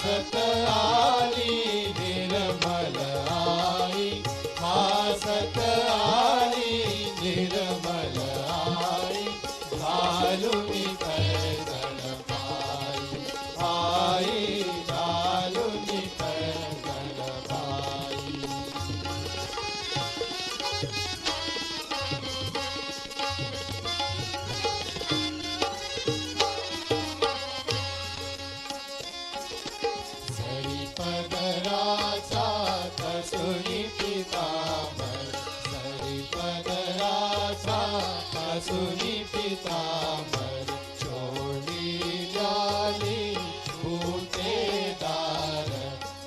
हासत आली निर्मल आई, हासत आली निर्मल आई, घालुनी पैदल पायी, आई घालुनी पैदल पायी। सरीपदराचा कसुनी पितांबर, सरीपदराचा कसुनी पितांबर, चोली लाली फुटेदार,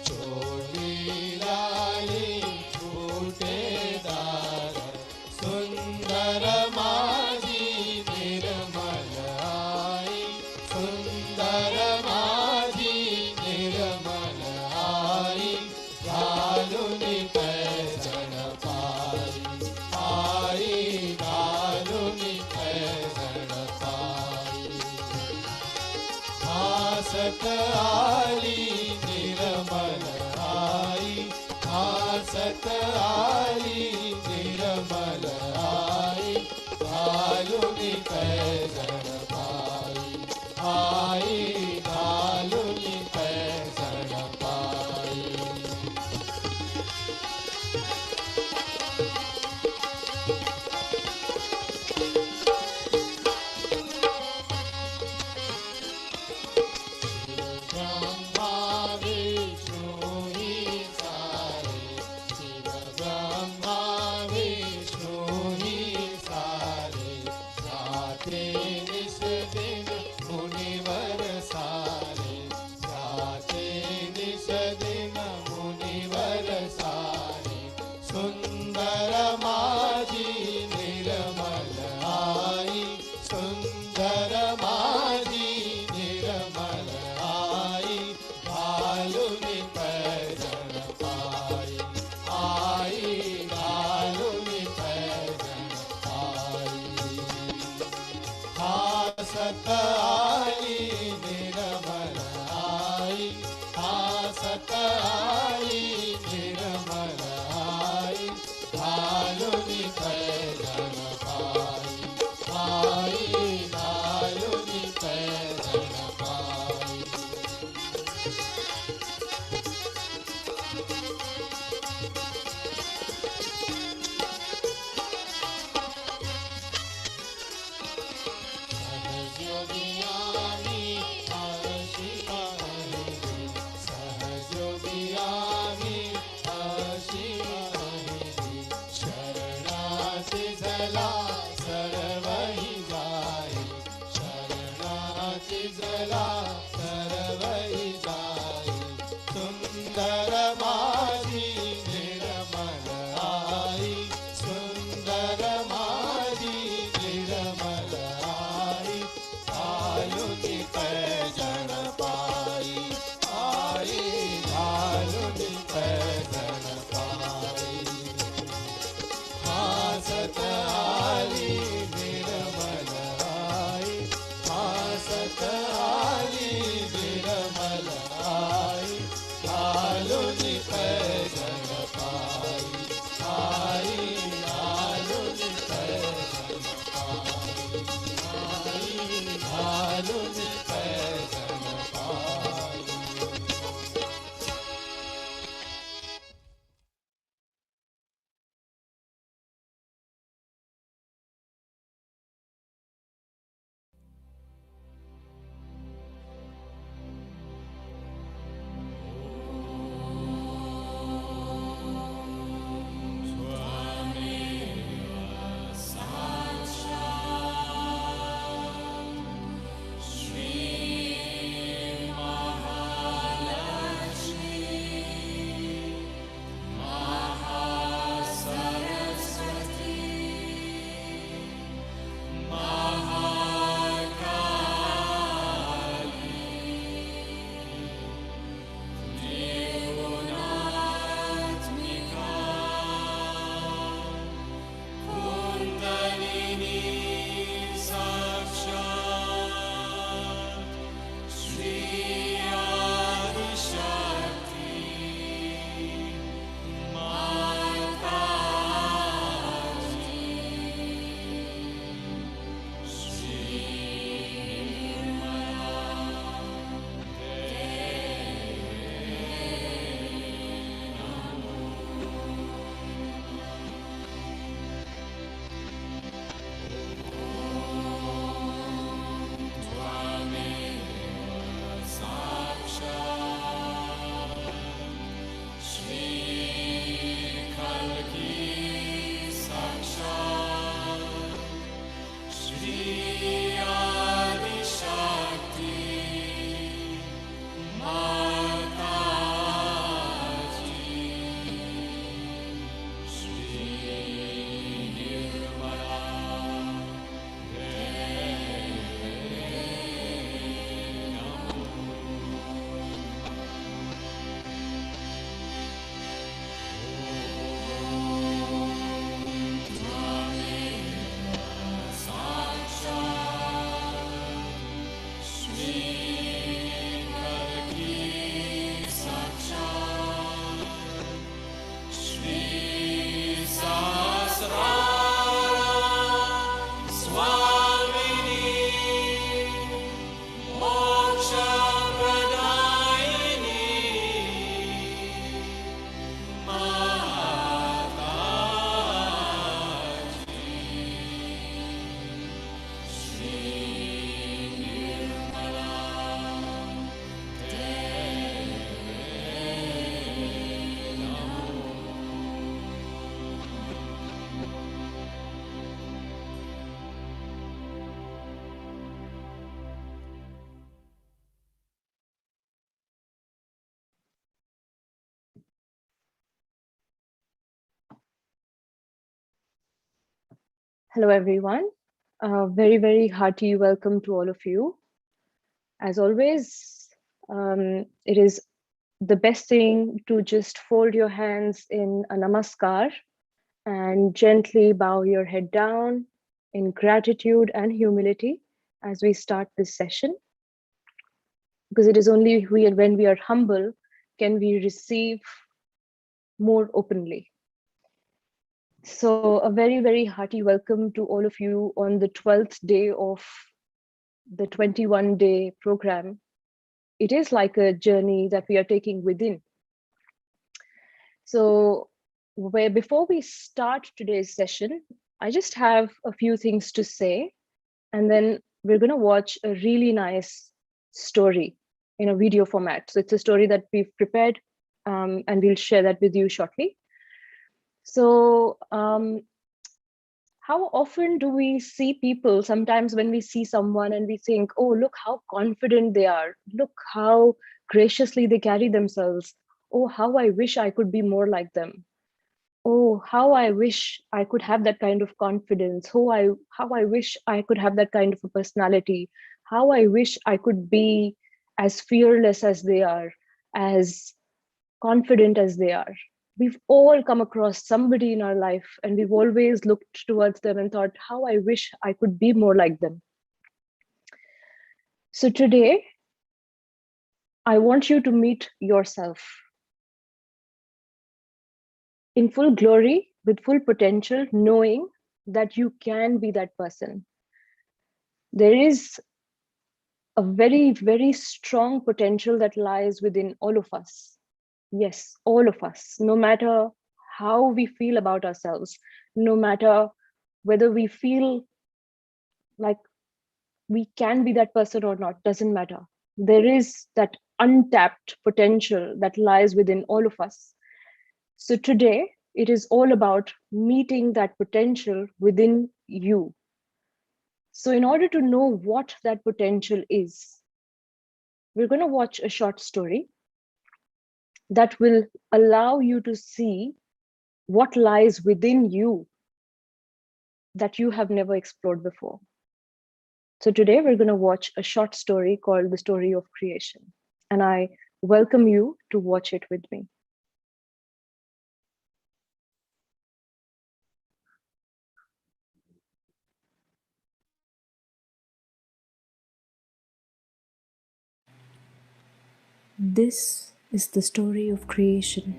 चोली लाली फुटेदार, सुंदर माझी निर्मल आई, सुंदर माझी निर्मल आई, घालुनी पैजण पायी, आई घालुनी पैजण पायी। हासत आली निर्मल आई, हासत आली निर्मल आई, घालुनी पैजण पायी, आई घालुनी पैजण पायी। ब्रह्मा विष्णु ही सारे, शिव ब्रह्मा विष्णु ही सारे, जाते निस दिन मुनिवर सारे, जाते निस दिन मुनिवर सारे, सुंदर माझी निर्मल आई, सुंदर माझी निर्मल आई, घालुनी पैजण पायी, आई घालुनी पैजण पायी। हासत आली निर्मल आई, हासत आली निर्मल आई, घालुनी पैजण पायी, आई घालुनी पैजण पायी। सहजयोगियामी हर्षि महिषी, सहजयोगियामी हर्षि महिषी, शरणार्थी झला सर्वहि जाई, शरणार्थी झला सर्वहि जाई, सुंदर माझी निर्मल आई, सुंदर माझी निर्मल आई, घालुनी पैजण पायी, आई घालुनी पैजण पायी। हासत आली निर्मल आई, हासत आली निर्मल आई, घालुनी पैजण पायी, आई घालुनी पैजण पायी, आई घालुनी पैजण पायी। Hello, everyone. Very, very hearty welcome to all of you. As always, it is the best thing to just fold your hands in a namaskar and gently bow your head down in gratitude and humility as we start this session. Because it is only when we are humble can we receive more openly. So, a very, very hearty welcome to all of you on the 12th day of the 21-day program. It is like a journey that we are taking within. So, before we start today's session, I just have a few things to say, and then we're going to watch a really nice story in a video format. So, it's a story that we've prepared, and we'll share that with you shortly. So, how often do we see people sometimes when we see someone and we think, oh, look how confident they are, look how graciously they carry themselves, oh, how I wish I could be more like them, oh, how I wish I could have that kind of confidence, how I wish I could have that kind of a personality, how I wish I could be as fearless as they are, as confident as they are. We've all come across somebody in our life and we've always looked towards them and thought, how I wish I could be more like them. So today, I want you to meet yourself in full glory, with full potential, knowing that you can be that person. There is a very, very strong potential that lies within all of us. Yes, all of us, no matter how we feel about ourselves, no matter whether we feel like we can be that person or not, doesn't matter. There is that untapped potential that lies within all of us. So today, it is all about meeting that potential within you. So, in order to know what that potential is, we're going to watch a short story that will allow you to see what lies within you that you have never explored before. So today we're going to watch a short story called The Story of Creation. And I welcome you to watch it with me. This is the story of creation.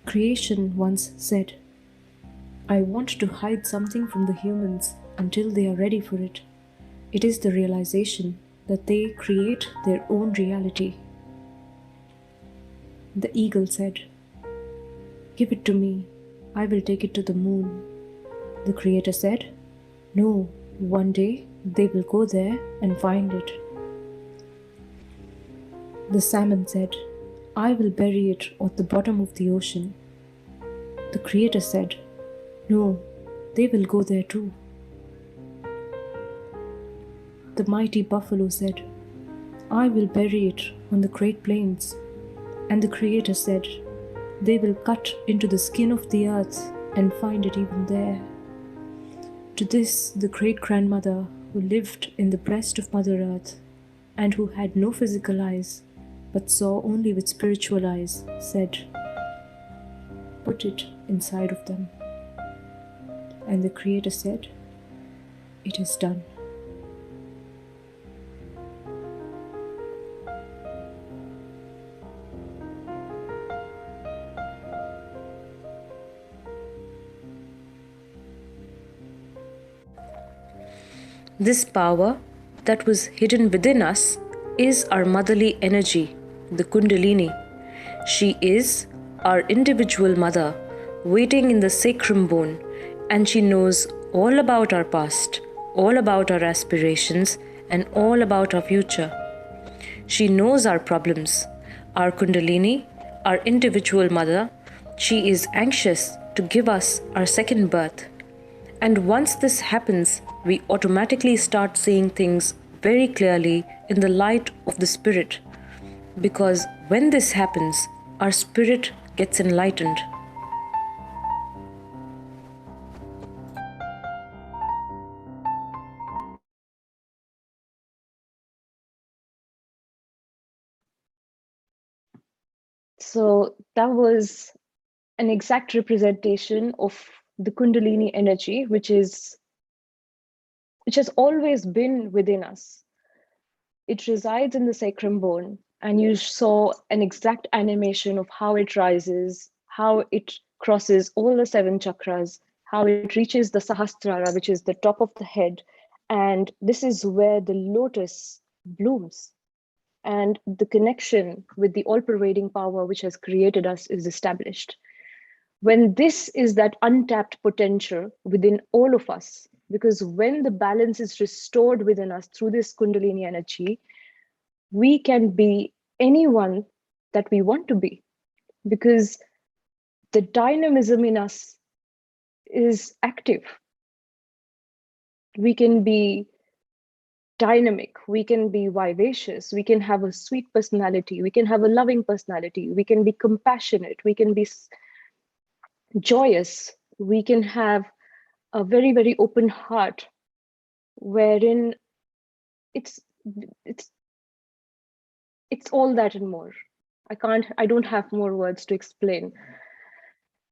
Creation once said, I want to hide something from the humans until they are ready for it. It is the realization that they create their own reality. The eagle said, give it to me, I will take it to the moon. The creator said, no, one day they will go there and find it. The salmon said, I will bury it at the bottom of the ocean. The creator said, no, they will go there too. The mighty buffalo said, I will bury it on the Great Plains. And the creator said, they will cut into the skin of the earth and find it even there. To this, the great-grandmother who lived in the breast of Mother Earth and who had no physical eyes but saw only with spiritual eyes, said, put it inside of them. And the creator said, it is done. This power that was hidden within us is our motherly energy, the Kundalini. She is our individual mother, waiting in the sacrum bone, and she knows all about our past, all about our aspirations, and all about our future. She knows our problems. Our Kundalini, our individual mother, she is anxious to give us our second birth. And once this happens, we automatically start seeing things very clearly in the light of the spirit. Because when this happens, our spirit gets enlightened. So that was an exact representation of the Kundalini energy, which has always been within us. It resides in the sacrum bone, and you saw an exact animation of how it rises, how it crosses all the 7 chakras, how it reaches the Sahasrara, which is the top of the head. And this is where the lotus blooms. And the connection with the all-pervading power which has created us is established. When this is that untapped potential within all of us, because when the balance is restored within us through this Kundalini energy, we can be anyone that we want to be, because the dynamism in us is active. We can be dynamic, we can be vivacious, we can have a sweet personality, we can have a loving personality, we can be compassionate, we can be joyous, we can have a very, very open heart, wherein it's all that and more. I don't have more words to explain.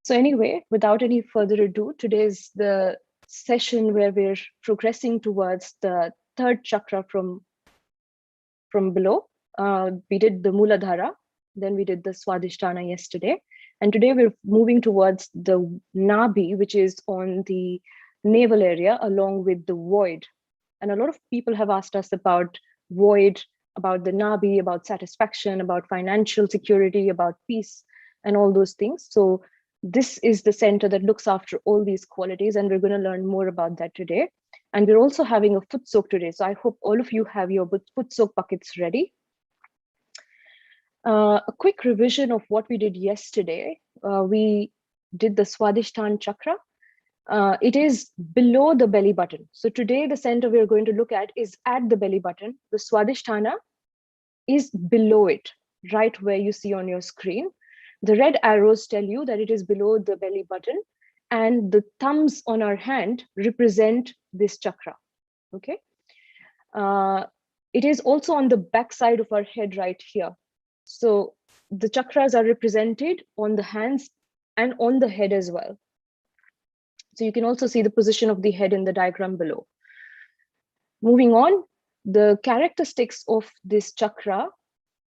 So anyway, without any further ado, today's the session where we're progressing towards the 3rd chakra from below. We did the Muladhara, then we did the Swadhisthana yesterday. And today we're moving towards the Nabhi, which is on the navel area, along with the void. And a lot of people have asked us about void, about the Nabhi, about satisfaction, about financial security, about peace, and all those things. So this is the center that looks after all these qualities, and we're going to learn more about that today. And we're also having a foot soak today. So I hope all of you have your foot soak buckets ready. A quick revision of what we did yesterday. We did the Swadhisthana chakra. It is below the belly button. So today the center we're going to look at is at the belly button. The Swadhisthana is below it, right where you see on your screen. The red arrows tell you that it is below the belly button, and the thumbs on our hand represent this chakra, okay? It is also on the back side of our head right here. So the chakras are represented on the hands and on the head as well. So you can also see the position of the head in the diagram below. Moving on, the characteristics of this chakra,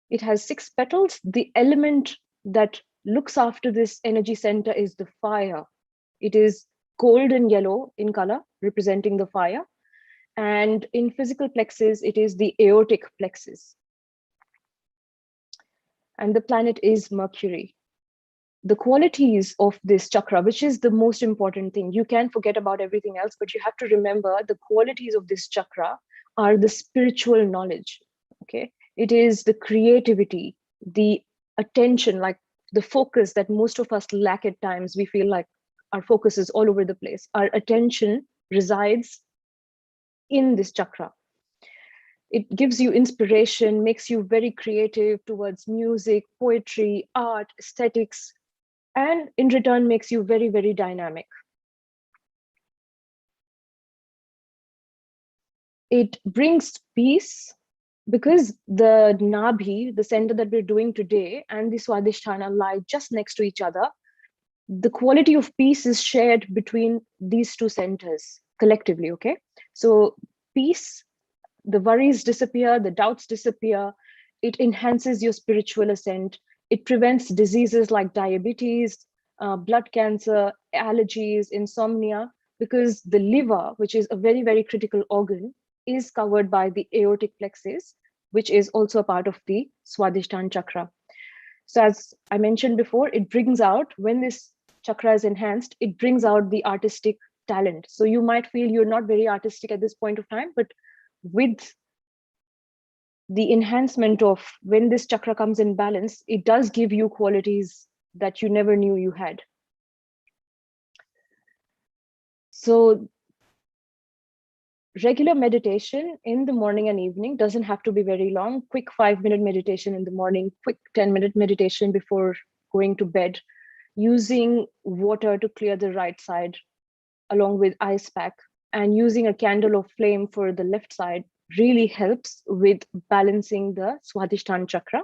it has 6 petals. The element that looks after this energy center is the fire. It is golden yellow in color, representing the fire. And in physical plexus, it is the aortic plexus. And the planet is Mercury. The qualities of this chakra, which is the most important thing, you can forget about everything else, but you have to remember the qualities of this chakra are the spiritual knowledge, okay? It is the creativity, the attention, like the focus that most of us lack at times. We feel like our focus is all over the place. Our attention resides in this chakra. It gives you inspiration, makes you very creative towards music, poetry, art, aesthetics, and in return makes you very, very dynamic. It brings peace, because the Nabhi, the center that we're doing today, and the Swadhisthana lie just next to each other. The quality of peace is shared between these 2 centers collectively, okay? So peace, the worries disappear, the doubts disappear. It enhances your spiritual ascent. It prevents diseases like diabetes, blood cancer, allergies, insomnia, because the liver, which is a very, very critical organ, is covered by the aortic plexus, which is also a part of the Swadhisthana chakra. So as I mentioned before, it brings out, when this chakra is enhanced, it brings out the artistic talent. So you might feel you're not very artistic at this point of time, but with the enhancement of when this chakra comes in balance, it does give you qualities that you never knew you had. So regular meditation in the morning and evening doesn't have to be very long. Quick 5-minute meditation in the morning, quick 10-minute meditation before going to bed, using water to clear the right side along with ice pack, and using a candle or flame for the left side really helps with balancing the Swadhisthana chakra.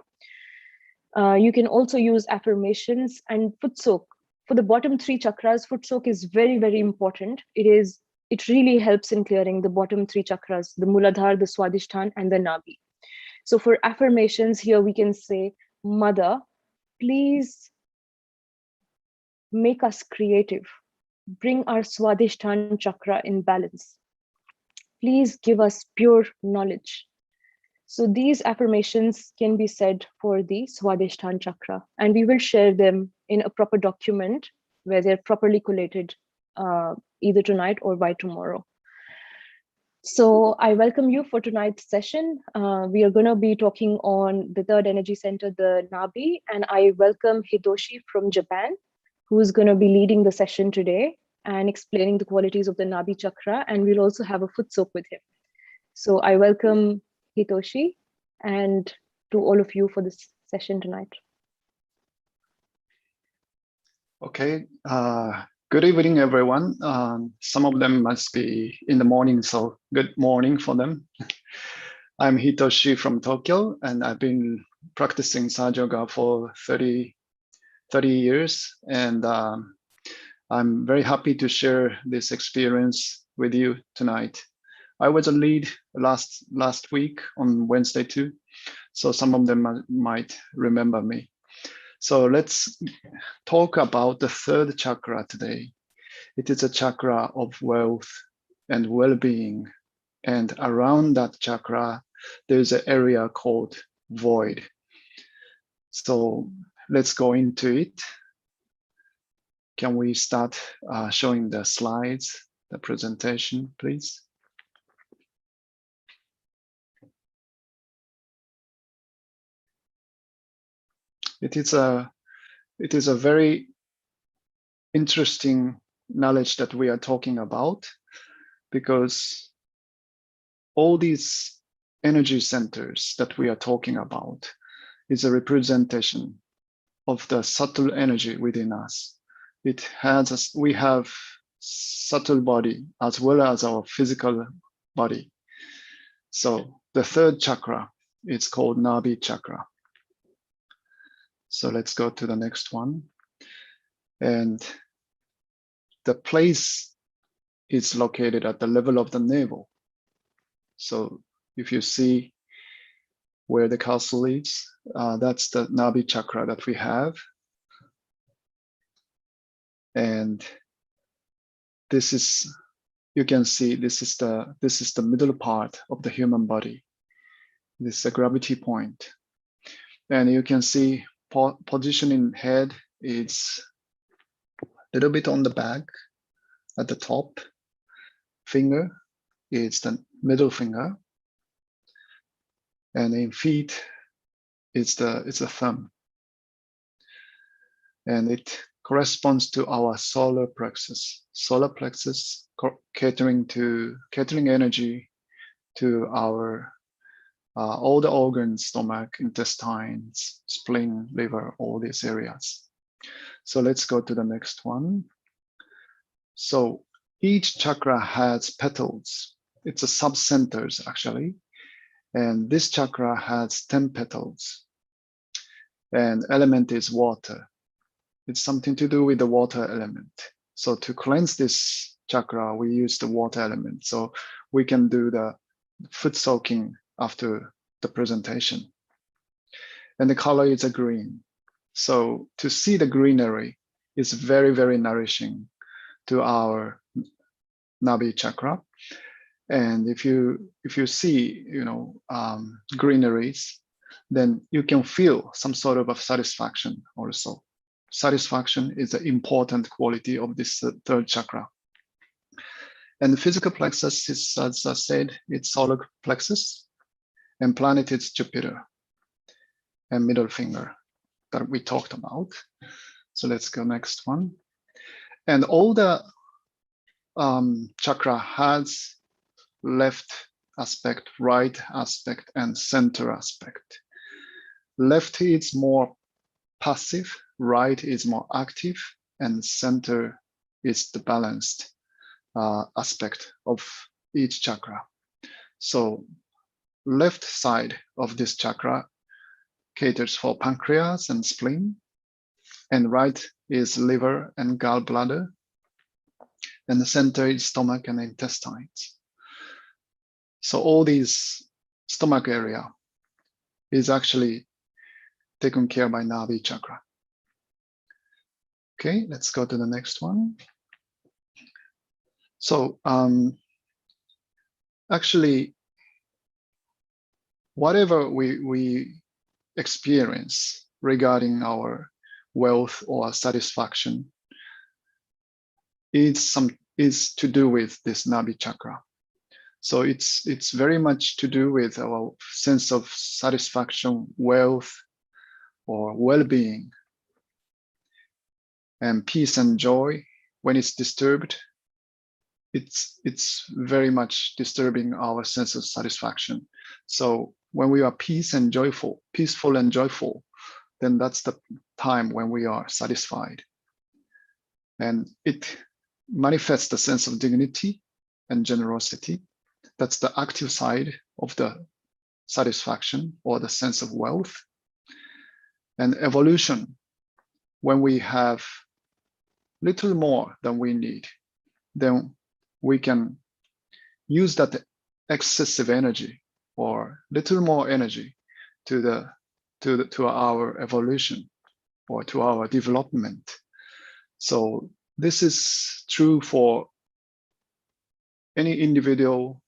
You can also use affirmations and foot soak. For the bottom 3 chakras, foot soak is very, very important. It really helps in clearing the bottom 3 chakras, the Muladhara, the Swadhisthana, and the Nabhi. So for affirmations here, we can say, Mother, please make us creative. Bring our Swadhisthana chakra in balance. Please give us pure knowledge. So these affirmations can be said for the Swadhisthana chakra, and we will share them in a proper document where they're properly collated either tonight or by tomorrow. So I welcome you for tonight's session. We are going to be talking on the third energy center, the Nabhi, and I welcome Hitoshi from Japan, who is going to be leading the session today and explaining the qualities of the Nabhi chakra, and we'll also have a foot soak with him. So I welcome Hitoshi and to all of you for this session tonight. Okay, good evening, everyone. Some of them must be in the morning, so good morning for them. I'm Hitoshi from Tokyo, and I've been practicing Sahaja Yoga for 30 years, and I'm very happy to share this experience with you tonight. I was a lead last week on Wednesday too, so some of them might remember me. So let's talk about the third chakra today. It is a chakra of wealth and well-being, and around that chakra, there's an area called void. So let's go into it. Can we start showing the slides, the presentation, please? It is a very interesting knowledge that we are talking about, because all these energy centers that we are talking about is a representation of the subtle energy within us. We have subtle body as well as our physical body. So the third chakra is called Nabhi chakra. So let's go to the next one. And the place is located at the level of the navel. So if you see where the castle is, that's the Nabhi chakra that we have. And this is, you can see, this is the middle part of the human body. This is a gravity point. And you can see positioning head is a little bit on the back at the top. Finger is the middle finger. And in feet, it's the thumb. And it corresponds to our solar plexus. Solar plexus catering energy to our all the organs, stomach, intestines, spleen, liver, all these areas. So let's go to the next one. So each chakra has petals. It's a sub-centers actually. And this chakra has 10 petals. And element is water. It's something to do with the water element. So to cleanse this chakra, we use the water element. So we can do the foot soaking after the presentation. And the color is a green. So to see the greenery is very, very nourishing to our Nabhi chakra. And if you see, greeneries, then you can feel some sort of satisfaction also. Satisfaction is an important quality of this third chakra. And the physical plexus is, as I said, it's solar plexus, and planet is Jupiter, and middle finger that we talked about. So let's go next one. And all the chakra has left aspect, right aspect, and center aspect. Left is more passive, right is more active, and center is the balanced aspect of each chakra. So left side of this chakra caters for pancreas and spleen, and right is liver and gallbladder, and the center is stomach and intestines. So all these stomach area is actually taken care by Nabhi chakra. Okay, let's go to the next one. So actually, whatever we experience regarding our wealth or satisfaction is to do with this Nabhi chakra. So it's very much to do with our sense of satisfaction, wealth, or well-being, and peace and joy. When it's disturbed, it's very much disturbing our sense of satisfaction. So when we are peaceful and joyful, then that's the time when we are satisfied. And it manifests a sense of dignity and generosity. That's the active side of the satisfaction or the sense of wealth. And evolution, when we have little more than we need, then we can use that excessive energy or little more energy to our evolution or to our development. So this is true for any individual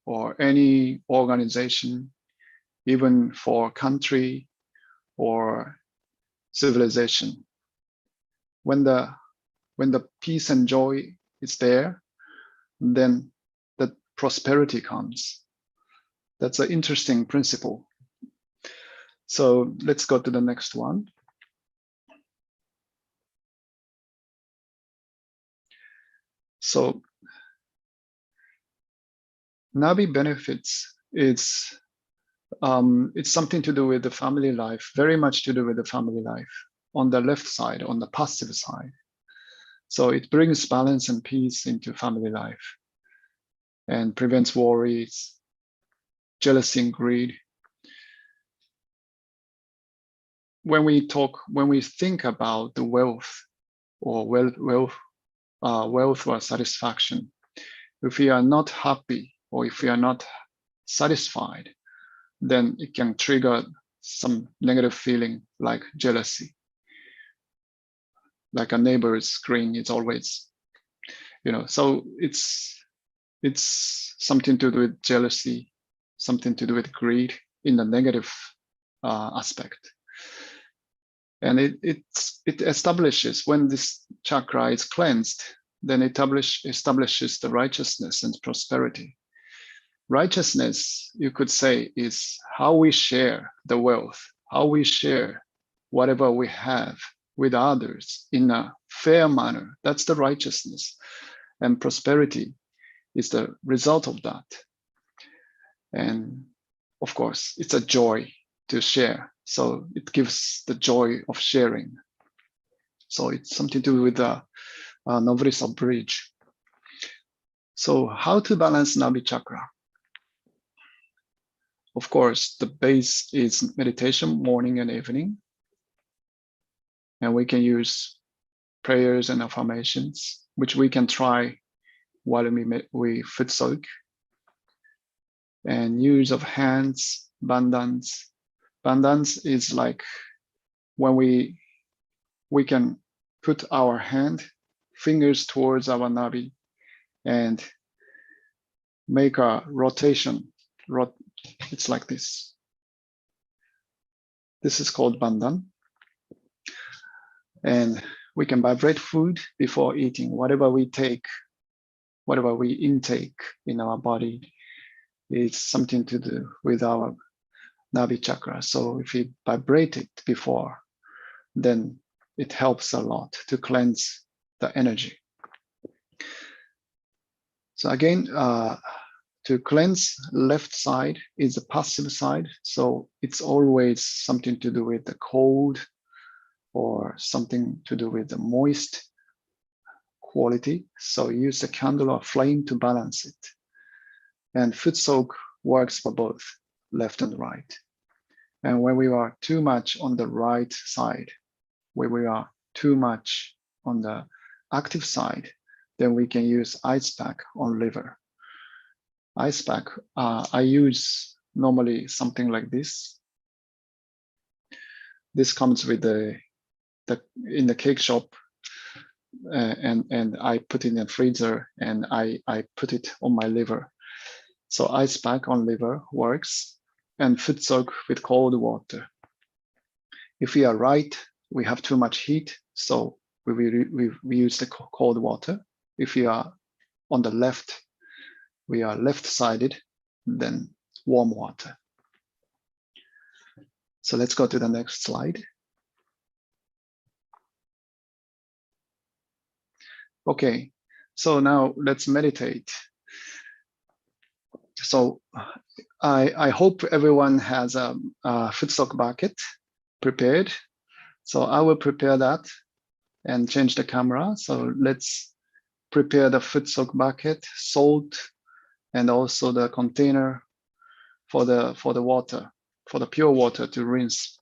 or any organization, even for country or civilization. When the peace and joy is there, then the prosperity comes. That's an interesting principle. So let's go to the next one. So Nabhi benefits, it's something to do with the family life, very much to do with the family life on the left side, on the positive side. So it brings balance and peace into family life and prevents worries, jealousy and greed. When we think about the wealth or wealth or satisfaction, if we are not happy or if we are not satisfied, then it can trigger some negative feeling like jealousy. Like a neighbor's screen is always, so it's something to do with jealousy, something to do with greed in the negative aspect. And it establishes, when this chakra is cleansed, then it establishes the righteousness and prosperity. Righteousness, you could say, is how we share the wealth, how we share whatever we have with others in a fair manner. That's the righteousness. And prosperity is the result of that. And of course, it's a joy to share. So it gives the joy of sharing. So it's something to do with the Novrisa bridge. So how to balance Nabhi chakra? Of course, the base is meditation morning and evening. And we can use prayers and affirmations, which we can try while we foot soak. And use of hands, bandhans. Bandhans is like when we can put our fingers towards our Nabhi and make a rotation. It's like this. This is called bandhan. And we can vibrate food before eating. Whatever we intake in our body, it's something to do with our Nabhi chakra. So if we vibrate it before, then it helps a lot to cleanse the energy. So again, to cleanse left side is the passive side. So it's always something to do with the cold or something to do with the moist quality. So use a candle or flame to balance it. And foot soak works for both left and right. And when we are too much on the right side, where we are too much on the active side, then we can use ice pack on liver. Ice pack, I use normally something like this. This comes with in the cake shop, and I put it in the freezer, and I put it on my liver. So ice pack on liver works, and foot soak with cold water. If we are right, we have too much heat, so we use the cold water. If we are on the left, we are left-sided, then warm water. So let's go to the next slide. Okay, so now let's meditate. So I hope everyone has a footstock bucket prepared. So I will prepare that and change the camera. So let's prepare the footstock bucket, salt, and also the container for the water, for the pure water to rinse.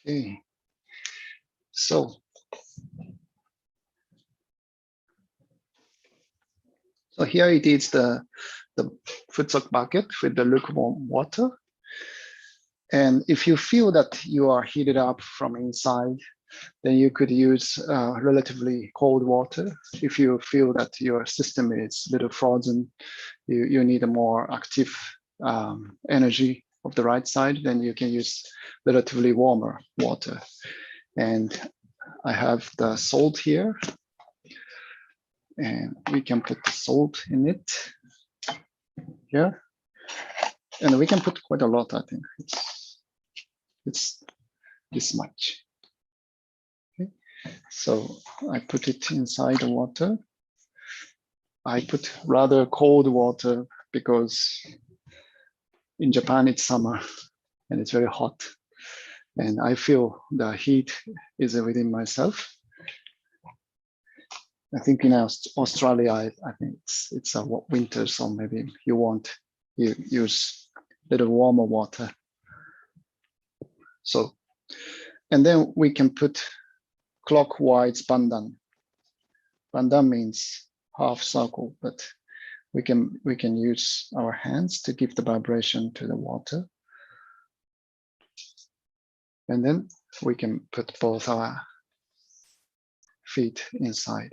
Okay, so here it is, the footstock bucket with the lukewarm water. And if you feel that you are heated up from inside, then you could use relatively cold water. If you feel that your system is a little frozen, you need a more active energy of the right side, then you can use relatively warmer water. And I have the salt here, and we can put the salt in it here. And we can put quite a lot, I think. It's this much. Okay. So I put it inside the water. I put rather cold water because in Japan it's summer and it's very hot. And I feel the heat is within myself. I think in Australia, I think it's a winter, so maybe you use a little warmer water. So, and then we can put clockwise bandhan. Bandhan means half circle, but we can use our hands to give the vibration to the water. And then we can put both our feet inside.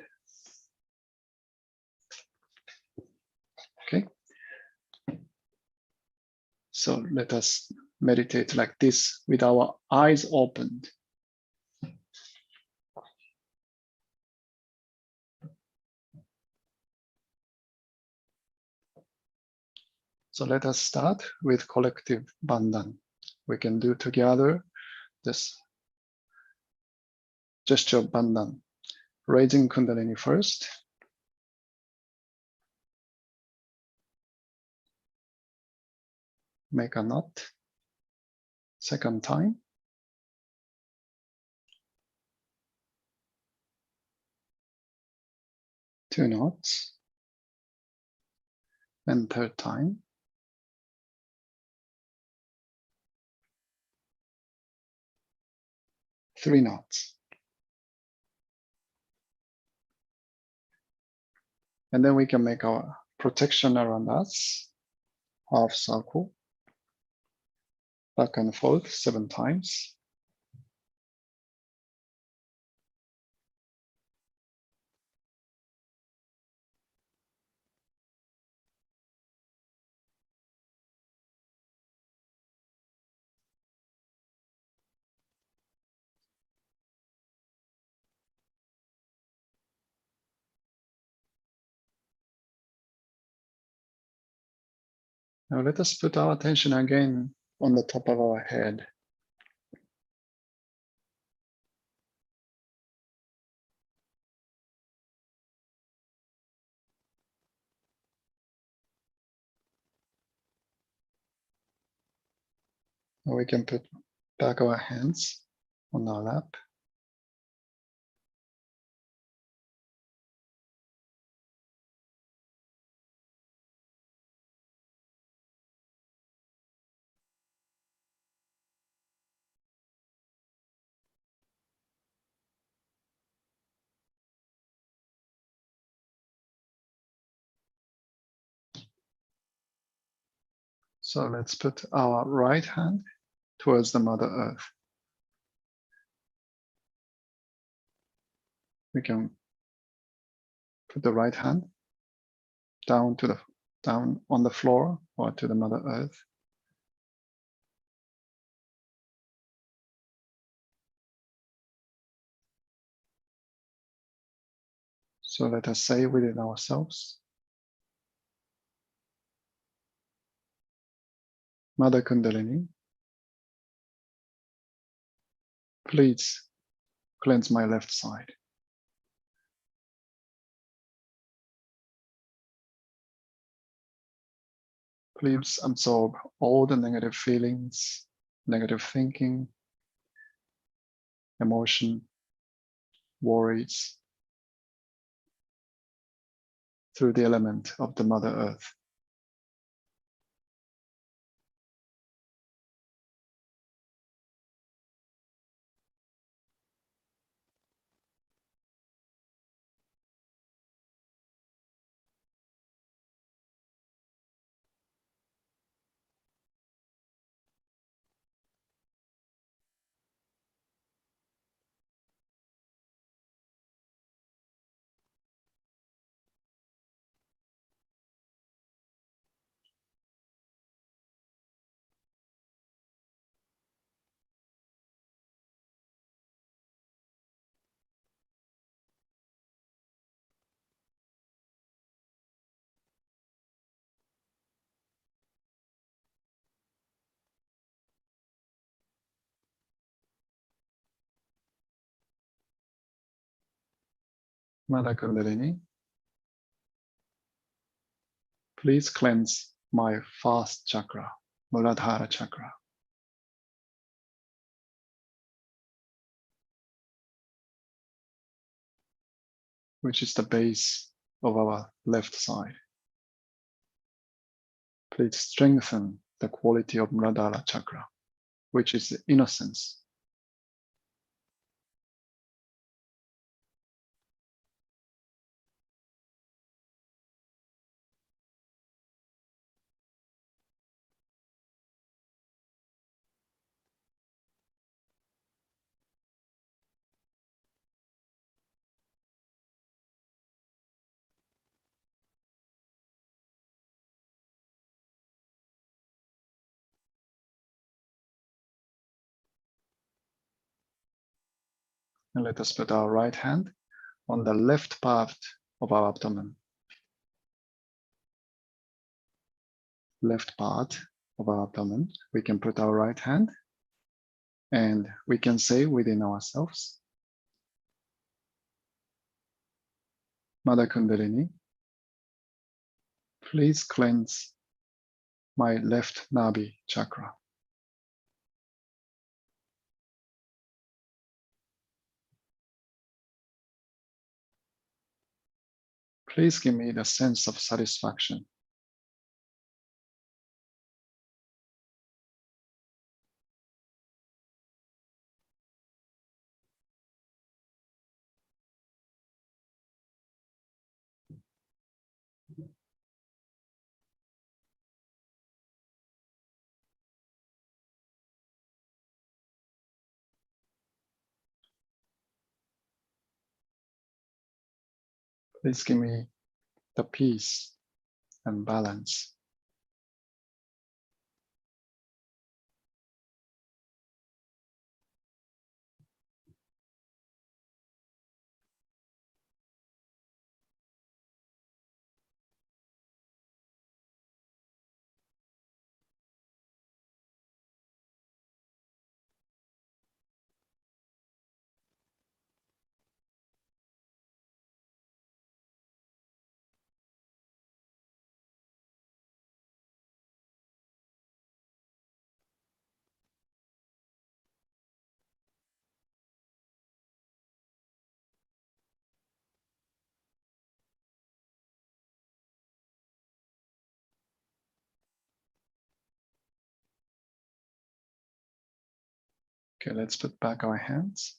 Okay. So let us meditate like this with our eyes opened. So let us start with collective bandhan. We can do together this gesture of bandhan. Raising Kundalini first. make a knot. Second time. Two knots. And third time. Three knots. And then we can make our protection around us. Half circle. Back and forth 7 times. Now let us put our attention again on the top of our head. We can put back our hands on our lap. So let's put our right hand towards the Mother Earth. We can put the right hand down on the floor or to the Mother Earth. So let us say within ourselves, Mother Kundalini, please cleanse my left side. Please absorb all the negative feelings, negative thinking, emotion, worries through the element of the Mother Earth. Mother Kundalini, please cleanse my first chakra, Muladhara chakra. Which is the base of our left side. Please strengthen the quality of Muladhara chakra, which is the innocence. And let us put our right hand on the left part of our abdomen. Left part of our abdomen. We can put our right hand and we can say within ourselves, Mother Kundalini, please cleanse my left Nabhi chakra. Please give me the sense of satisfaction. Please give me the peace and balance. Okay, let's put back our hands.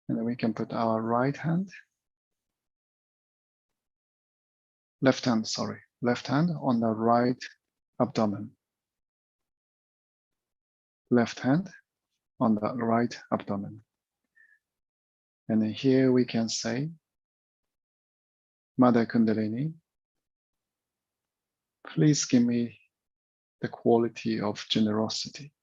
And then we can put our right hand, left hand on the right abdomen. Left hand on the right abdomen. And then here we can say, Mother Kundalini, please give me the quality of generosity.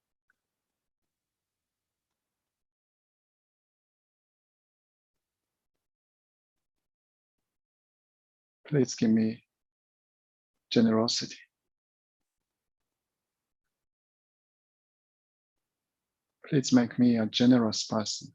Please give me generosity. Please make me a generous person.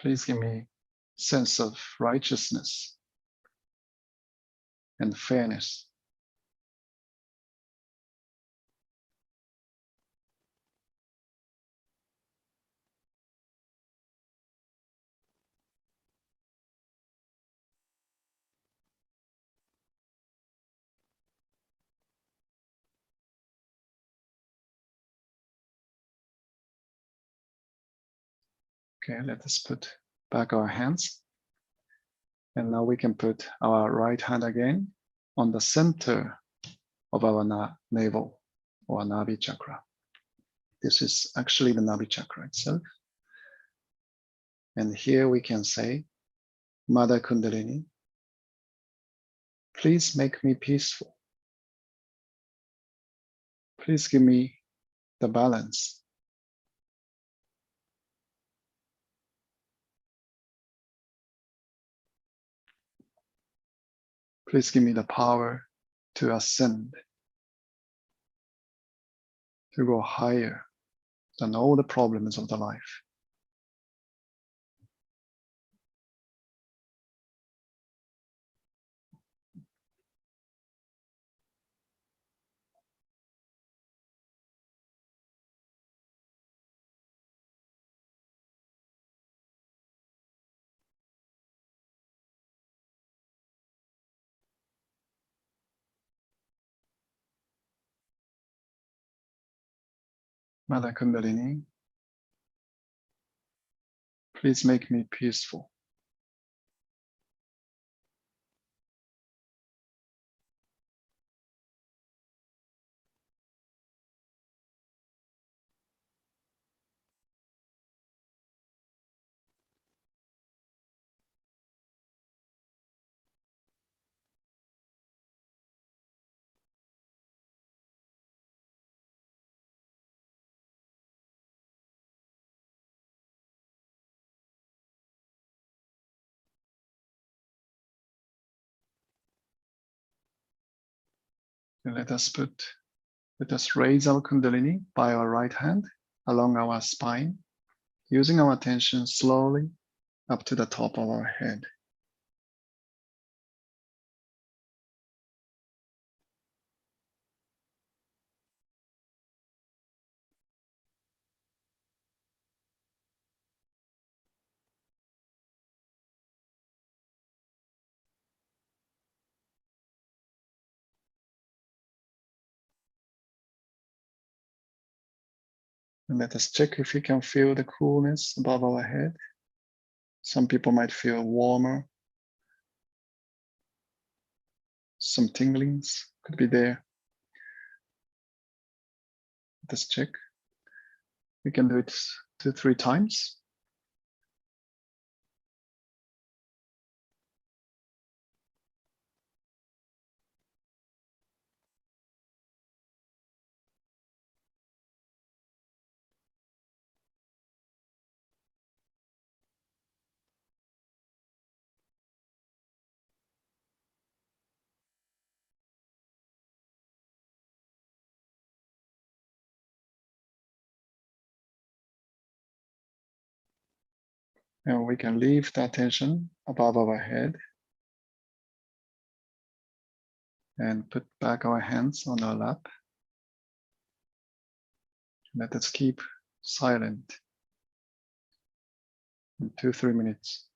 Please give me sense of righteousness and fairness. Okay, let us put back our hands. And now we can put our right hand again on the center of our navel or Nabhi chakra. This is actually the Nabhi chakra itself. And here we can say, Mother Kundalini, please make me peaceful. Please give me the balance. Please give me the power to ascend, to go higher than all the problems of the life. Mother Kundalini, please make me peaceful. And let us raise our Kundalini by our right hand along our spine, using our attention slowly up to the top of our head. And let us check if we can feel the coolness above our head. Some people might feel warmer. Some tinglings could be there. Let us check. We can do it 2-3 times. And we can leave the attention above our head and put back our hands on our lap. Let us keep silent in 2-3 minutes.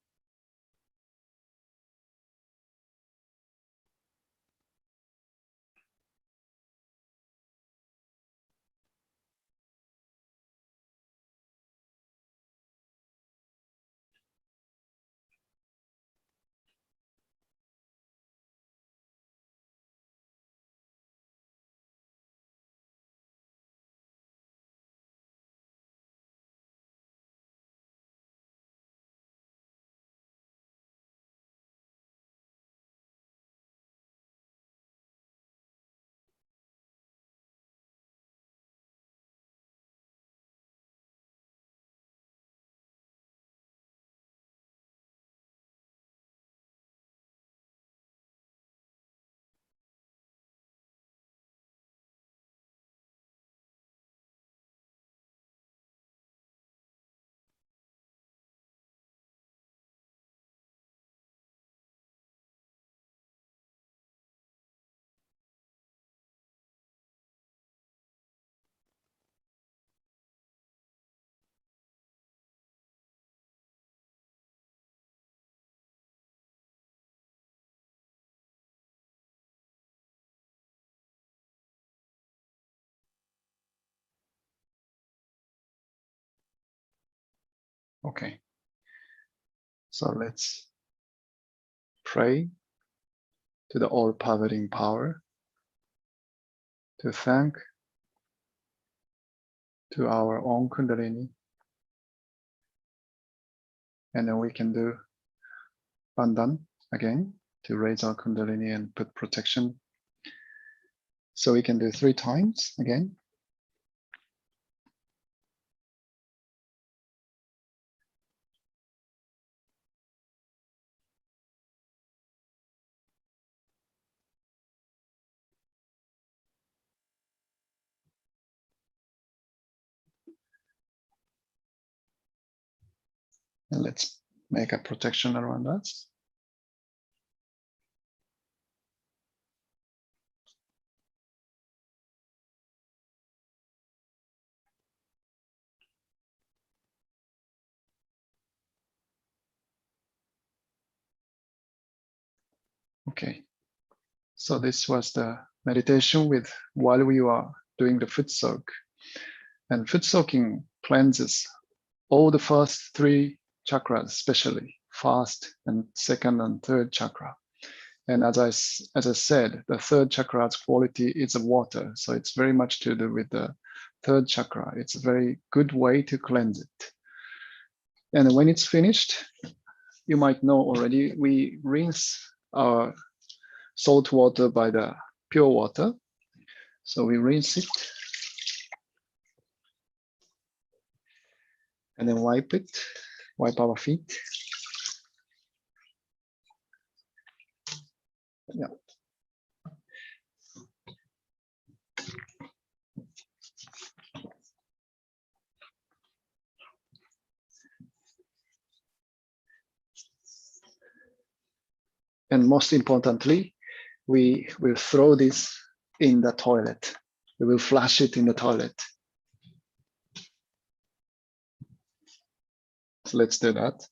Okay, so let's pray to the all-pervading power to thank to our own Kundalini. And then we can do Bandhan again to raise our Kundalini and put protection. So we can do 3 times again. And let's make a protection around us. Okay, so this was the meditation with while we are doing the foot soak. And foot soaking cleanses all the first 3 chakras, especially first and second and third chakra. And as I said, the third chakra's quality is water. So it's very much to do with the third chakra. It's a very good way to cleanse it. And when it's finished, you might know already, we rinse our salt water by the pure water. So we rinse it and then wipe our feet. Yeah. And most importantly, we will throw this in the toilet. We will flush it in the toilet. So let's do that.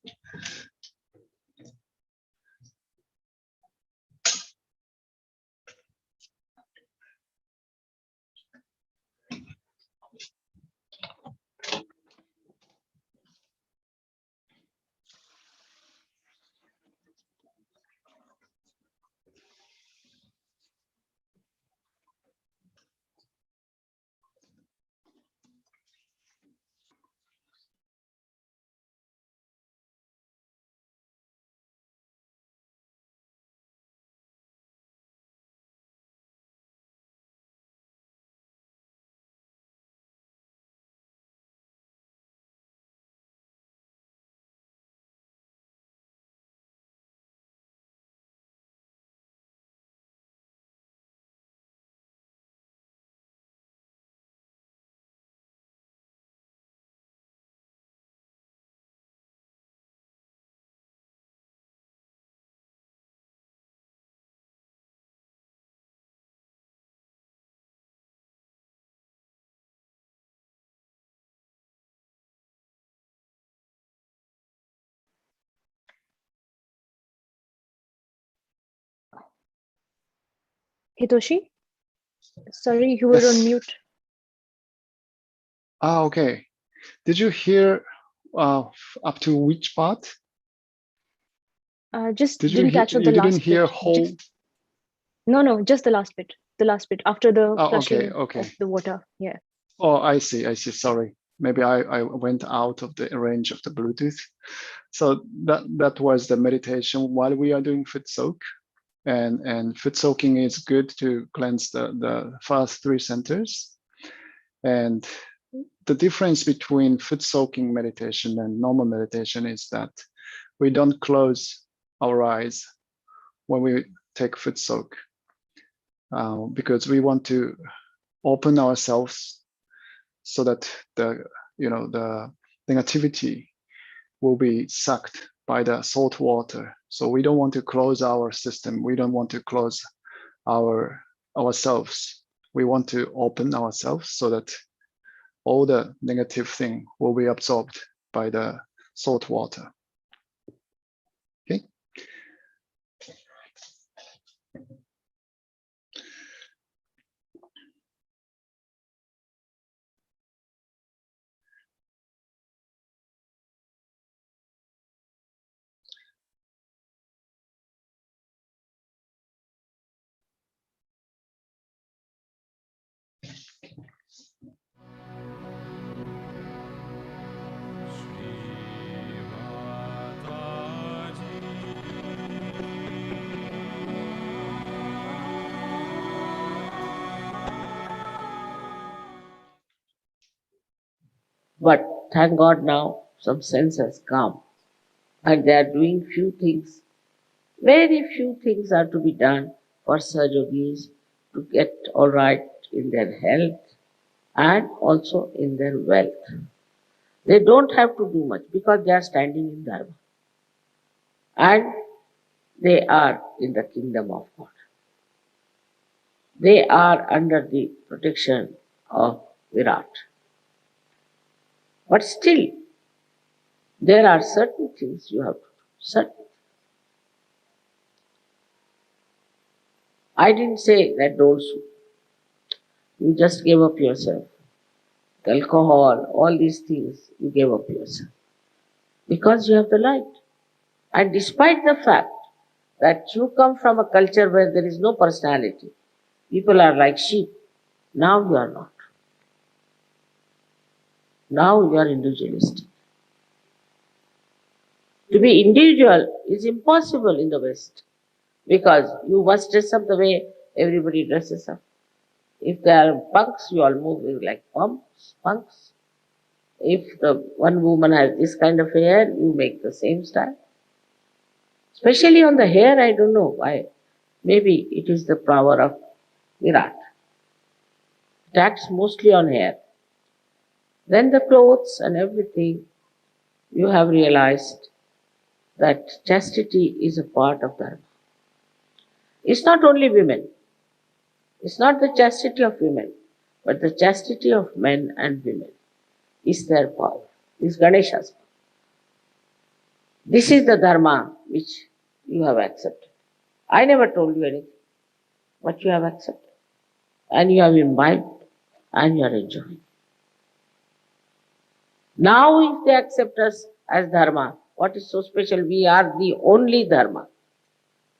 Hitoshi, sorry, you were on Yes. mute. Ah, okay. Did you hear up to which part? Just Did you didn't hear? catch on the You didn't last hear bit. whole? No, just the last bit. The last bit after the Oh, okay, flushing okay. of the water. Yeah. Oh, I see. I see. Sorry. Maybe I went out of the range of the Bluetooth. So that was the meditation while we are doing foot soak. And foot soaking is good to cleanse the first three centers. And the difference between foot soaking meditation and normal meditation is that we don't close our eyes when we take foot soak because we want to open ourselves so that the negativity will be sucked by the salt water. So we don't want to close our system. We don't want to close ourselves. We want to open ourselves so that all the negative thing will be absorbed by the salt water. Okay. Shri Mataji. But thank God now some sense has come and they are doing few things. Very few things are to be done for Sahaja Yogis to get all right in their health and also in their wealth. They don't have to do much because they are standing in Dharma and they are in the kingdom of God. They are under the protection of Virat. But still, there are certain things you have to do. Certain. I didn't say that don't sue. You just gave up yourself. Alcohol, all these things, you gave up yourself. Because you have the light. And despite the fact that you come from a culture where there is no personality, people are like sheep, now you are not. Now you are individualistic. To be individual is impossible in the West because you must dress up the way everybody dresses up. If there are punks, you all move like punks. If the one woman has this kind of hair, you make the same style. Especially on the hair, I don't know why. Maybe it is the power of Virat. It acts mostly on hair. Then the clothes and everything, you have realized that chastity is a part of Dharma. It's not only women. It's not the chastity of women, but the chastity of men and women is their power, is Ganesha's power. This is the dharma which you have accepted. I never told you anything, but you have accepted. And you have imbibed and you are enjoying. Now if they accept us as dharma, what is so special? We are the only dharma.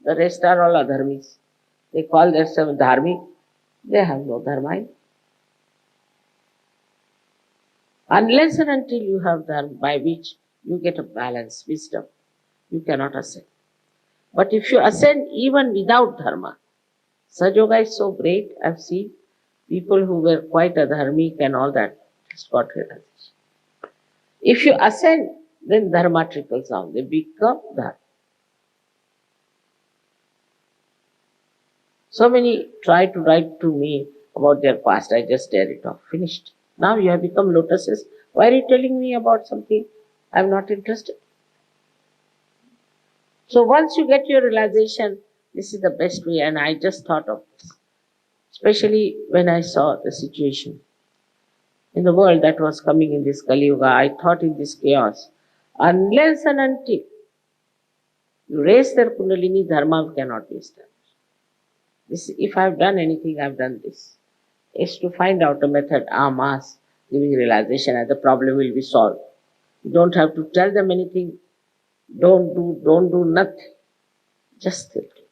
The rest are all adharmis. They call themselves dharmic. They have no dharma. Unless and until you have dharma by which you get a balance, wisdom, you cannot ascend. But if you ascend even without dharma, Sahaja Yoga is so great. I've seen people who were quite adharmic and all that just got realization. If you ascend, then dharma trickles down. They become dharma. So many try to write to me about their past. I just tear it off. Finished. Now you have become lotuses. Why are you telling me about something I'm not interested? So once you get your realization, this is the best way, and I just thought of this. Especially when I saw the situation in the world that was coming in this Kali Yuga, I thought in this chaos, unless and until you raise their Kundalini, dharma cannot be established. This, if I have done anything, I have done this. Is to find out a method, mass, giving realization, and the problem will be solved. You don't have to tell them anything. Don't do nothing. Just think it.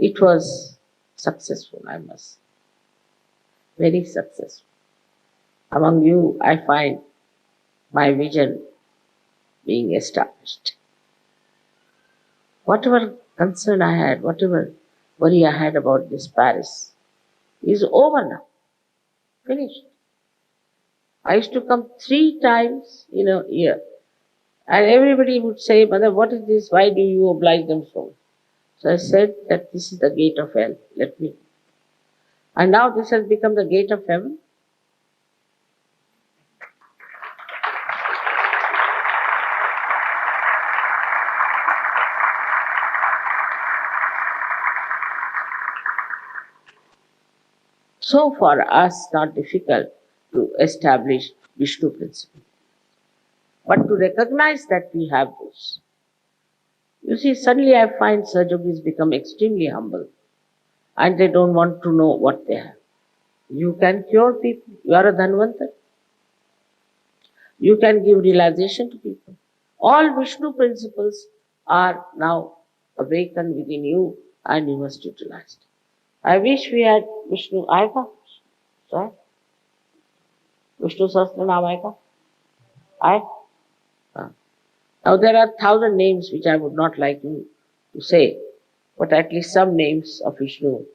It was successful, I must say. Very successful. Among you, I find my vision being established. Whatever concern I had, whatever worry I had about this Paris is over now. Finished. I used to come 3 times in a year. And everybody would say, Mother, what is this? Why do you oblige them so much? So I said that this is the gate of hell. Let me. And now this has become the gate of heaven. So for us, not difficult to establish Vishnu principle, but to recognize that we have those. You see, suddenly I find Sahaja Yogis become extremely humble, and they don't want to know what they have. You can cure people. You are a Dhanvantar. You can give realization to people. All Vishnu principles are now awakened within you, and you must utilize it. I wish we had Vishnu. Aega? Sorry? Vishnu Sahasranam aega? Now there are 1,000 names which I would not like you to say, but at least some names of Vishnu,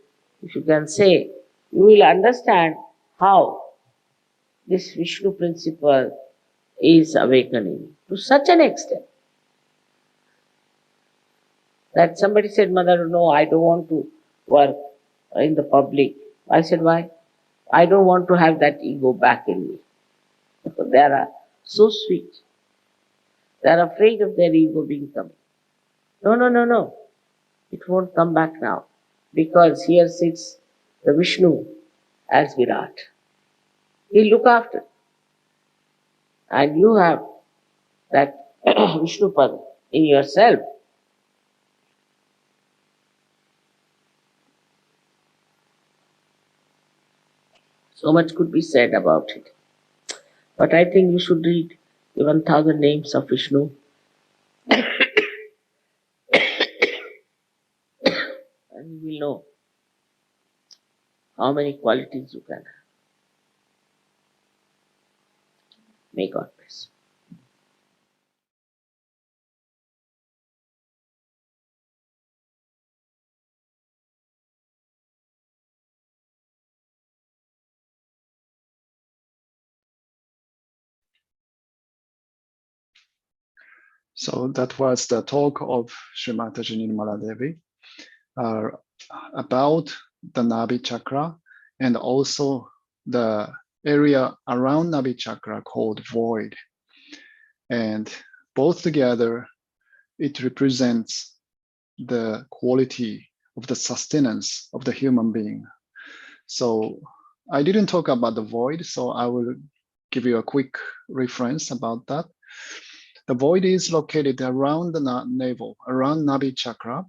if you can say, you will understand how this Vishnu principle is awakening to such an extent that somebody said, Mother, no, I don't want to work in the public. I said, why? I don't want to have that ego back in me. They are so sweet. They are afraid of their ego being coming. No. It won't come back now, because here sits the Vishnu as Virat. He'll look after. And you have that Vishnu Pad in yourself. So much could be said about it. But I think you should read the 1,000 names of Vishnu. And you will know how many qualities you can have. May God bless. So that was the talk of Shri Mataji Nirmala Devi about the Nabhi chakra and also the area around Nabhi chakra called void. And both together it represents the quality of the sustenance of the human being. So I didn't talk about the void, so I will give you a quick reference about that. The void is located around the navel, around Nabhi chakra,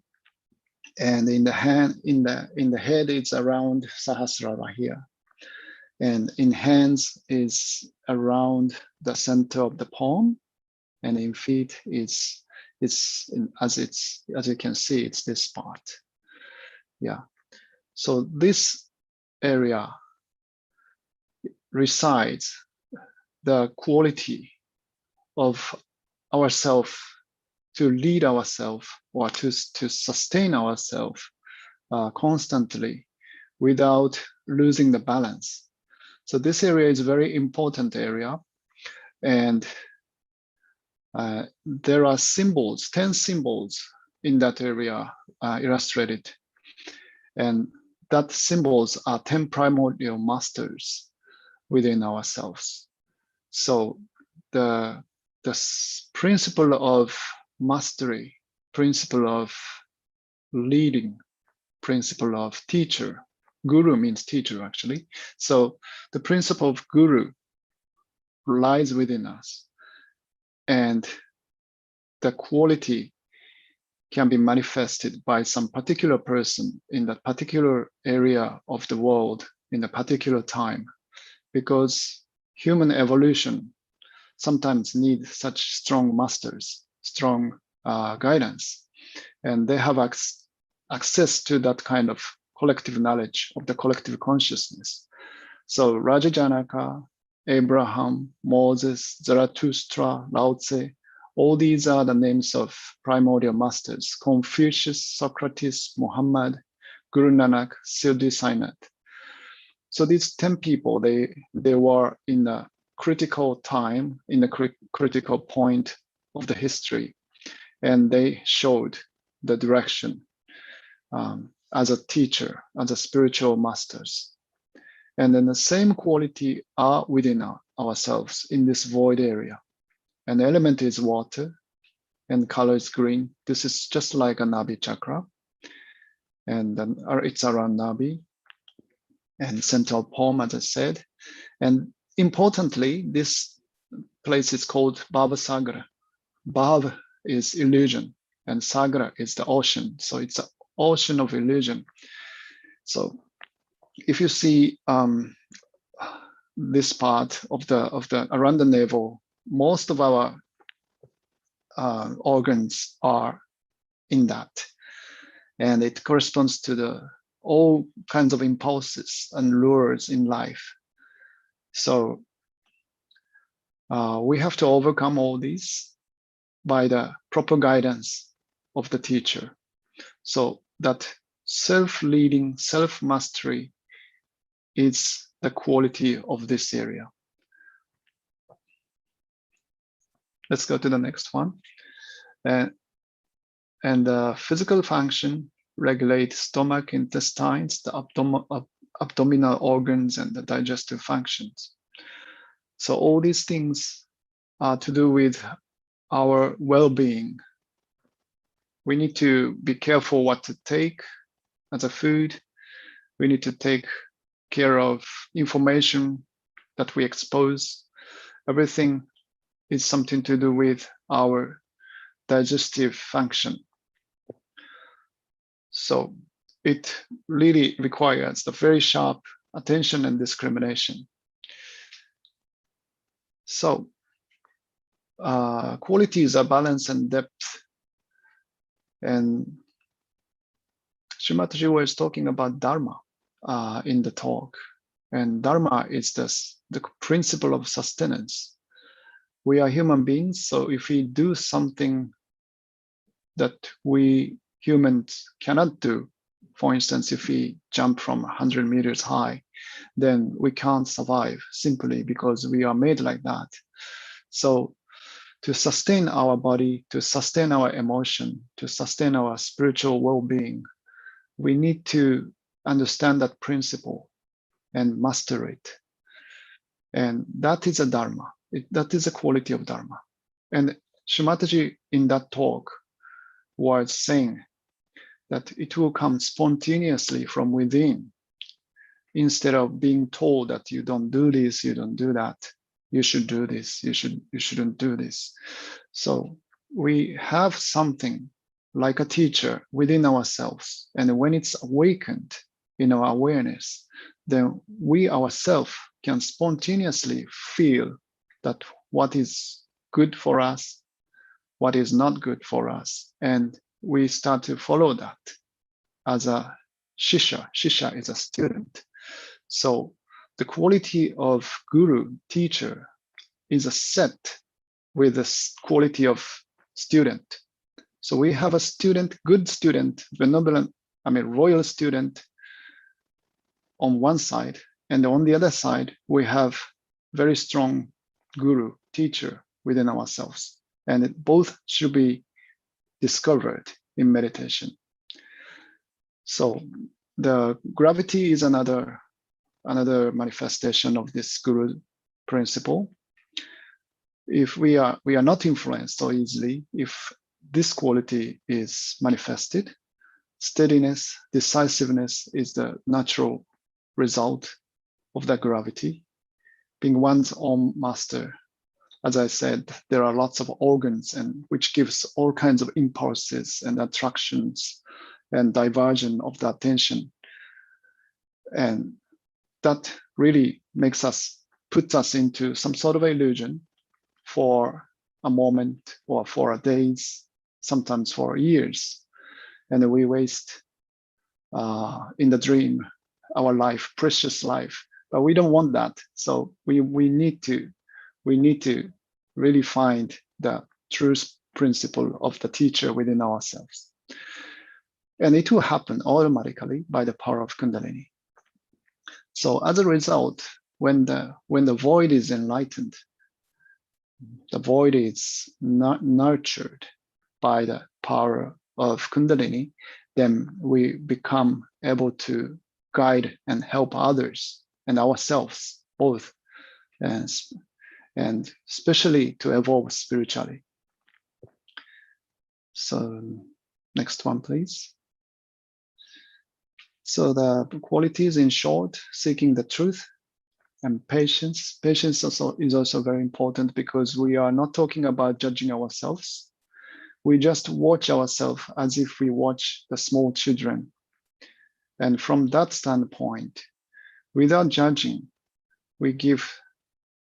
and in the head it's around Sahasrara here, and in hands is around the center of the palm, and in feet as you can see, it's this part. Yeah. So this area resides the quality of ourself to lead ourselves or to sustain ourselves constantly without losing the balance. So this area is a very important area, and there are symbols, 10 symbols in that area illustrated, and that symbols are 10 primordial masters within ourselves. So the principle of mastery, principle of leading, principle of teacher, guru means teacher actually. So the principle of guru lies within us, and the quality can be manifested by some particular person in that particular area of the world in a particular time, because human evolution sometimes need such strong masters, strong guidance, and they have access to that kind of collective knowledge of the collective consciousness. So Raja Janaka, Abraham, Moses, Zarathustra, Lao Tse, all these are the names of primordial masters. Confucius, Socrates, Muhammad, Guru Nanak, Siddhi Sainath. So these 10 people, they were in a critical time, in a critical point of the history, and they showed the direction as a teacher, as a spiritual masters. And then the same quality are within ourselves in this void area. And the element is water, and color is green. This is just like a Nabhi chakra, and then it's around Nabhi and central palm, as I said. And importantly, this place is called Bhava Sagra. Bhav is illusion, and Sagra is the ocean. So it's an ocean of illusion. So if you see this part of the around the navel, most of our organs are in that, and it corresponds to all kinds of impulses and lures in life. So we have to overcome all these by the proper guidance of the teacher. So that self-leading, self-mastery is the quality of this area. Let's go to the next one. And the physical function regulate stomach, intestines, the abdominal organs, and the digestive functions. So all these things are to do with our well-being. We need to be careful what to take as a food. We need to take care of information that we expose. Everything is something to do with our digestive function. So it really requires the very sharp attention and discrimination. So qualities are balance and depth. And Shri Mataji was talking about Dharma in the talk. And Dharma is the principle of sustenance. We are human beings, so if we do something that we humans cannot do, for instance, if we jump from 100 meters high, then we can't survive simply because we are made like that. So to sustain our body, to sustain our emotion, to sustain our spiritual well-being, we need to understand that principle and master it. And that is a Dharma. That is a quality of Dharma. And Shri Mataji in that talk words saying that it will come spontaneously from within, instead of being told that you don't do this, you don't do that, you should do this, you shouldn't do this. So we have something like a teacher within ourselves, and when it's awakened in our awareness, then we ourselves can spontaneously feel that what is good for us, what is not good for us, and we start to follow that as a shisha. Shisha is a student. So the quality of guru, teacher, is a set with the quality of student. So we have a student, good student, benevolent, royal student on one side, and on the other side, we have very strong guru, teacher within ourselves. And both should be discovered in meditation. So the gravity is another manifestation of this guru principle. If we are not influenced so easily, if this quality is manifested, steadiness, decisiveness is the natural result of that gravity. Being one's own master, as I said, there are lots of organs, and which gives all kinds of impulses and attractions and diversion of the attention. And that really puts us into some sort of illusion for a moment or for days, sometimes for years. And we waste in the dream our life, precious life. But we don't want that. So we need to really find the true principle of the teacher within ourselves. And it will happen automatically by the power of Kundalini. So as a result, when the void is enlightened, the void is not nurtured by the power of Kundalini, then we become able to guide and help others and ourselves both, and especially to evolve spiritually. So next one, please. So the qualities, in short, seeking the truth and patience. Patience is also very important, because we are not talking about judging ourselves. We just watch ourselves as if we watch the small children. And from that standpoint, without judging, we give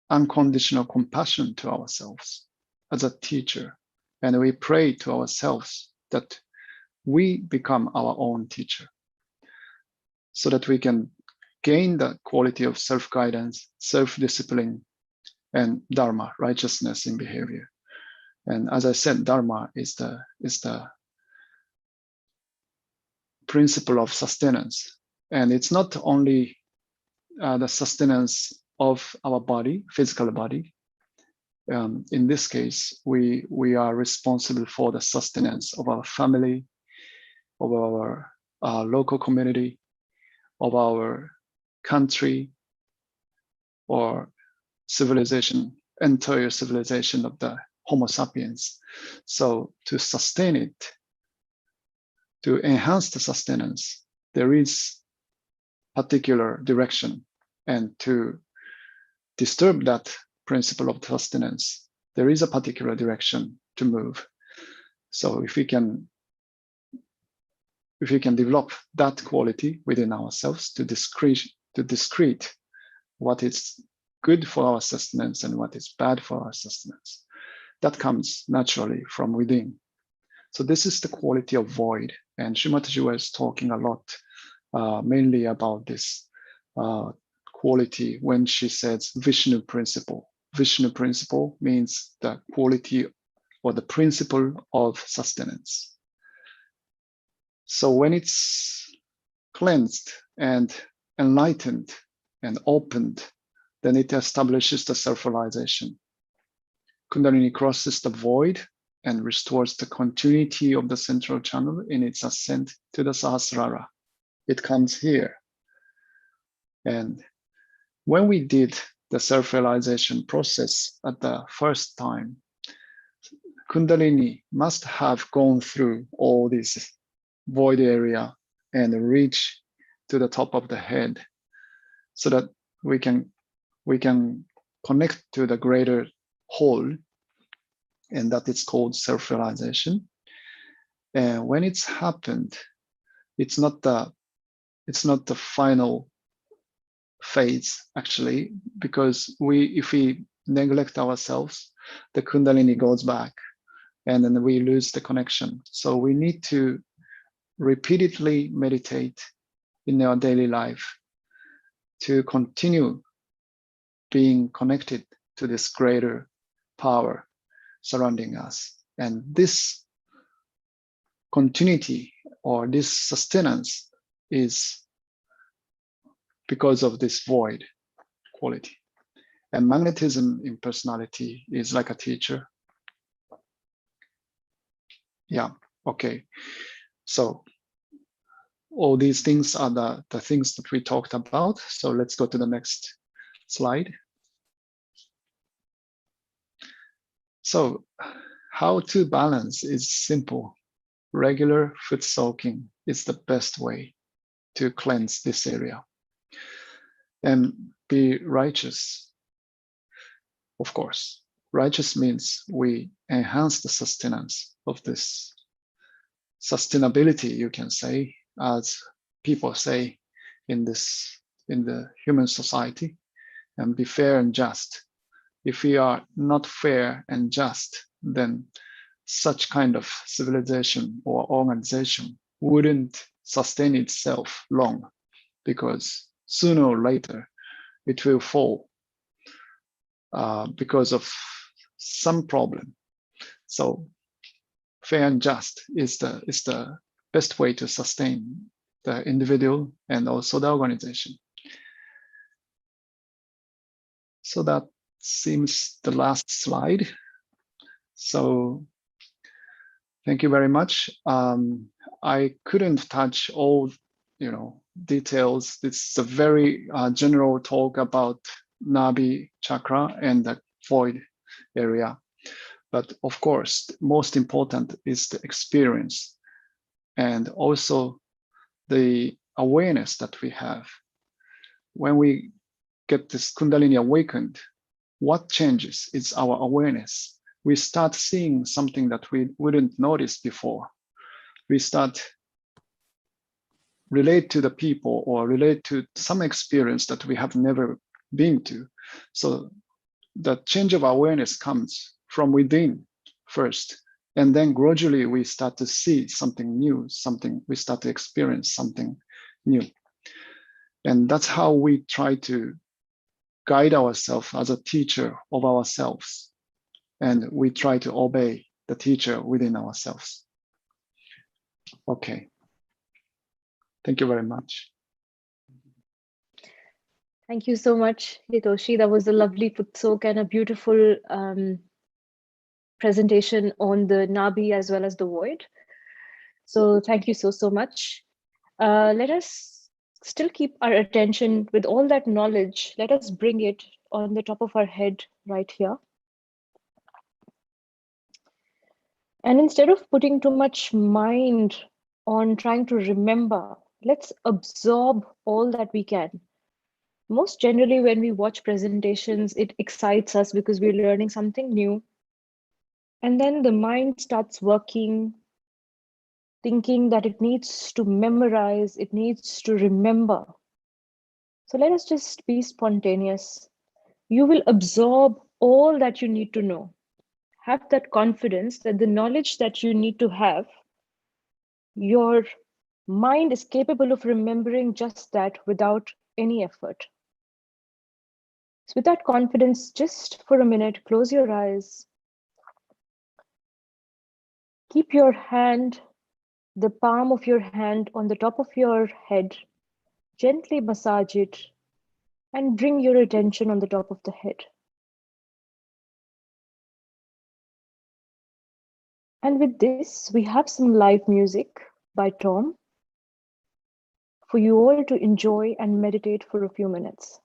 unconditional compassion to ourselves as a teacher. And we pray to ourselves that we become our own teacher, so that we can gain the quality of self-guidance, self-discipline, and dharma, righteousness in behavior. And as I said, dharma is the principle of sustenance. And it's not only the sustenance of our body, physical body. In this case, we are responsible for the sustenance of our family, of our local community, of our country, or civilization, entire civilization of the Homo sapiens. So to sustain it, to enhance the sustenance, there is particular direction, and to disturb that principle of sustenance, there is a particular direction to move. So if we can develop that quality within ourselves to discrete what is good for our sustenance and what is bad for our sustenance, that comes naturally from within. So this is the quality of void. And Shri Mataji was talking a lot, mainly about this quality when she says Vishnu principle. Vishnu principle means the quality or the principle of sustenance. So when it's cleansed and enlightened and opened, then it establishes the self-realization. Kundalini crosses the void and restores the continuity of the central channel in its ascent to the Sahasrara. It comes here. And when we did the self-realization process at the first time, Kundalini must have gone through all this void area and reach to the top of the head, so that we can connect to the greater whole, and that is called self-realization. And when it's happened, it's not the final phase actually, because if we neglect ourselves, the Kundalini goes back and then we lose the connection. So we need to repeatedly meditate in our daily life to continue being connected to this greater power surrounding us. And this continuity or this sustenance is because of this void quality. And magnetism in personality is like a teacher. Yeah, okay. So all these things are the things that we talked about. So let's go to the next slide. So how to balance is simple. Regular foot soaking is the best way to cleanse this area. And be righteous, of course. Righteous means we enhance the sustenance of this sustainability, you can say, as people say in the human society, and be fair and just. If we are not fair and just, then such kind of civilization or organization wouldn't sustain itself long, because sooner or later it will fall because of some problem. So fair and just is the best way to sustain the individual and also the organization. So that seems the last slide. So thank you very much. I couldn't touch all, details. It's a very general talk about Nabhi chakra and the void area. But of course, most important is the experience and also the awareness that we have. When we get this Kundalini awakened, what changes is our awareness. We start seeing something that we wouldn't notice before. We start relate to the people or relate to some experience that we have never been to. So the change of awareness comes from within first, and then gradually we start to see something new, we start to experience something new. And that's how we try to guide ourselves as a teacher of ourselves. And we try to obey the teacher within ourselves. Okay. Thank you very much. Thank you so much, Hitoshi. That was a lovely foot soak and a beautiful presentation on the Nabhi as well as the void. So thank you so much. Let us still keep our attention with all that knowledge. Let us bring it on the top of our head right here. And instead of putting too much mind on trying to remember, let's absorb all that we can. Most generally, when we watch presentations, it excites us because we're learning something new. And then the mind starts working, thinking that it needs to memorize, it needs to remember. So let us just be spontaneous. You will absorb all that you need to know. Have that confidence that the knowledge that you need to have, your mind is capable of remembering just that without any effort. So with that confidence, just for a minute, close your eyes. Keep your hand, the palm of your hand on the top of your head. Gently massage it and bring your attention on the top of the head. And with this, we have some live music by Tom for you all to enjoy and meditate for a few minutes.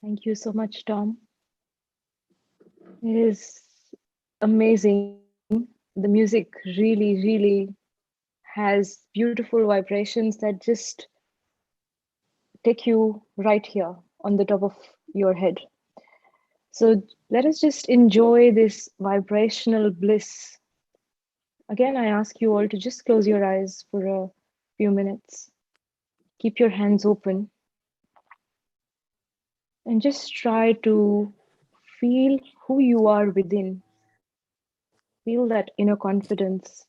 Thank you so much, Tom. It is amazing. The music really has beautiful vibrations that just take you right here on the top of your head. So let us just enjoy this vibrational bliss. Again, I ask you all to just close your eyes for a few minutes. Keep your hands open and just try to feel who you are within. Feel that inner confidence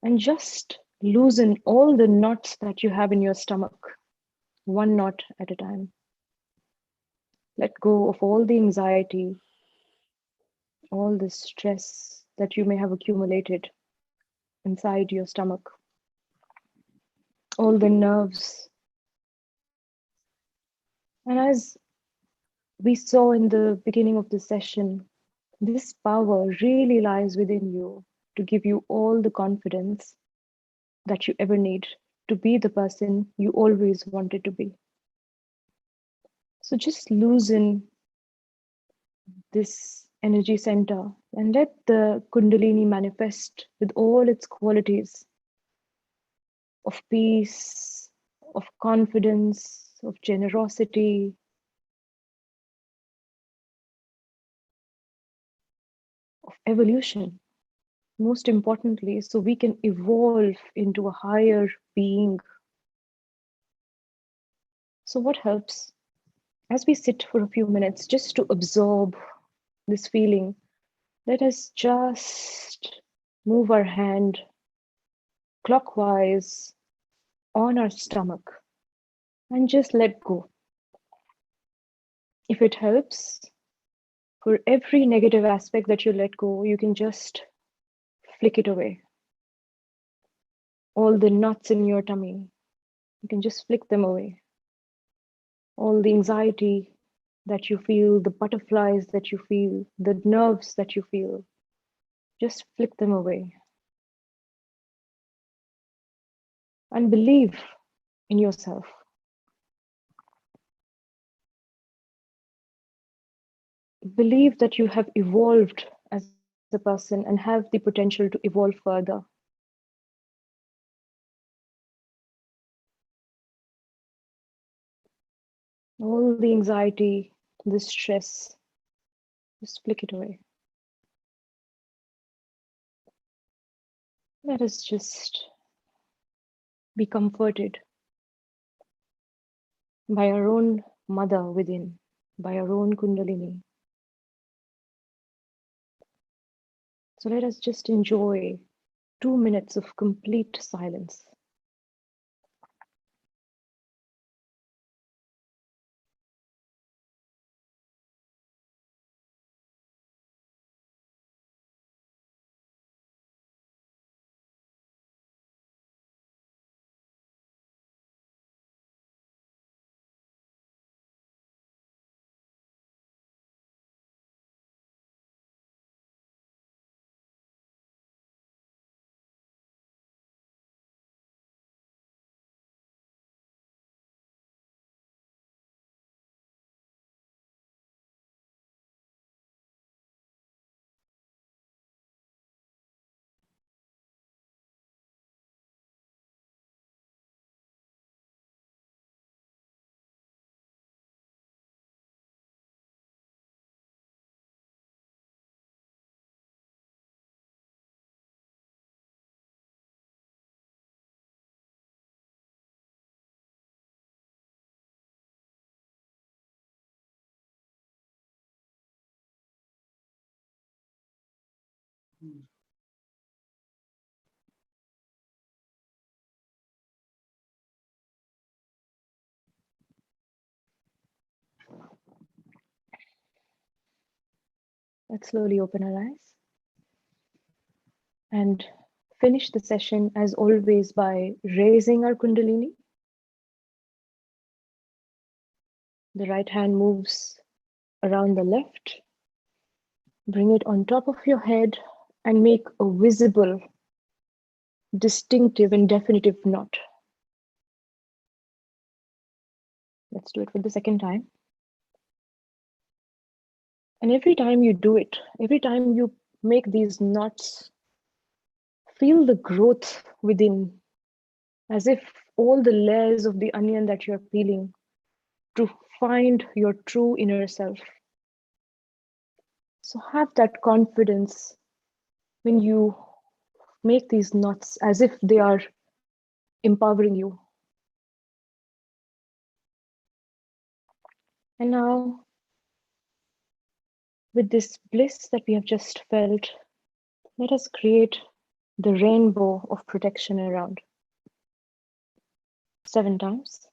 and just loosen all the knots that you have in your stomach, one knot at a time. Let go of all the anxiety, all the stress that you may have accumulated inside your stomach, all the nerves. And as we saw in the beginning of the session, this power really lies within you to give you all the confidence that you ever need to be the person you always wanted to be. So just loosen this energy center and let the Kundalini manifest with all its qualities of peace, of confidence, of generosity, of evolution. Most importantly, so we can evolve into a higher being. So, what helps? As we sit for a few minutes just to absorb this feeling, let us just move our hand clockwise on our stomach and just let go. If it helps, for every negative aspect that you let go, you can just flick it away. All the knots in your tummy, you can just flick them away. All the anxiety that you feel, the butterflies that you feel, the nerves that you feel, just flick them away. And believe in yourself. Believe that you have evolved as a person and have the potential to evolve further. All the anxiety, the stress, just flick it away. Let us just be comforted by our own mother within, by our own Kundalini. So let us just enjoy 2 minutes of complete silence. Let's slowly open our eyes and finish the session as always by raising our Kundalini. The right hand moves around the left. Bring it on top of your head and make a visible, distinctive and definitive knot. Let's do it for the second time. And every time you do it, every time you make these knots, feel the growth within, as if all the layers of the onion that you're peeling to find your true inner self. So have that confidence when you make these knots as if they are empowering you. And now, with this bliss that we have just felt, let us create the rainbow of protection around. 7 times.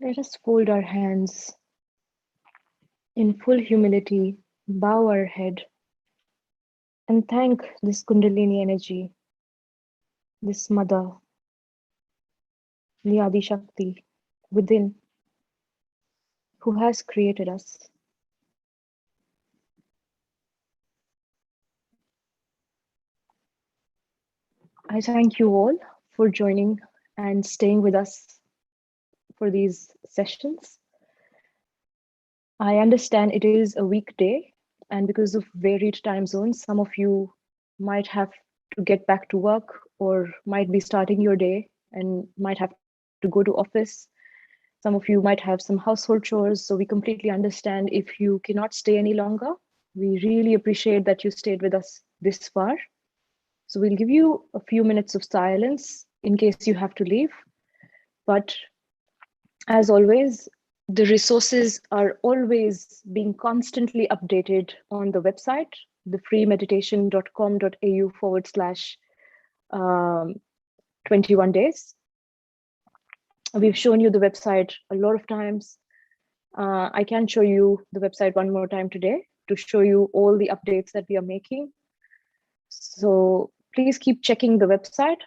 Let us fold our hands in full humility, bow our head, and thank this Kundalini energy, this Mother, the Adi Shakti within, who has created us. I thank you all for joining and staying with us for these sessions. I understand it is a weekday, and because of varied time zones, some of you might have to get back to work or might be starting your day and might have to go to office. Some of you might have some household chores, so we completely understand if you cannot stay any longer. We really appreciate that you stayed with us this far. So we'll give you a few minutes of silence in case you have to leave. But as always, the resources are always being constantly updated on the website, thefreemeditation.com.au/21 days. We've shown you the website a lot of times. I can show you the website one more time today to show you all the updates that we are making. So please keep checking the website.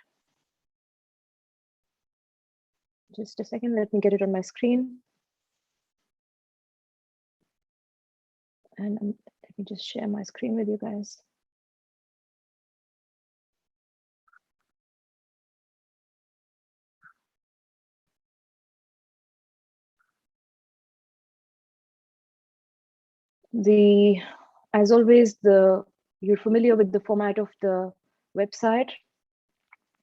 Just a second, let me get it on my screen. And let me just share my screen with you guys. As always, you're familiar with the format of the website.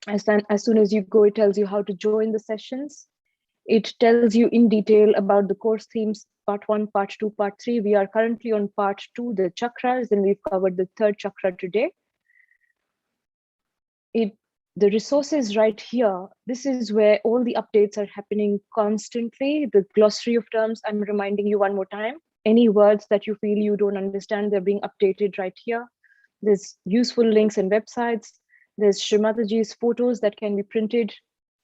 As soon as you go, it tells you how to join the sessions. It tells you in detail about the course themes, part 1, part 2, part 3. We are currently on part 2, the chakras, and we've covered the 3rd chakra today. The resources right here, this is where all the updates are happening constantly. The glossary of terms, I'm reminding you one more time. Any words that you feel you don't understand, they're being updated right here. There's useful links and websites. There's Shri Mataji's photos that can be printed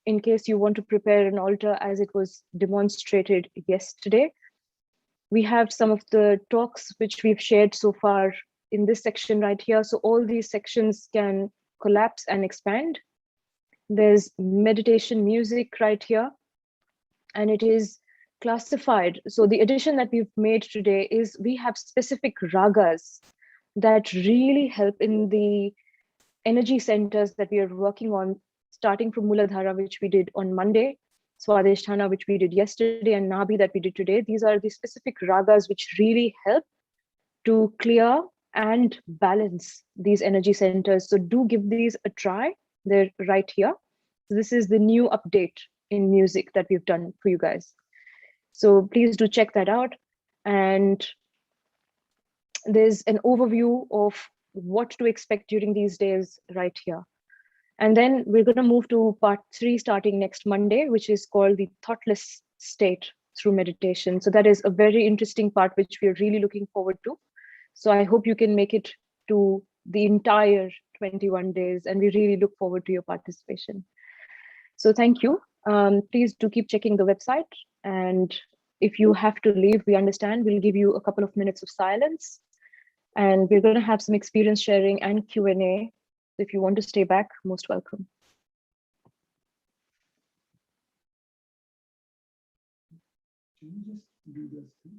in case you want to prepare an altar as it was demonstrated yesterday. We have some of the talks which we've shared so far in this section right here. So all these sections can collapse and expand. There's meditation music right here, and it is classified. So the addition that we've made today is we have specific ragas that really help in the energy centers that we are working on, starting from Muladhara, which we did on Monday, Swadesthana, which we did yesterday, and Nabhi that we did today. These are the specific ragas which really help to clear and balance these energy centers. So do give these a try. They're right here. So this is the new update in music that we've done for you guys. So please do check that out. And there's an overview of what to expect during these days right here. And then we're going to move to part 3 starting next Monday, which is called the thoughtless state through meditation. So that is a very interesting part, which we are really looking forward to. So I hope you can make it to the entire 21 days, and we really look forward to your participation. So thank you. Please do keep checking the website, and if you have to leave, we understand. We'll give you a couple of minutes of silence, and we're going to have some experience sharing and Q&A. If you want to stay back, most welcome. Can you just do this too?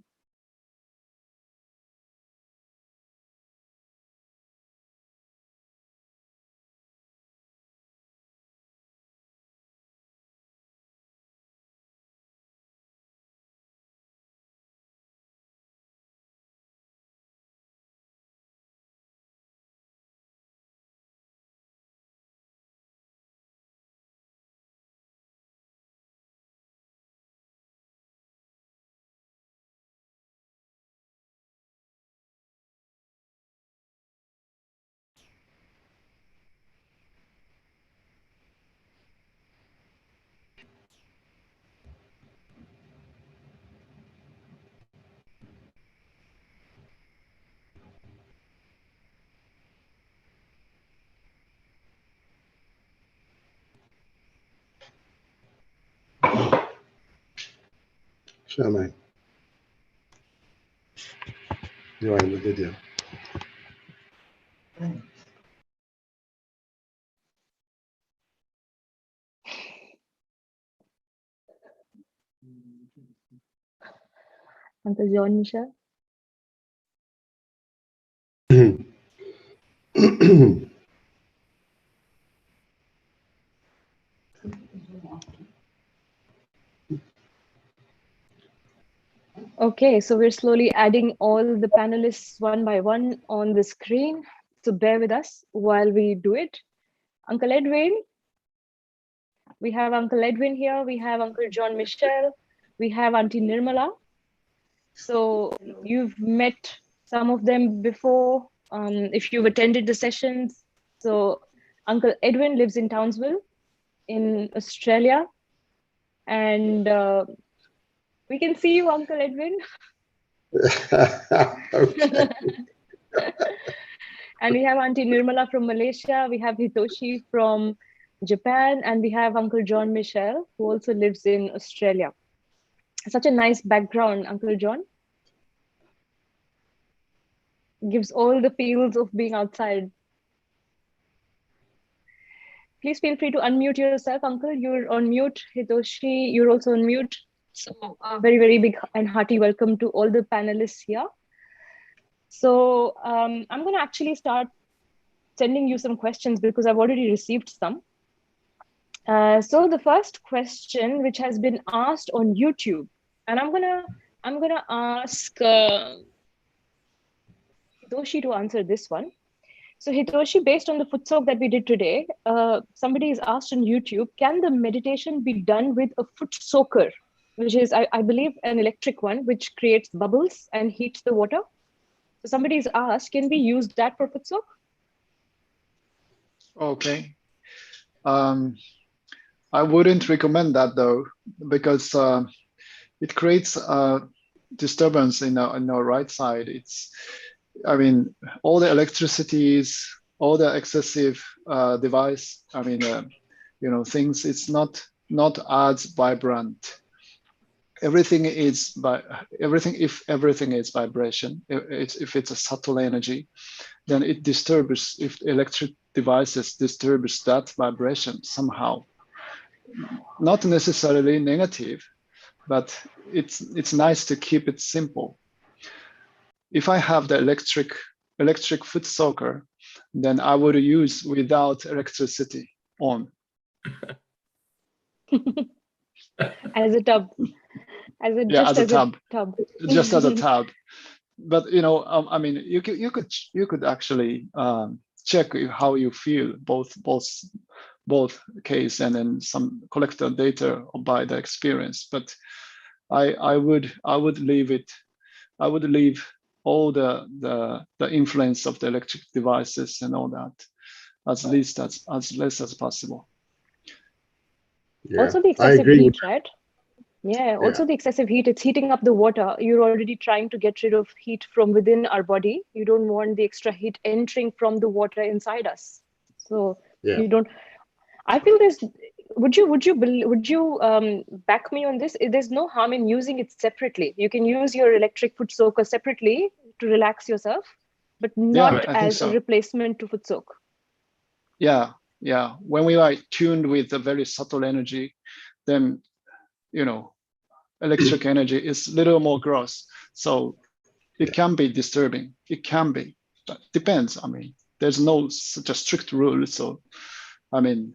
Shall you are in the video. Uncle John Michelle. Okay, so we're slowly adding all the panelists one by one on the screen. So bear with us while we do it. Uncle Edwin, we have Uncle Edwin here. We have Uncle John Michelle. We have Auntie Nirmala. So you've met some of them before, if you've attended the sessions. So Uncle Edwin lives in Townsville in Australia. And we can see you, Uncle Edwin. Okay. And we have Auntie Nirmala from Malaysia. We have Hitoshi from Japan. And we have Uncle John Michelle, who also lives in Australia. Such a nice background, Uncle John. Gives all the feels of being outside. Please feel free to unmute yourself, Uncle. You're on mute. Hitoshi, you're also on mute. So a very, very big and hearty welcome to all the panelists here. So I'm going to actually start sending you some questions because I've already received some. So the first question, which has been asked on YouTube, and I'm gonna ask Hitoshi to answer this one. So Hitoshi, based on the foot soak that we did today, somebody is asked on YouTube, can the meditation be done with a foot soaker, which is, I believe, an electric one, which creates bubbles and heats the water? So somebody is asked, can we use that for foot soak? Okay. I wouldn't recommend that though, because it creates a disturbance in our right side. I mean, all the electricities, all the excessive device, I mean, things, it's not as vibrant. Everything is if everything is vibration, if it's a subtle energy, then it disturbs, if electric devices disturbs that vibration somehow. Not necessarily negative, but it's nice to keep it simple. If I have the electric foot soaker, then I would use without electricity on. As a tub. As a tub. Tub. Just as a tub. But I mean, you could actually check how you feel, both case and then some collect the data by the experience. But I would leave it. I would leave all the influence of the electric devices and all that as less as possible. Yeah, Also the excessive heat, right? Yeah, also the excessive heat, it's heating up the water. You're already trying to get rid of heat from within our body. You don't want the extra heat entering from the water inside us. So you don't, I feel would you back me on this? There's no harm in using it separately. You can use your electric foot soaker separately to relax yourself, but not I think as a so. replacement to foot soak. Yeah. When we are tuned with a very subtle energy, then electric energy is a little more gross. So it can be disturbing. It can be, but depends. I mean, there's no such a strict rule. So, I mean,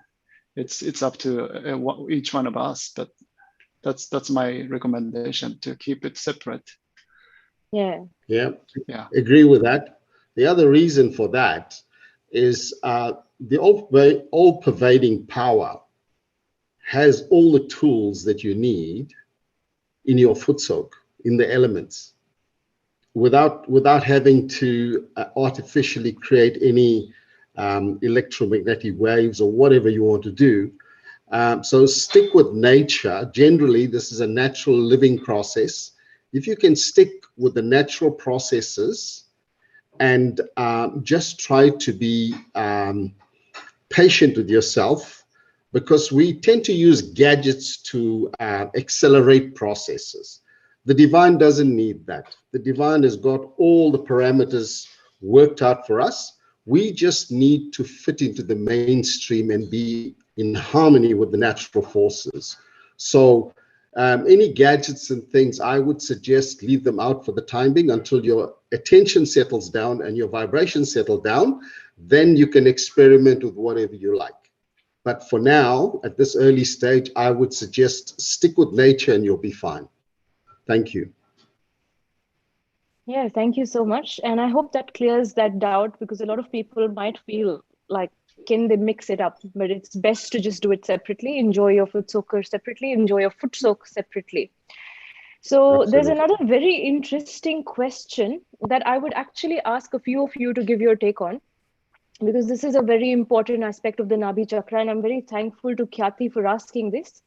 it's up to each one of us. But that's my recommendation, to keep it separate. Yeah. Agree with that. The other reason for that is the all-pervading power has all the tools that you need in your foot soak, in the elements, without having to artificially create any electromagnetic waves or whatever you want to do. So stick with nature. Generally, this is a natural living process. If you can stick with the natural processes and just try to be patient with yourself, because we tend to use gadgets to accelerate processes. The divine doesn't need that. The divine has got all the parameters worked out for us. We just need to fit into the mainstream and be in harmony with the natural forces. So any gadgets and things, I would suggest leave them out for the time being until your attention settles down and your vibrations settle down. Then you can experiment with whatever you like. But for now, at this early stage, I would suggest stick with nature and you'll be fine. Thank you. Yeah, thank you so much. And I hope that clears that doubt, because a lot of people might feel like, can they mix it up? But it's best to just do it separately. Enjoy your foot soaker separately. Enjoy your foot soak separately. So there's another very interesting question that I would actually ask a few of you to give your take on, because this is a very important aspect of the Nabhi Chakra, and I'm very thankful to Khyati for asking this.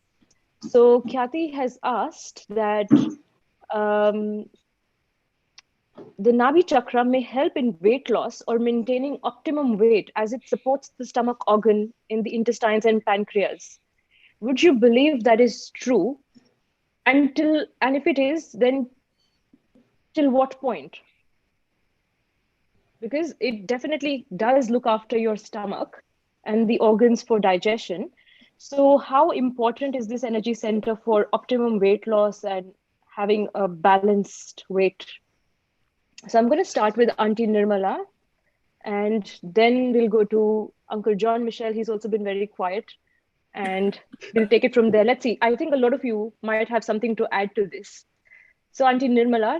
So Khyati has asked that the Nabhi Chakra may help in weight loss or maintaining optimum weight, as it supports the stomach organ in the intestines and pancreas. Would you believe that is true? And if it is, then till what point? Because it definitely does look after your stomach and the organs for digestion. So how important is this energy center for optimum weight loss and having a balanced weight? So I'm going to start with Auntie Nirmala, and then we'll go to Uncle John Michelle. He's also been very quiet, and we'll take it from there. Let's see. I think a lot of you might have something to add to this. So Auntie Nirmala,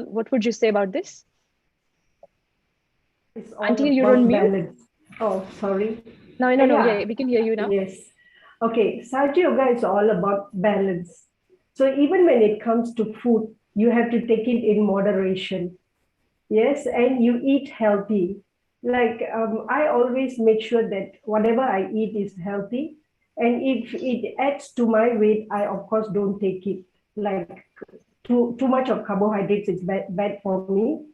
what would you say about this? Auntie, you're on mute. Balance. Oh, sorry. No, yeah, we can hear you now. Yes. Okay, Sahaja Yoga is all about balance. So even when it comes to food, you have to take it in moderation. Yes, and you eat healthy. Like I always make sure that whatever I eat is healthy. And if it adds to my weight, I of course don't take it. Like too much of carbohydrates is bad for me.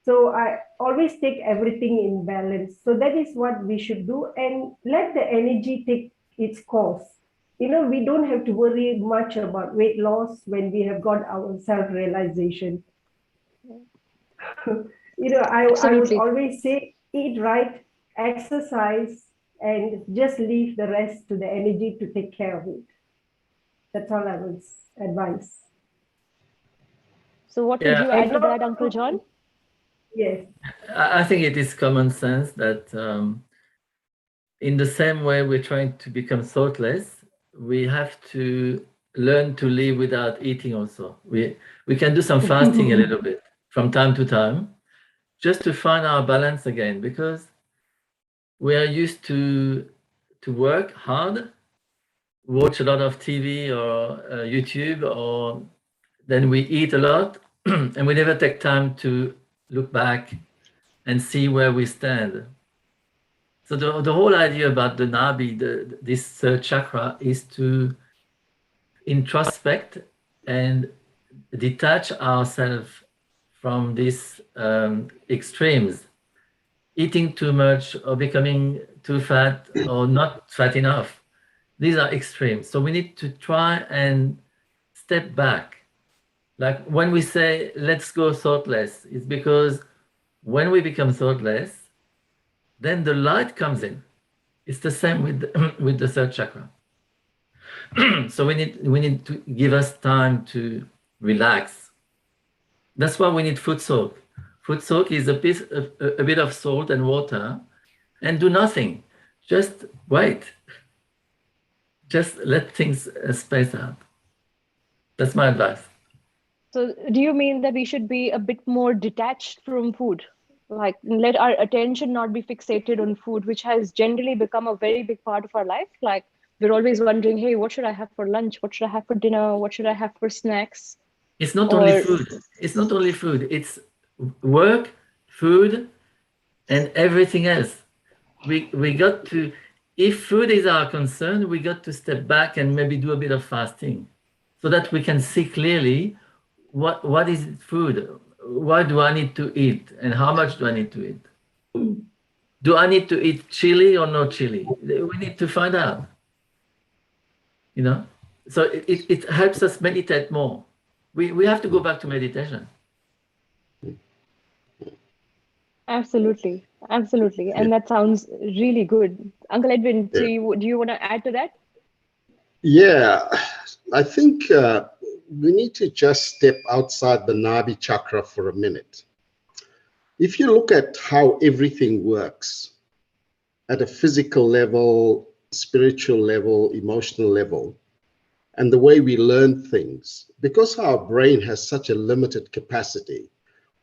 So I always take everything in balance. So that is what we should do, and let the energy take its course. We don't have to worry much about weight loss when we have got our self-realization. I would always say, eat right, exercise, and just leave the rest to the energy to take care of it. That's all I would advise. So what would you add to that, Uncle John? Yes. I think it is common sense that in the same way we're trying to become thoughtless, we have to learn to live without eating also. We can do some fasting a little bit from time to time, just to find our balance again, because we are used to work hard, watch a lot of TV or YouTube, or then we eat a lot and we never take time to look back and see where we stand. So the whole idea about the Nabhi, this third chakra, is to introspect and detach ourselves from these extremes, eating too much or becoming too fat or not fat enough. These are extremes. So we need to try and step back. Like when we say, let's go thoughtless, it's because when we become thoughtless, then the light comes in. It's the same with with the third chakra. So we need to give us time to relax. That's why we need foot soak. Foot soak is a bit of salt and water, and do nothing. Just wait. Just let things space out. That's my advice. So do you mean that we should be a bit more detached from food? Like let our attention not be fixated on food, which has generally become a very big part of our life. Like we're always wondering, hey, what should I have for lunch? What should I have for dinner? What should I have for snacks? It's not only food. It's not only food. It's work, food, and everything else. We got to, if food is our concern, we got to step back and maybe do a bit of fasting so that we can see clearly what is food? What do I need to eat? And how much do I need to eat? Do I need to eat chili or no chili? We need to find out. You know? So it helps us meditate more. We have to go back to meditation. Absolutely. Absolutely. And that sounds really good. Uncle Edwin, do you want to add to that? Yeah, I think we need to just step outside the Nabhi chakra for a minute. If you look at how everything works at a physical level, spiritual level, emotional level, and the way we learn things, because our brain has such a limited capacity,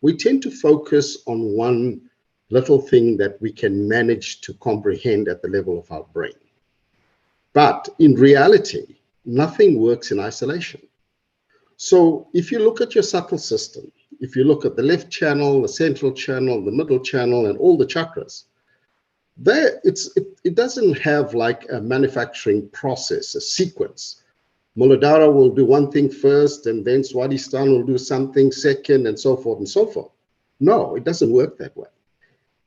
we tend to focus on one little thing that we can manage to comprehend at the level of our brain. But in reality, nothing works in isolation. So if you look at your subtle system, if you look at the left channel, the central channel, the middle channel, and all the chakras, it doesn't have like a manufacturing process, a sequence. Muladhara will do one thing first, and then Swadhisthana will do something second, and so forth and so forth. No, it doesn't work that way.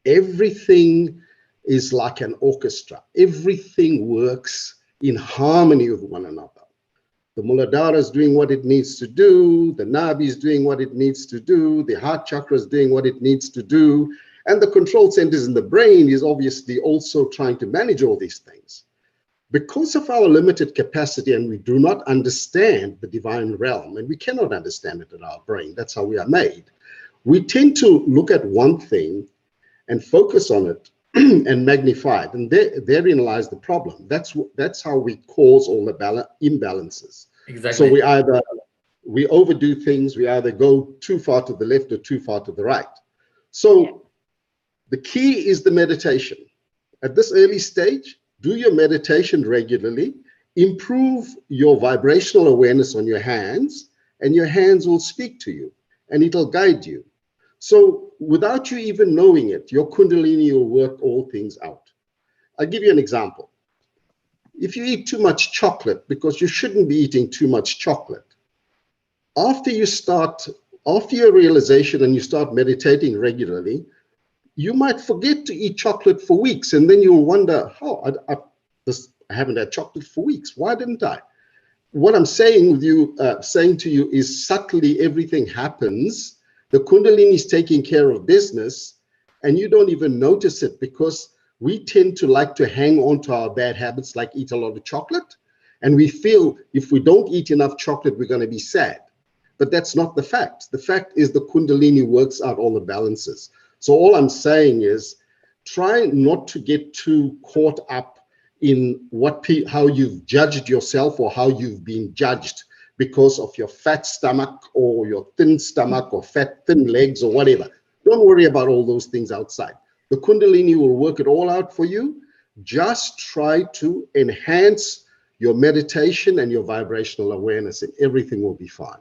Everything is like an orchestra. Everything works in harmony with one another. The Muladhara is doing what it needs to do, the Nabhi is doing what it needs to do, the heart chakra is doing what it needs to do, and the control centers in the brain is obviously also trying to manage all these things. Because of our limited capacity and we do not understand the divine realm, and we cannot understand it in our brain, that's how we are made, we tend to look at one thing and focus on it and magnify it. And therein lies the problem. That's how we cause all the imbalances. Exactly. So we overdo things, we either go too far to the left or too far to the right. So the key is the meditation. At this early stage, do your meditation regularly, improve your vibrational awareness on your hands, and your hands will speak to you and it'll guide you. So without you even knowing it, your Kundalini will work all things out. I'll give you an example. If you eat too much chocolate, because you shouldn't be eating too much chocolate, after your realization and you start meditating regularly, you might forget to eat chocolate for weeks, and then you'll wonder, I haven't had chocolate for weeks. Why didn't I? What I'm saying to you is subtly everything happens. The Kundalini is taking care of business, and you don't even notice it because we tend to like to hang on to our bad habits, like eat a lot of chocolate, and we feel if we don't eat enough chocolate, we're going to be sad. But that's not the fact. The fact is the Kundalini works out all the balances. So all I'm saying is try not to get too caught up in how you've judged yourself or how you've been judged because of your fat stomach or your thin stomach or thin legs or whatever. Don't worry about all those things outside. The Kundalini will work it all out for you. Just try to enhance your meditation and your vibrational awareness, and everything will be fine.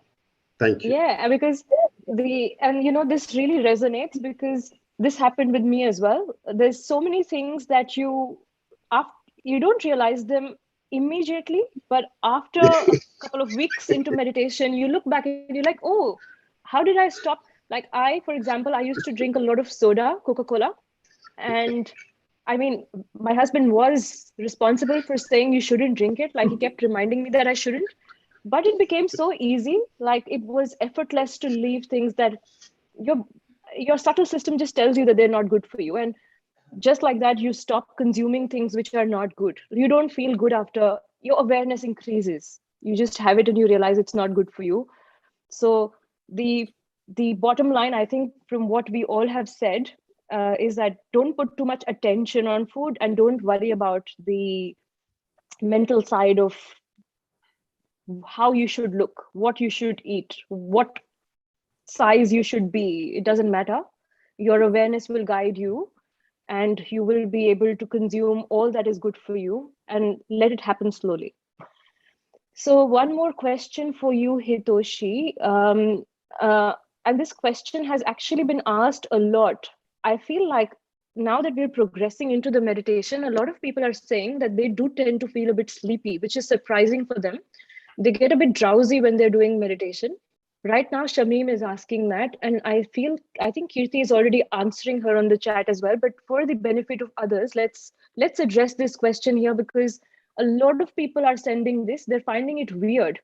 Thank you. Yeah, because this really resonates because this happened with me as well. There's so many things that you don't realize them immediately, but after a couple of weeks into meditation, you look back and you're like, oh, how did I stop? Like for example, I used to drink a lot of soda, Coca-Cola, and I mean, my husband was responsible for saying you shouldn't drink it. Like he kept reminding me that I shouldn't. But it became so easy. Like it was effortless to leave things that your your subtle system just tells you that they're not good for you. And just like that, you stop consuming things which are not good. You don't feel good after your awareness increases. You just have it and you realize it's not good for you. So the bottom line, I think, from what we all have said, is that don't put too much attention on food and don't worry about the mental side of how you should look, what you should eat, what size you should be. It doesn't matter. Your awareness will guide you and you will be able to consume all that is good for you and let it happen slowly. So one more question for you, Hitoshi. And this question has actually been asked a lot. I feel like now that we're progressing into the meditation, a lot of people are saying that they do tend to feel a bit sleepy, which is surprising for them. They get a bit drowsy when they're doing meditation. Right now, Shamim is asking that, and I think Kirti is already answering her on the chat as well. But for the benefit of others, let's address this question here, because a lot of people are sending this. They're finding it weird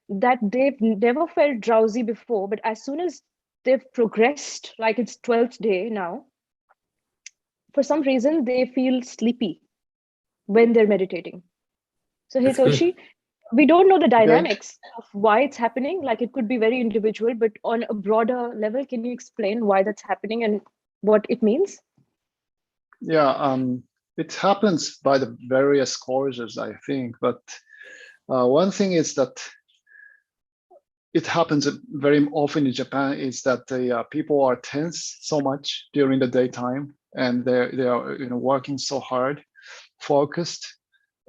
that they've never felt drowsy before, but as soon as they've progressed, like it's 12th day now, for some reason they feel sleepy when they're meditating. So Hitoshi, we don't know the dynamics of why it's happening. Like it could be very individual, but on a broader level, can you explain why that's happening and what it means? Yeah, it happens by the various causes, I think. But one thing is that it happens very often in Japan is that the people are tense so much during the daytime, and they are working so hard, focused,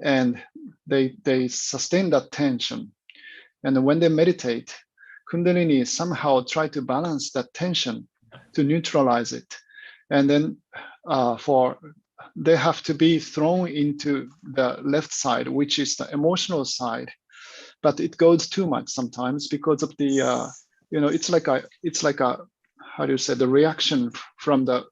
and they sustain that tension. And when they meditate, Kundalini somehow try to balance that tension to neutralize it, and then they have to be thrown into the left side, which is the emotional side. But it goes too much sometimes because of the it's like a how do you say, the reaction from the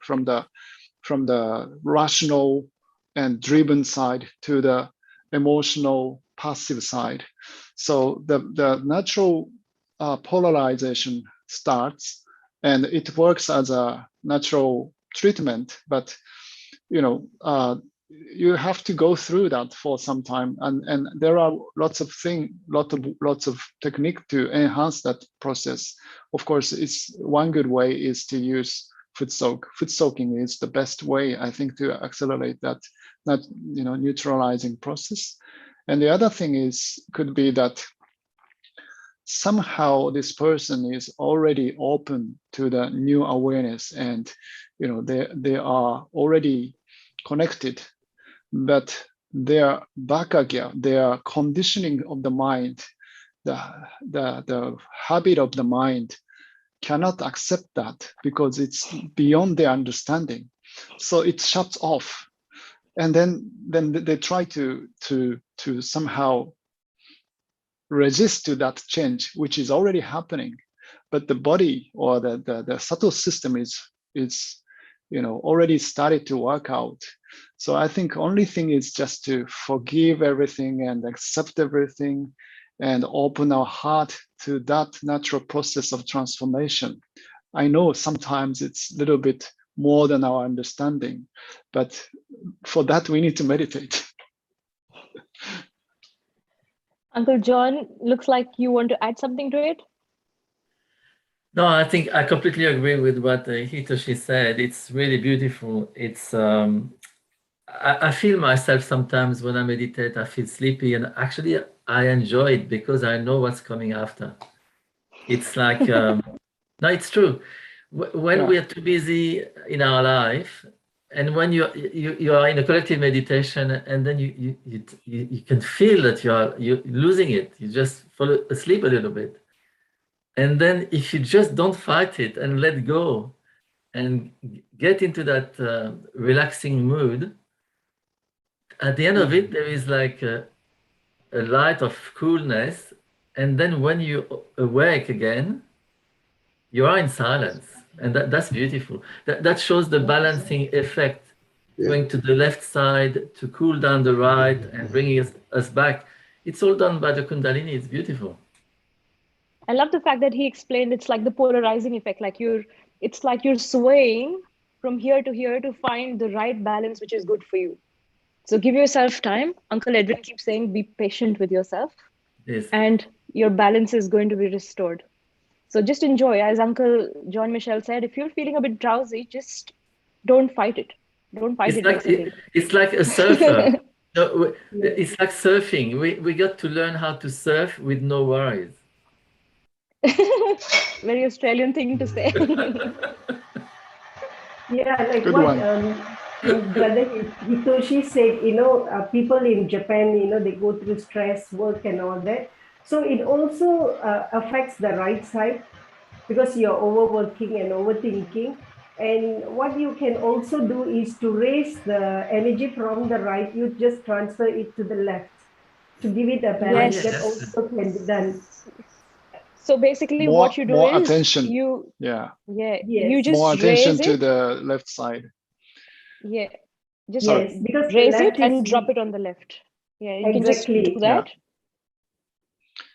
rational and driven side to the emotional passive side. So the natural polarization starts, and it works as a natural treatment, but you have to go through that for some time, and there are lots of technique to enhance that process. Of course, it's one good way is to use foot soak. Foot soaking is the best way, I think, to accelerate that neutralizing process. And the other thing could be that somehow this person is already open to the new awareness, and they are already connected, but their bakagya, their conditioning of the mind, the habit of the mind cannot accept that because it's beyond their understanding. So it shuts off, and then they try to somehow resist to that change, which is already happening, but the body or the subtle system is already started to work out. So I think only thing is just to forgive everything and accept everything and open our heart to that natural process of transformation. I know sometimes it's a little bit more than our understanding, but for that we need to meditate. Uncle John, looks like you want to add something to it. No, I think I completely agree with what Hitoshi said. It's really beautiful. It's I feel myself sometimes when I meditate, I feel sleepy, and actually I enjoy it because I know what's coming after. It's like no, it's true. When we are too busy in our life, and when you are in a collective meditation, and then you can feel that you're losing it. You just fall asleep a little bit. And then if you just don't fight it and let go and get into that relaxing mood, at the end of it, there is like a light of coolness. And then when you awake again, you are in silence. And that's beautiful. That shows the balancing effect going to the left side to cool down the right and bringing us back. It's all done by the Kundalini. It's beautiful. I love the fact that he explained it's like the polarizing effect. It's like you're swaying from here to here to find the right balance, which is good for you. So give yourself time. Uncle Edwin keeps saying, be patient with yourself. Yes. And your balance is going to be restored. So just enjoy. As Uncle John Michel said, if you're feeling a bit drowsy, just don't fight it. Don't fight it. It's like a surfer. No, it's like surfing. We got to learn how to surf with no worries. Very Australian thing to say. Yeah, like Good what one. Brother Hitoshi said, people in Japan, they go through stress, work and all that. So it also affects the right side because you're overworking and overthinking. And what you can also do is to raise the energy from the right, you just transfer it to the left to give it a balance. Yes. That also can be done. So basically what you do more is attention. you Yes. you just more attention raise to it. the left side. Yeah. Just Yes, because raise the it left and is drop it on the left. Yeah, you exactly. can just do that.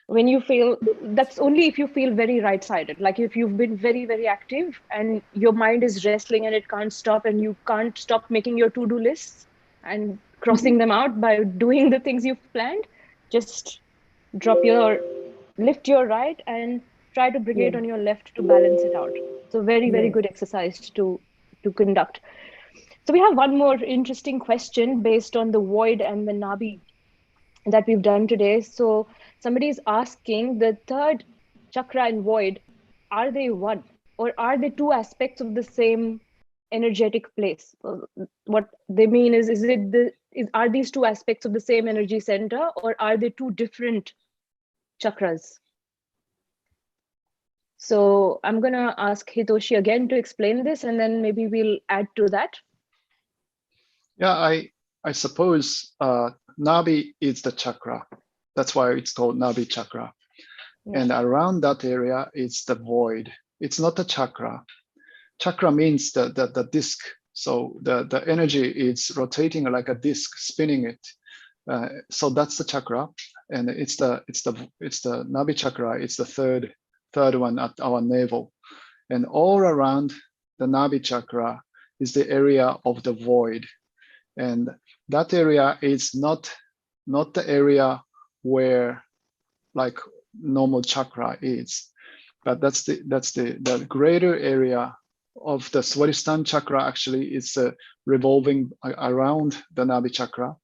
When you feel, that's only if you feel very right-sided, like if you've been very, very active and your mind is wrestling and it can't stop and you can't stop making your to-do lists and crossing them out by doing the things you've planned, just lift your right and try to bring it on your left to balance it out. So very, very good exercise to conduct. So we have one more interesting question based on the void and the Nabhi that we've done today. So somebody is asking, the third chakra and void, are they one, or are they two aspects of the same energetic place? What they mean is are these two aspects of the same energy center, or are they two different chakras? So I'm gonna ask Hitoshi again to explain this, and then maybe we'll add to that. Yeah, I suppose Nabhi is the chakra. That's why it's called Nabhi chakra. Yeah. And around that area is the void. It's not a chakra. Chakra means the disc. So the energy is rotating like a disc, spinning it. So that's the chakra, and it's the Nabhi chakra. It's the third one at our navel, and all around the Nabhi chakra is the area of the void. And that area is not the area where like normal chakra is, but that's the greater area of the Swadhisthana chakra. Actually, is revolving around the Nabhi chakra.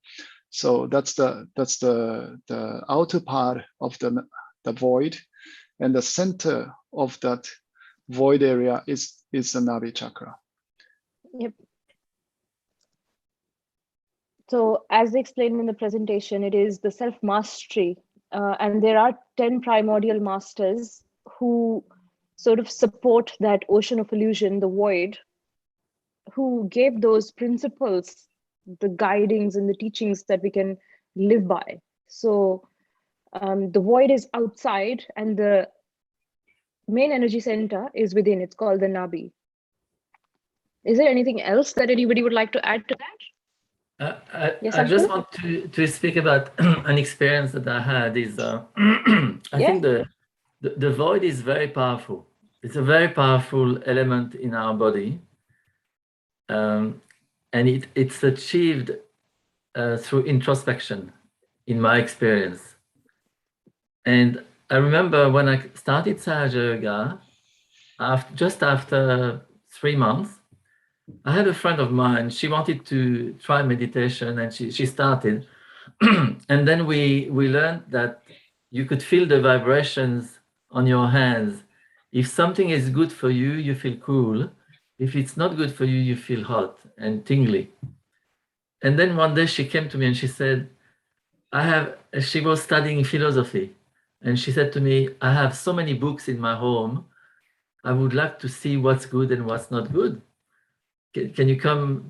So that's the outer part of the void, and the center of that void area is the Nabhi chakra. Yep. So as explained in the presentation, it is the self-mastery, and there are 10 primordial masters who sort of support that ocean of illusion, the void, who gave those principles, the guidings and the teachings that we can live by. So the void is outside and the main energy center is within. It's called the Nabhi. Is there anything else that anybody would like to add to that? I just want to speak about an experience that I had. Is I think the void is very powerful. It's a very powerful element in our body, and it's achieved through introspection, in my experience. And I remember when I started Sahaja Yoga, just after 3 months, I had a friend of mine, she wanted to try meditation, and she started. And then we learned that you could feel the vibrations on your hands. If something is good for you, you feel cool. If it's not good for you, you feel hot and tingly. And then one day she came to me and she said, she was studying philosophy. And she said to me, I have so many books in my home. I would like to see what's good and what's not good. Can you come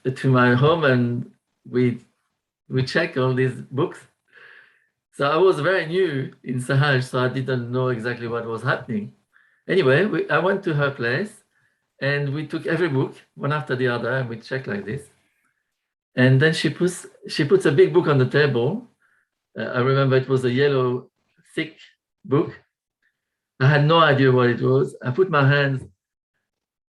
to my home and we check all these books? So I was very new in Sahaj, so I didn't know exactly what was happening. Anyway, I went to her place and we took every book one after the other and we checked like this. And then she puts a big book on the table. I remember it was a yellow, thick book. I had no idea what it was. I put my hands,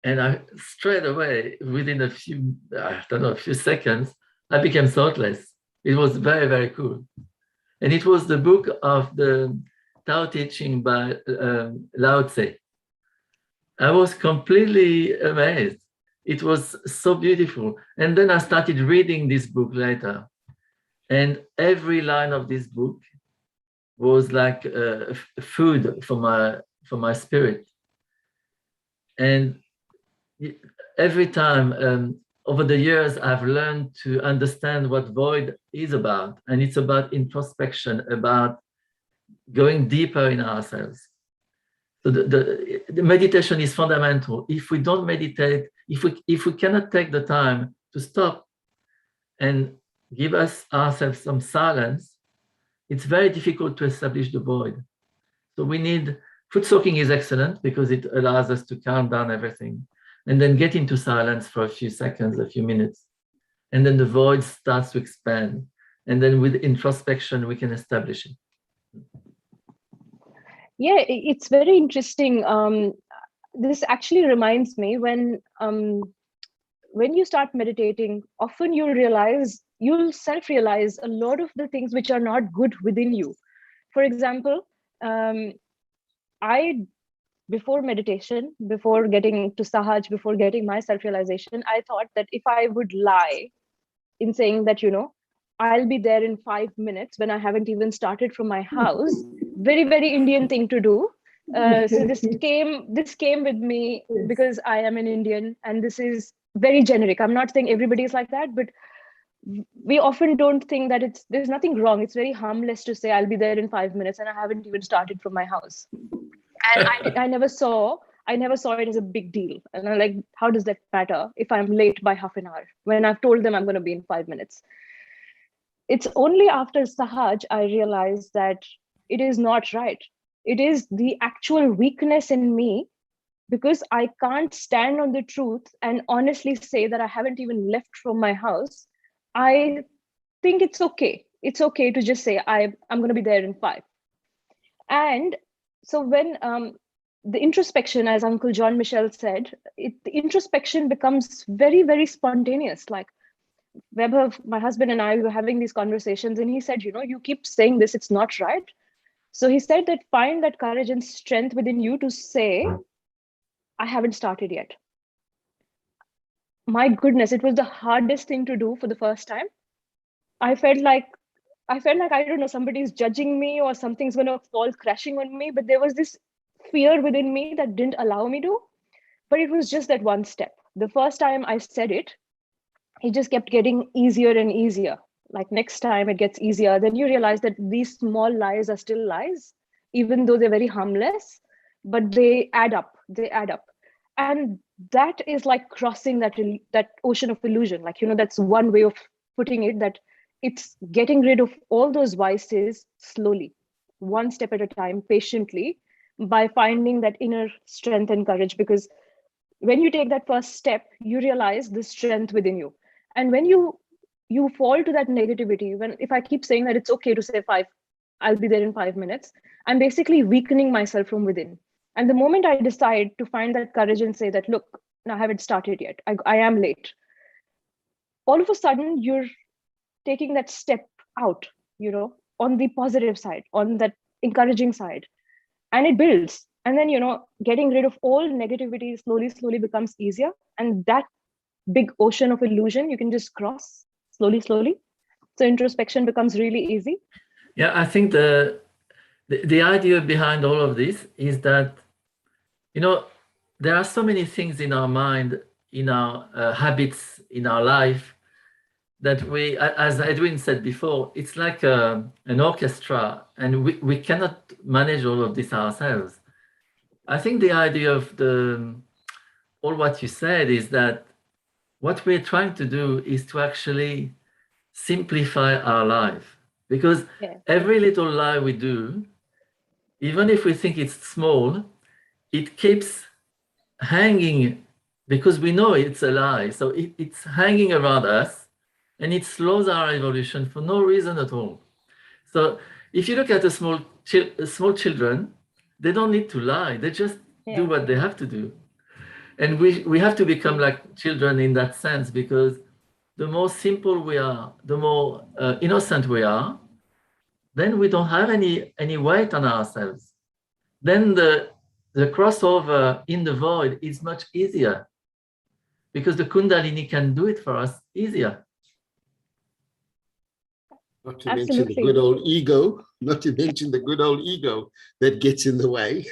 and I straight away, within a few, I don't know, a few seconds, I became thoughtless. It was very, very cool. And it was the book of the Tao teaching by Lao Tse. I was completely amazed. It was so beautiful. And then I started reading this book later. And every line of this book was like food for my spirit. And every time over the years, I've learned to understand what void is about. And it's about introspection, about going deeper in ourselves. So the meditation is fundamental. If we don't meditate, if we cannot take the time to stop and give ourselves some silence, it's very difficult to establish the void. So we need, foot soaking is excellent because it allows us to calm down everything and then get into silence for a few seconds, a few minutes. And then the void starts to expand. And then with introspection, we can establish it. Yeah, it's very interesting. This actually reminds me when you start meditating, often you'll self-realize a lot of the things which are not good within you. For example, before meditation, before getting to Sahaj, before getting my self-realization, I thought that if I would lie in saying that, I'll be there in 5 minutes when I haven't even started from my house, very, very Indian thing to do. So this came with me because I am an Indian, and this is very generic. I'm not saying everybody is like that, but we often don't think that there's nothing wrong. It's very harmless to say I'll be there in 5 minutes and I haven't even started from my house. And I never saw it as a big deal. And I'm like, how does that matter if I'm late by half an hour when I've told them I'm going to be in 5 minutes? It's only after Sahaj I realized that it is not right. It is the actual weakness in me, because I can't stand on the truth and honestly say that I haven't even left from my house. I think it's okay. It's okay to just say I'm going to be there in 5. And so when the introspection, as Uncle John Michel said, the introspection becomes very, very spontaneous. Like Weber, my husband, and I were having these conversations, and he said, you keep saying this, it's not right. So he said that find that courage and strength within you to say, I haven't started yet. My goodness, it was the hardest thing to do for the first time. I felt like, I don't know, somebody's judging me or something's going to fall crashing on me. But there was this fear within me that didn't allow me to. But it was just that one step. The first time I said it just kept getting easier and easier. Like next time it gets easier. Then you realize that these small lies are still lies, even though they're very harmless, but they add up. And that is like crossing that ocean of illusion. Like, that's one way of putting it, that it's getting rid of all those vices slowly, one step at a time, patiently, by finding that inner strength and courage. Because when you take that first step, you realize the strength within you. And when you fall to that negativity, if I keep saying that it's okay to say 5, I'll be there in 5 minutes, I'm basically weakening myself from within. And the moment I decide to find that courage and say that, look, I haven't started yet, I am late, all of a sudden you're taking that step out, on the positive side, on that encouraging side, and it builds. And then, getting rid of all negativity slowly becomes easier. And that big ocean of illusion, you can just cross slowly. So introspection becomes really easy. Yeah, I think the idea behind all of this is that, there are so many things in our mind, in our habits, in our life, that we, as Edwin said before, it's like an orchestra, and we cannot manage all of this ourselves. I think the idea of all what you said is that what we're trying to do is to actually simplify our life, because every little lie we do, even if we think it's small, it keeps hanging because we know it's a lie. So it's hanging around us, and it slows our evolution for no reason at all. So if you look at small children, they don't need to lie. They just do what they have to do. And we have to become like children in that sense, because the more simple we are, the more innocent we are, then we don't have any weight on ourselves. Then the crossover in the void is much easier, because the Kundalini can do it for us easier. Not to mention the good old ego, not to mention the good old ego that gets in the way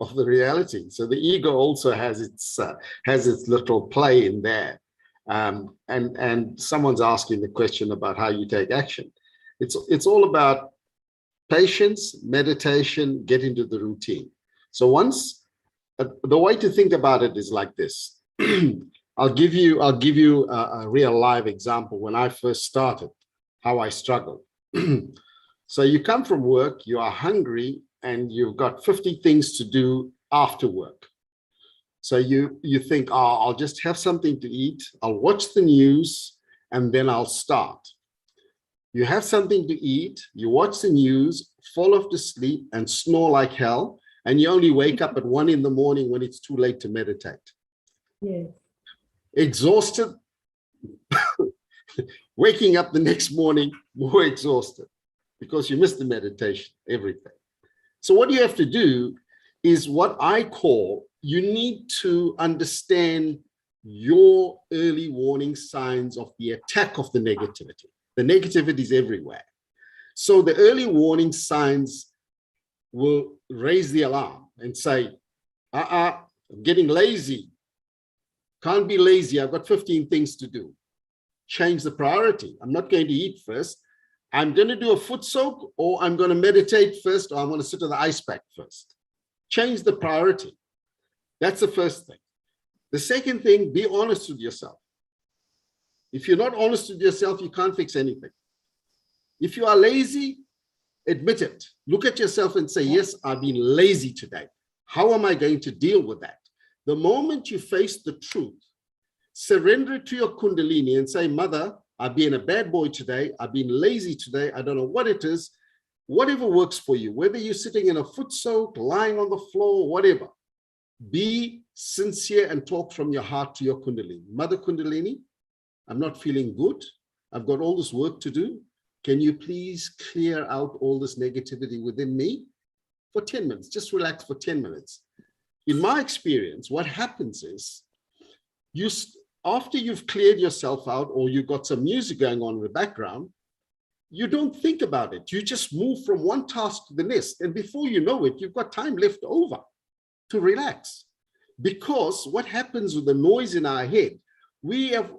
of the reality. So the ego also has its little play in there. And someone's asking the question about how you take action. It's all about patience, meditation, get into the routine. So once, the way to think about it is like this. I'll give you a real live example. When I first started, how I struggled. So you come from work, you are hungry, and you've got 50 things to do after work. So you think, oh, I'll just have something to eat, I'll watch the news, and then I'll start. You have something to eat, you watch the news, fall off to sleep, and snore like hell, and you only wake up at 1 in the morning when it's too late to meditate. Yes. Exhausted, waking up the next morning more exhausted because you missed the meditation, everything. So what you have to do is what I call, you need to understand your early warning signs of the attack of the negativity. The negativity is everywhere. So the early warning signs will raise the alarm and say, I'm getting lazy. Can't be lazy. I've got 15 things to do. Change the priority. I'm not going to eat first. I'm going to do a foot soak, or I'm going to meditate first, or I'm going to sit on the ice pack first. Change the priority. That's the first thing. The second thing, be honest with yourself. If you're not honest with yourself, you can't fix anything. If you are lazy, admit it. Look at yourself and say, yes, I've been lazy today. How am I going to deal with that? The moment you face the truth, surrender it to your Kundalini and say, Mother, I've been a bad boy today. I've been lazy today. I don't know what it is. Whatever works for you, whether you're sitting in a foot soak, lying on the floor, whatever, be sincere and talk from your heart to your Kundalini. Mother Kundalini, I'm not feeling good. I've got all this work to do. Can you please clear out all this negativity within me for 10 minutes? Just relax for 10 minutes. In my experience, what happens is, after you've cleared yourself out, or you've got some music going on in the background, you don't think about it. You just move from one task to the next. And before you know it, you've got time left over to relax. Because what happens with the noise in our head, we have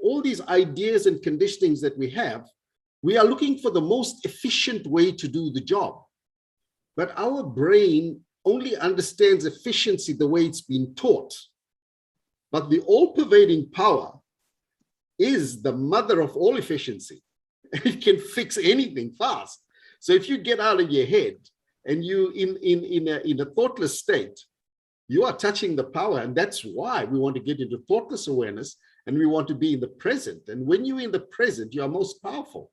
all these ideas and conditionings that we have. We are looking for the most efficient way to do the job. But our brain only understands efficiency the way it's been taught. But the all-pervading power is the mother of all efficiency. It can fix anything fast. So if you get out of your head and you in a thoughtless state, you are touching the power. And that's why we want to get into thoughtless awareness, and we want to be in the present. And when you're in the present, you are most powerful.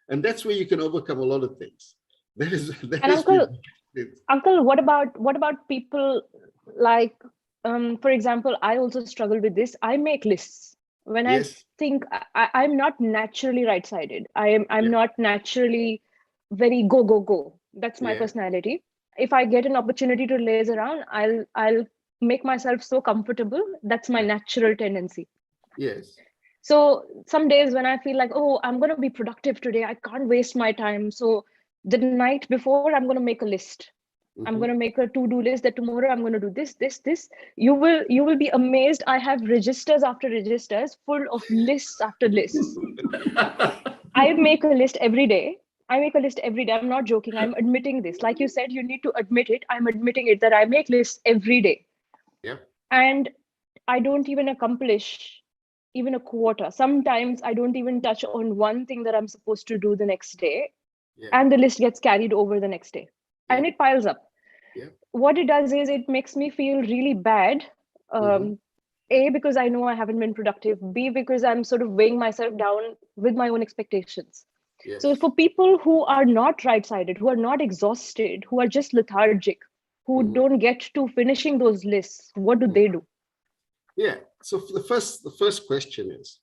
And that's where you can overcome a lot of things. Uncle, what about people like, for example, I also struggle with this. I make lists. When yes. I think I'm not naturally right-sided. I'm not naturally very go. That's my personality. If I get an opportunity to laze around, I'll make myself so comfortable. That's my natural tendency. Yes. So some days when I feel like, oh, I'm going to be productive today, I can't waste my time. So the night before, I'm going to make a list. Mm-hmm. I'm going to make a to-do list that tomorrow I'm going to do this. You will be amazed. I have registers after registers full of lists after lists. I make a list every day. I'm not joking. I'm admitting this. Like you said, you need to admit it. I'm admitting it that I make lists every day. Yeah. And I don't even accomplish even a quarter. Sometimes I don't even touch on one thing that I'm supposed to do the next day. Yeah. And the list gets carried over the next day. Yeah. And it piles up. Yeah. What it does is it makes me feel really bad. A, because I know I haven't been productive. B, because I'm sort of weighing myself down with my own expectations. Yes. So for people who are not right-sided, who are not exhausted, who are just lethargic, who don't get to finishing those lists, what do they do? Yeah. So for the first question is,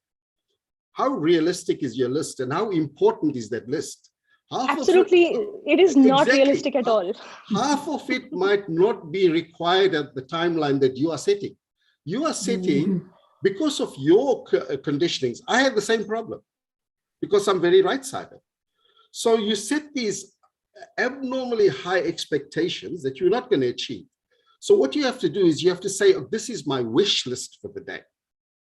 how realistic is your list and how important is that list? Absolutely, it is not realistic at all. Half of it might not be required at the timeline that you are setting. You are setting because of your conditionings. I have the same problem because I'm very right-sided. So you set these abnormally high expectations that you're not going to achieve. So what you have to do is you have to say, oh, this is my wish list for the day.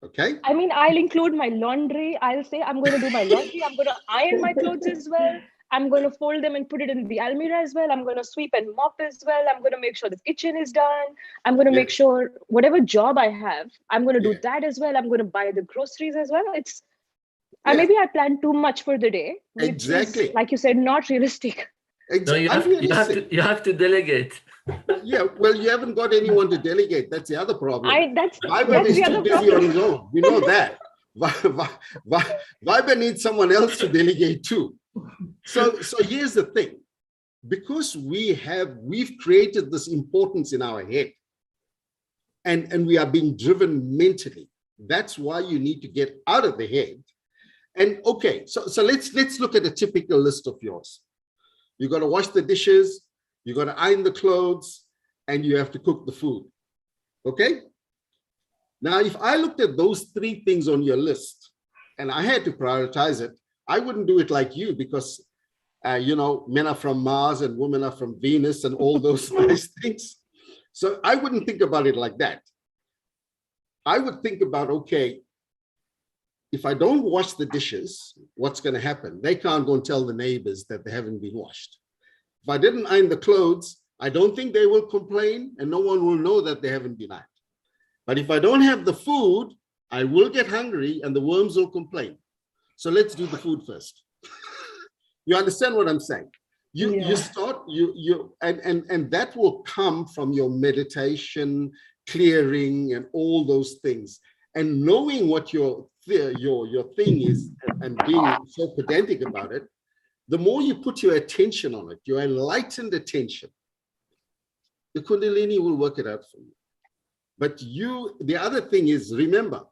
Okay. I mean, I'll include my laundry. I'll say, I'm going to do my laundry. I'm going to iron my clothes as well. I'm going to fold them and put it in the almirah as well. I'm going to sweep and mop as well. I'm going to make sure the kitchen is done. I'm going to make sure whatever job I have, I'm going to do that as well. I'm going to buy the groceries as well. It's maybe I plan too much for the day, which is, like you said, not realistic. No, you have to delegate. Yeah, well, you haven't got anyone to delegate. That's the other problem. That's Viber is too busy on his own. We know that. Viber needs someone else to delegate too. So here's the thing. Because we've created this importance in our head, and we are being driven mentally. That's why you need to get out of the head. And okay, so let's look at a typical list of yours. You got to wash the dishes, you got to iron the clothes, and you have to cook the food. Okay? Now, if I looked at those three things on your list and I had to prioritize it, I wouldn't do it like you because, you know, men are from Mars and women are from Venus and all those nice things. So I wouldn't think about it like that. I would think about, okay, if I don't wash the dishes, what's going to happen? They can't go and tell the neighbors that they haven't been washed. If I didn't iron the clothes, I don't think they will complain and no one will know that they haven't been ironed. But if I don't have the food, I will get hungry and the worms will complain. So let's do the food first. You understand what I'm saying? You start, and that will come from your meditation, clearing, and all those things. And knowing what your thing is and being so pedantic about it, the more you put your attention on it, your enlightened attention, the Kundalini will work it out for you. But the other thing is, remember,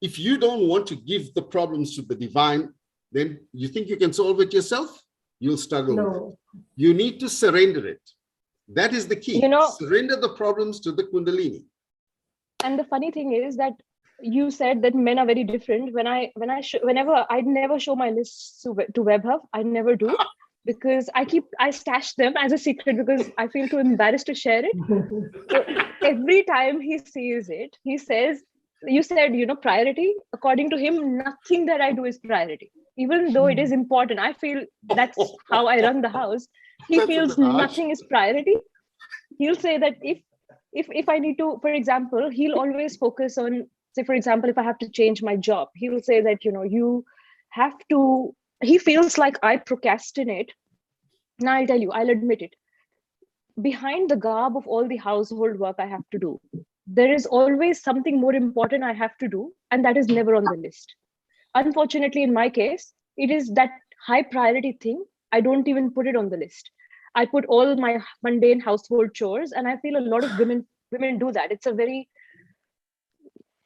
if you don't want to give the problems to the divine, then you think you can solve it yourself, you'll struggle with it. You need to surrender it. That is the key. You know, surrender the problems to the Kundalini. And the funny thing is that you said that men are very different. Whenever I never show my lists to WebHub, I never do, because I stash them as a secret because I feel too embarrassed to share it. So every time he sees it, he says, you said, you know, priority. According to him, nothing that I do is priority, even though it is important. I feel that's how I run the house. He feels nothing is priority. He'll say that if I need to, for example, he'll always focus on, say, for example, if I have to change my job, he will say that, you know, you have to, he feels like I procrastinate. Now I'll tell you, I'll admit it. Behind the garb of all the household work I have to do, there is always something more important I have to do, and that is never on the list. Unfortunately, in my case, it is that high priority thing. I don't even put it on the list. I put all my mundane household chores, and I feel a lot of women do that. It's a very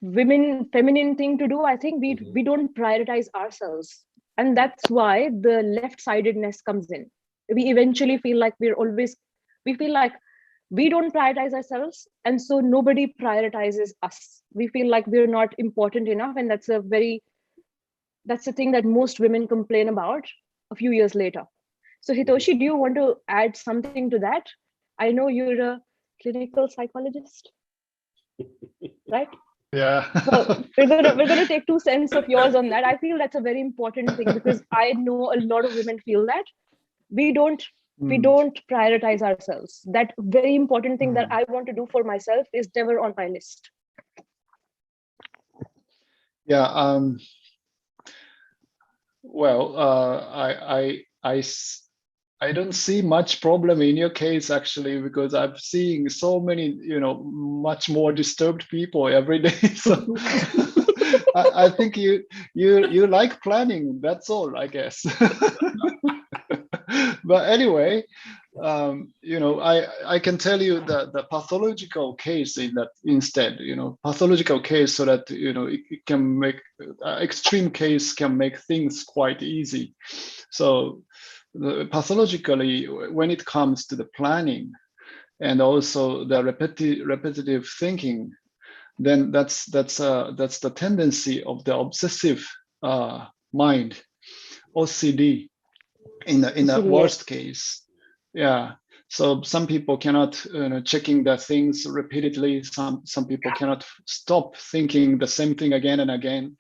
feminine thing to do. I think we don't prioritize ourselves, and that's why the left-sidedness comes in. We eventually feel like we feel like we don't prioritize ourselves, and so nobody prioritizes us. We feel like we're not important enough, and that's the thing that most women complain about a few years later. So Hitoshi, do you want to add something to that? I know you're a clinical psychologist, right? Yeah. Well, we're gonna take 2 cents of yours on that. I feel that's a very important thing because I know a lot of women feel that we don't prioritize ourselves. That very important thing that I want to do for myself is never on my list. Yeah. Well, I don't see much problem in your case actually, because I'm seeing so many, much more disturbed people every day. So I think you like planning. That's all, I guess. But anyway, I can tell you that the pathological case in that instead, pathological case, so that it can make extreme case can make things quite easy. So pathologically, when it comes to the planning and also the repetitive thinking, then that's the tendency of the obsessive mind, OCD, in the worst case. Yeah. So some people cannot checking the things repeatedly. Some people cannot stop thinking the same thing again and again.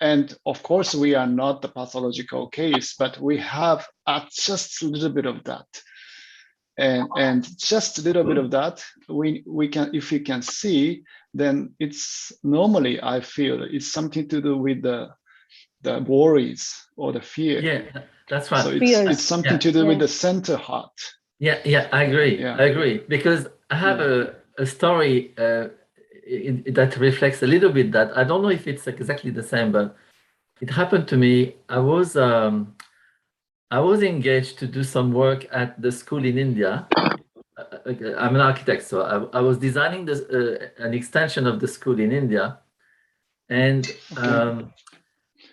And of course we are not the pathological case, but we have just a little bit of that. And just a little bit of that, we can, if we can see, then it's normally, I feel it's something to do with the worries or the fear. Yeah, that's right. So it's something to do with the center heart. Yeah, I agree. I agree, because I have a story that reflects a little bit that. I don't know if it's exactly the same, but it happened to me. I was engaged to do some work at the school in India. I'm an architect, so I was designing this an extension of the school in India, and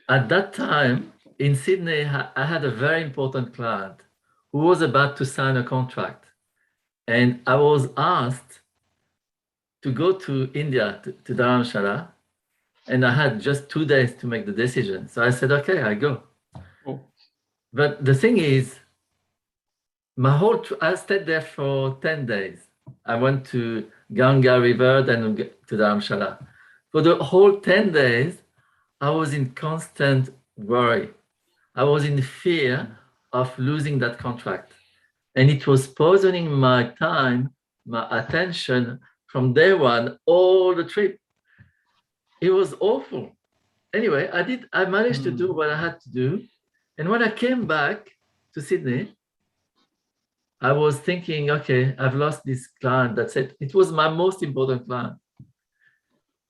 at that time in Sydney, I had a very important client who was about to sign a contract, and I was asked to go to India, to Dharamshala, and I had just 2 days to make the decision. So I said, okay, I go. Oh. But the thing is, I stayed there for 10 days. I went to Ganga River, then to Dharamshala. For the whole 10 days, I was in constant worry. I was in fear of losing that contract. And it was poisoning my time, my attention from day one, all the trip. It was awful. Anyway, I managed to do what I had to do. And when I came back to Sydney, I was thinking, okay, I've lost this client. That's it. It was my most important client.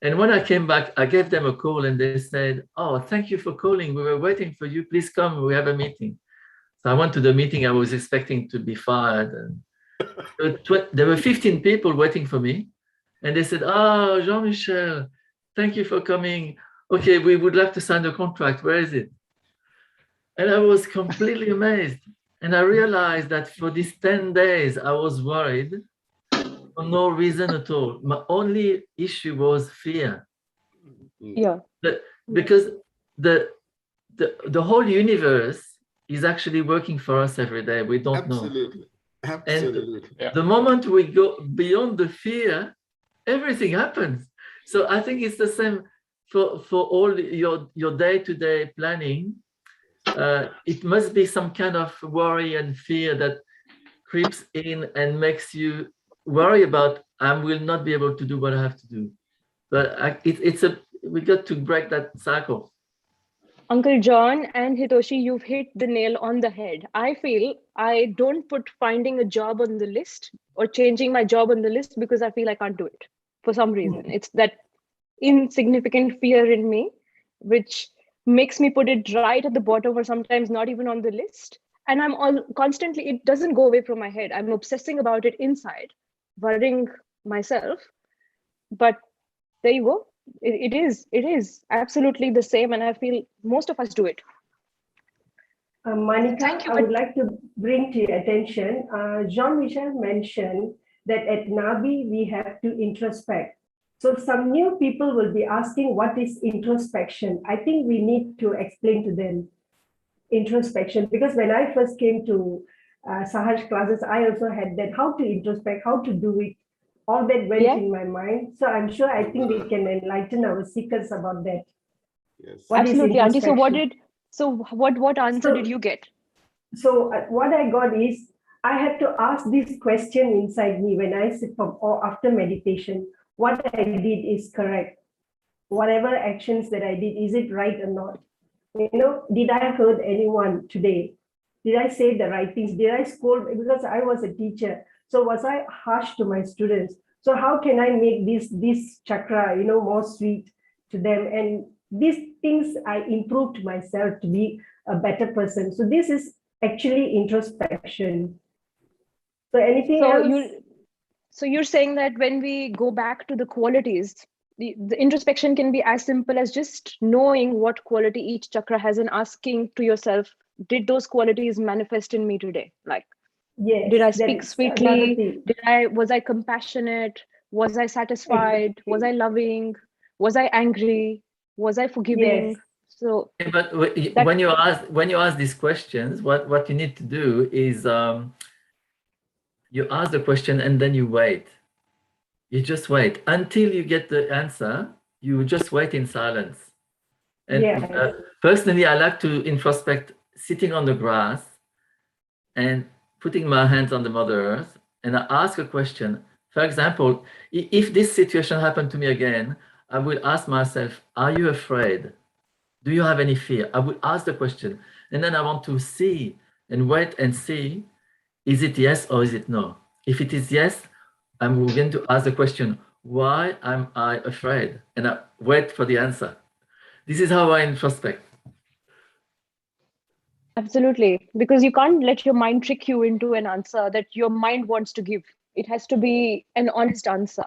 And when I came back, I gave them a call and they said, oh, thank you for calling. We were waiting for you. Please come. We have a meeting. So I went to the meeting. I was expecting to be fired. And there were 15 people waiting for me. And they said, oh, Jean-Michel, thank you for coming. Okay, we would like to sign the contract. Where is it? And I was completely amazed. And I realized that for these 10 days, I was worried for no reason at all. My only issue was fear. Yeah. Because the whole universe is actually working for us every day. We don't know. Absolutely. And the moment we go beyond the fear, everything happens. So I think it's the same for all your day-to-day planning. It must be some kind of worry and fear that creeps in and makes you worry about, I will not be able to do what I have to do. But we got to break that cycle. Uncle John and Hitoshi, you've hit the nail on the head. I feel I don't put finding a job on the list or changing my job on the list because I feel I can't do it for some reason. It's that insignificant fear in me, which makes me put it right at the bottom or sometimes not even on the list. And I'm constantly, it doesn't go away from my head. I'm obsessing about it inside, worrying myself. But there you go. It is absolutely the same. And I feel most of us do it. Monica, I would like to bring to your attention, Jean-Michel mentioned that at Nabhi, we have to introspect. So some new people will be asking, what is introspection? I think we need to explain to them introspection, because when I first came to Sahaj classes, I also had that, how to introspect, how to do it. All that went in my mind. So I think we can enlighten our seekers about that. Yes. Absolutely, Auntie. So what answer did you get? So what I got is, I had to ask this question inside me when I sit or after meditation. What I did is correct. Whatever actions that I did, is it right or not? Did I hurt anyone today? Did I say the right things? Did I scold? Because I was a teacher. So was I harsh to my students? So how can I make this chakra, more sweet to them? And these things I improved myself to be a better person. So this is actually introspection. So anything else? So you're saying that when we go back to the qualities, the introspection can be as simple as just knowing what quality each chakra has and asking to yourself, did those qualities manifest in me today? Like, yes, did I speak sweetly? Was I compassionate? Was I satisfied? Was I loving? Was I angry? Was I forgiving? Yes. So but when you ask these questions, what you need to do is you ask the question and then you wait. You just wait until you get the answer. You just wait in silence. And personally, I like to introspect sitting on the grass and putting my hands on the Mother Earth, and I ask a question. For example, if this situation happened to me again, I will ask myself, are you afraid? Do you have any fear? I will ask the question, and then I want to see and wait and see, is it yes or is it no? If it is yes, I'm going to ask the question, why am I afraid? And I wait for the answer. This is how I introspect. absolutely, because you can't let your mind trick you into an answer that your mind wants to give. It has to be an honest answer.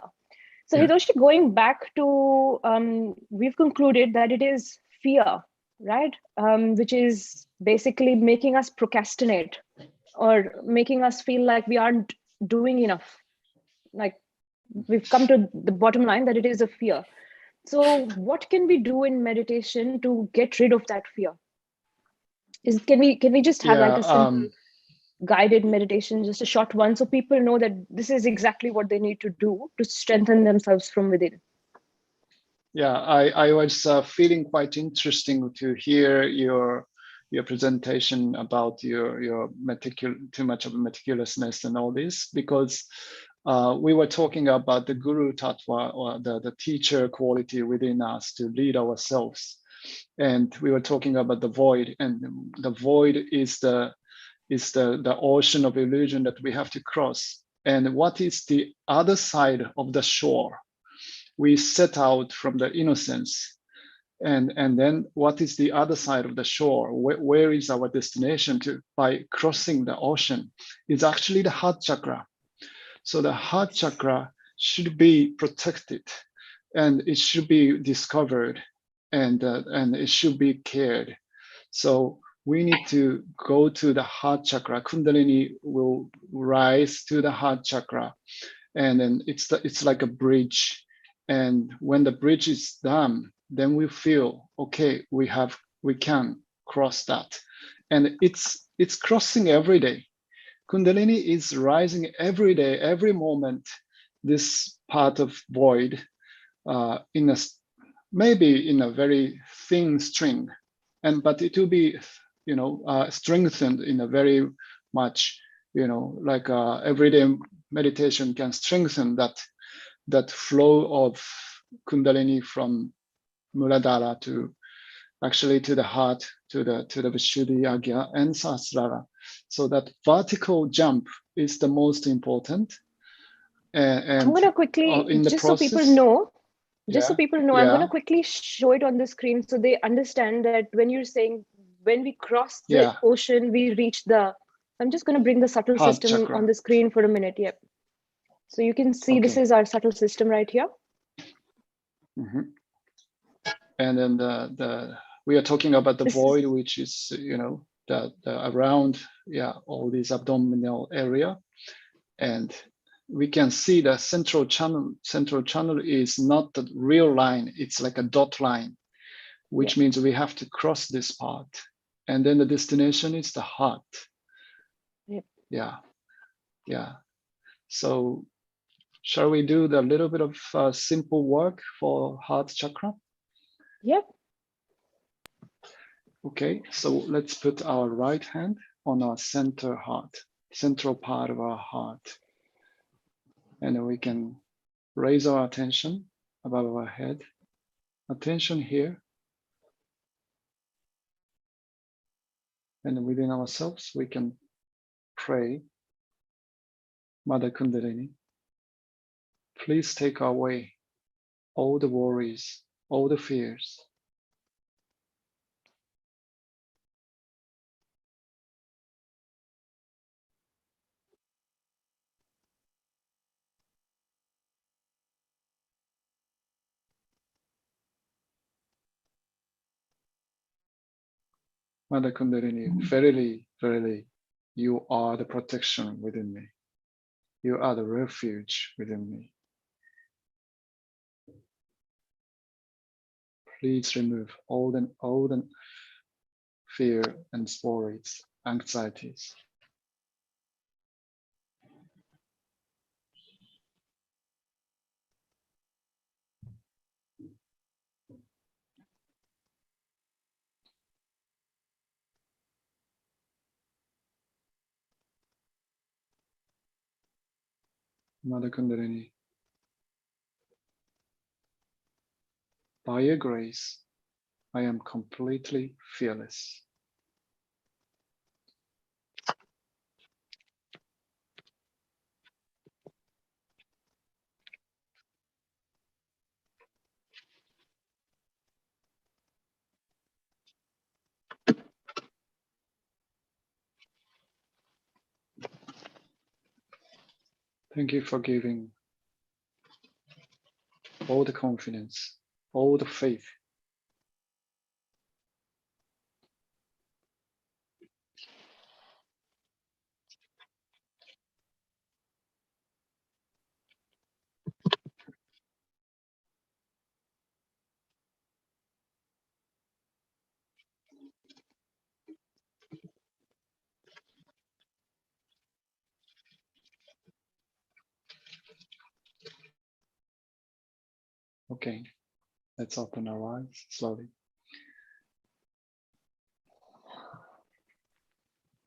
So Hitoshi, going back to, we've concluded that it is fear, right? Which is basically making us procrastinate or making us feel like we aren't doing enough. Like, we've come to the bottom line that it is a fear. So what can we do in meditation to get rid of that fear? Can we just have like a simple guided meditation, just a short one, so people know that this is exactly what they need to do to strengthen themselves from within? Yeah, I was feeling quite interesting to hear your presentation about your too much of meticulousness and all this, because we were talking about the guru tattva, or the teacher quality within us to lead ourselves, and we were talking about the void, and the void is the ocean of illusion that we have to cross. And what is the other side of the shore? We set out from the innocence, and then what is the other side of the shore? Where is our destination to? By crossing the ocean is actually the heart chakra. So the heart chakra should be protected, and it should be discovered, and it should be cared. So we need to go to the heart chakra. Kundalini will rise to the heart chakra, and then it's like a bridge. And when the bridge is done, then we feel okay. We can cross that, and it's crossing every day. Kundalini is rising every day, every moment. This part of void, maybe in a very thin string, but it will be strengthened in a very much like everyday meditation can strengthen that flow of Kundalini from Muladhara to actually to the heart, to the Vishuddhi, Agya, and Sahasrara. So that vertical jump is the most important. And I'm going to quickly, just so people know, I'm going to quickly show it on the screen so they understand that when you're saying, when we cross the ocean, we reach I'm just going to bring the subtle heart system chakra on the screen for a minute. Yep. So you can see this is our subtle system right here. Mm-hmm. And then we are talking about the void, which is the around all these abdominal area, and we can see the central channel. Central channel is not the real line; it's like a dot line, which means we have to cross this part, and then the destination is the heart. Yep. Yeah. So, shall we do the little bit of simple work for heart chakra? Yep. Okay, so let's put our right hand on our central part of our heart. And then we can raise our attention above our head. Attention here. And within ourselves, we can pray, Mother Kundalini, please take away all the worries, all the fears. Mother Kundalini, verily, verily, you are the protection within me. You are the refuge within me. Please remove all the fear and worries, anxieties. Mother Kundalini, by your grace, I am completely fearless. Thank you for giving all the confidence, all the faith. Okay, let's open our eyes slowly.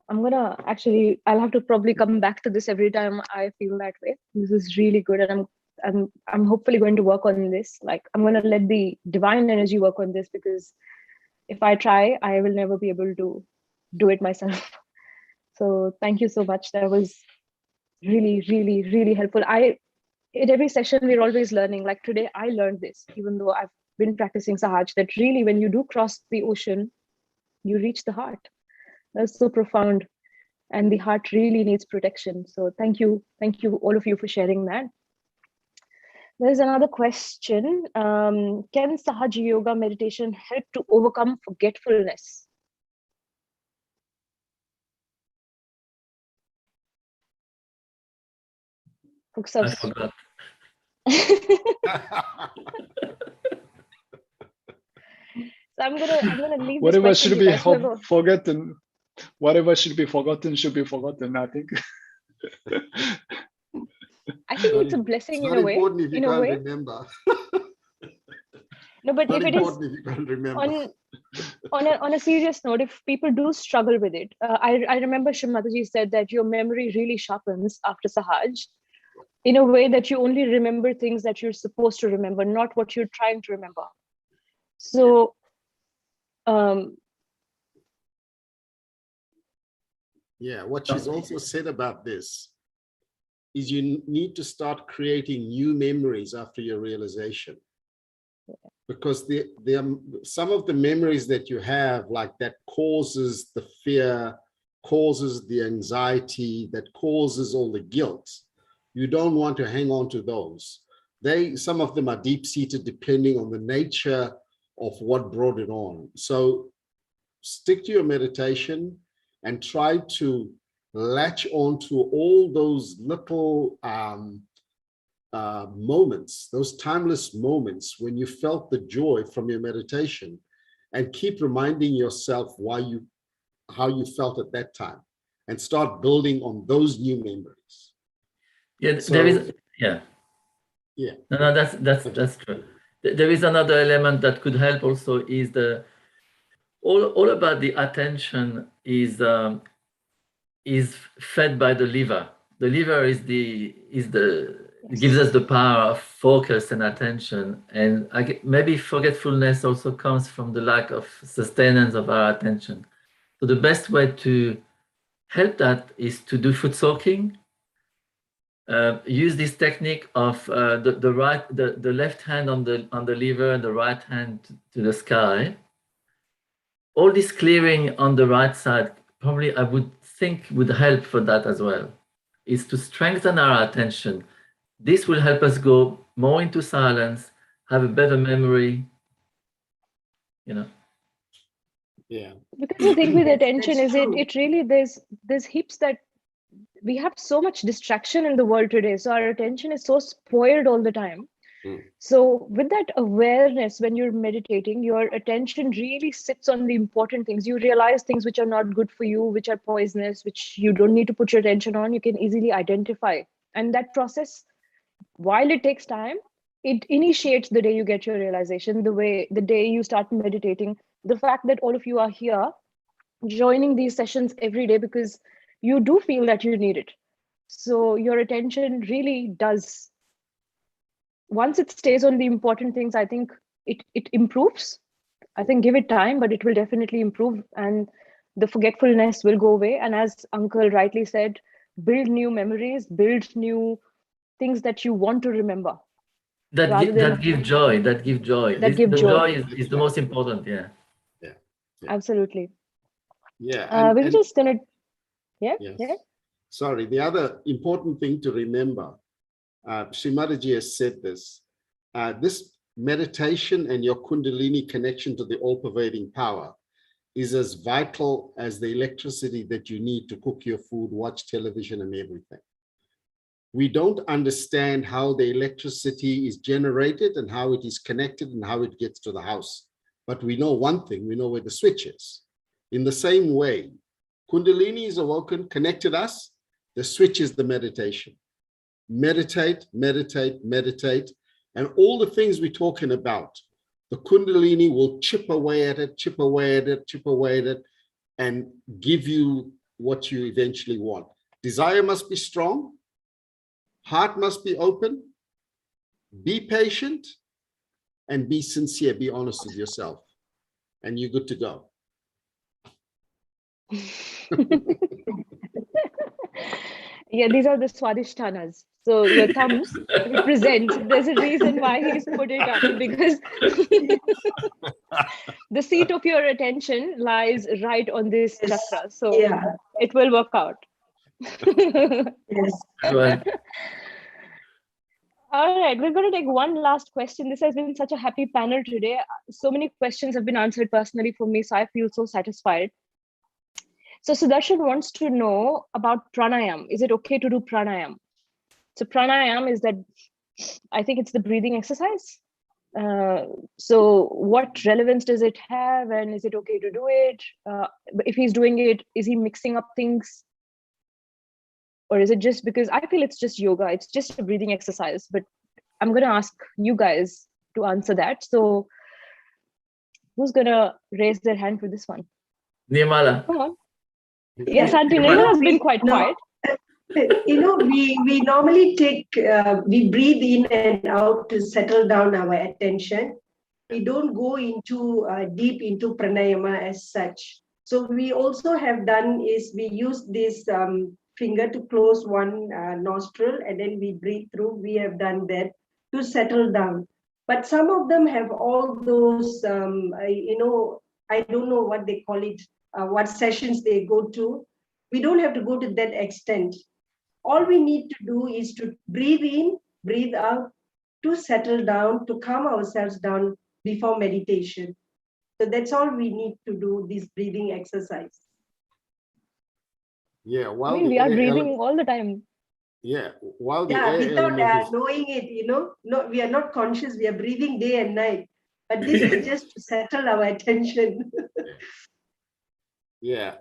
I'll have to probably come back to this every time I feel that way. This is really good, and I'm hopefully going to work on this. Like, I'm going to let the divine energy work on this, because if I try, I will never be able to do it myself. So thank you so much. That was really, really, really helpful. In every session, we're always learning. Like today, I learned this, even though I've been practicing Sahaj, that really when you do cross the ocean, you reach the heart. That's so profound. And the heart really needs protection. So thank you, all of you, for sharing that. There's another question. Can Sahaja Yoga Meditation help to overcome forgetfulness? I forgot. So I'm gonna leave Whatever this should question be to you guys. forgotten, whatever should be forgotten should be forgotten, I think. I think it's a blessing in a way. Important if you In a can't way. remember. No, but if it is if you can't remember. on a serious note, if people do struggle with it, I remember Shri Mataji said that your memory really sharpens after Sahaj, in a way that you only remember things that you're supposed to remember, not what you're trying to remember. So, what she's also said about this is you need to start creating new memories after your realization. Because there are some of the memories that you have, like that causes the fear, causes the anxiety, that causes all the guilt. You don't want to hang on to those. Some of them are deep-seated depending on the nature of what brought it on. So stick to your meditation and try to latch onto all those little moments, those timeless moments when you felt the joy from your meditation, and keep reminding yourself how you felt at that time, and start building on those new memories. Yeah, So, there is. Yeah. Yeah. No, that's true. There is another element that could help also, is all about the attention is fed by the liver. The liver gives us the power of focus and attention, and maybe forgetfulness also comes from the lack of sustenance of our attention. So the best way to help that is to do foot soaking. Use this technique of the left hand on the lever and the right hand to the sky. All this clearing on the right side probably I would think would help for that as well. Is to strengthen our attention. This will help us go more into silence, have a better memory. You know. Yeah. Because the thing with Yes, attention that's is true. it really there's heaps that we have so much distraction in the world today. So our attention is so spoiled all the time. So with that awareness, when you're meditating, your attention really sits on the important things. You realize things which are not good for you, which are poisonous, which you don't need to put your attention on. You can easily identify. And that process, while it takes time, it initiates the day you get your realization, the day you start meditating. The fact that all of you are here joining these sessions every day because you do feel that you need it. So your attention really does, once it stays on the important things, I think it improves. I think give it time, but it will definitely improve, and the forgetfulness will go away. And as Uncle rightly said, build new memories, build new things that you want to remember. That give joy. That give joy. That give the joy. is the most important. Yeah. Yeah. Absolutely. Yeah. We're just gonna. Yeah. Yes. Yeah. Sorry. The other important thing to remember, Shri Mataji has said this. This meditation and your Kundalini connection to the all-pervading power is as vital as the electricity that you need to cook your food, watch television, and everything. We don't understand how the electricity is generated and how it is connected and how it gets to the house. But we know one thing, we know where the switch is. In the same way, Kundalini is awoken, connected us, the switch is the meditation. Meditate, meditate, meditate, and all the things we're talking about, the Kundalini will chip away at it, chip away at it, chip away at it, and give you what you eventually want. Desire must be strong. Heart must be open, be patient, and be sincere, be honest with yourself, and you're good to go. Yeah, these are the Swadhishthanas. So your thumbs represent, there's a reason why he's put it up, because the seat of your attention lies right on this chakra. So it will work out. Yes. Right. All right, we're going to take one last question. This has been such a happy panel today. So many questions have been answered personally for me, so I feel so satisfied. So Sudarshan wants to know about pranayam. Is it okay to do pranayam? So pranayam is that, I think it's the breathing exercise. So what relevance does it have, and is it okay to do it? If he's doing it, is he mixing up things? Or is it just because I feel it's just yoga, it's just a breathing exercise, but I'm going to ask you guys to answer that. So who's going to raise their hand for this one? Nirmala. Come on. Yes, Auntie Nirmala has been quite quiet. You know, we normally take, we breathe in and out to settle down our attention. We don't go into deep into pranayama as such. So we also have done is we use this finger to close one nostril and then we breathe through. We have done that to settle down. But some of them have all those, you know, I don't know what they call it, what sessions they go to. We don't have to go to that extent. All we need to do is to breathe in, breathe out, to settle down, to calm ourselves down before meditation. So that's all we need to do, this breathing exercise. Yeah, while I mean, we are breathing all the time. Yeah, while the Yeah, air without element is, knowing it, you know, no, we are not conscious, we are breathing day and night. But this is just to settle our attention. yeah.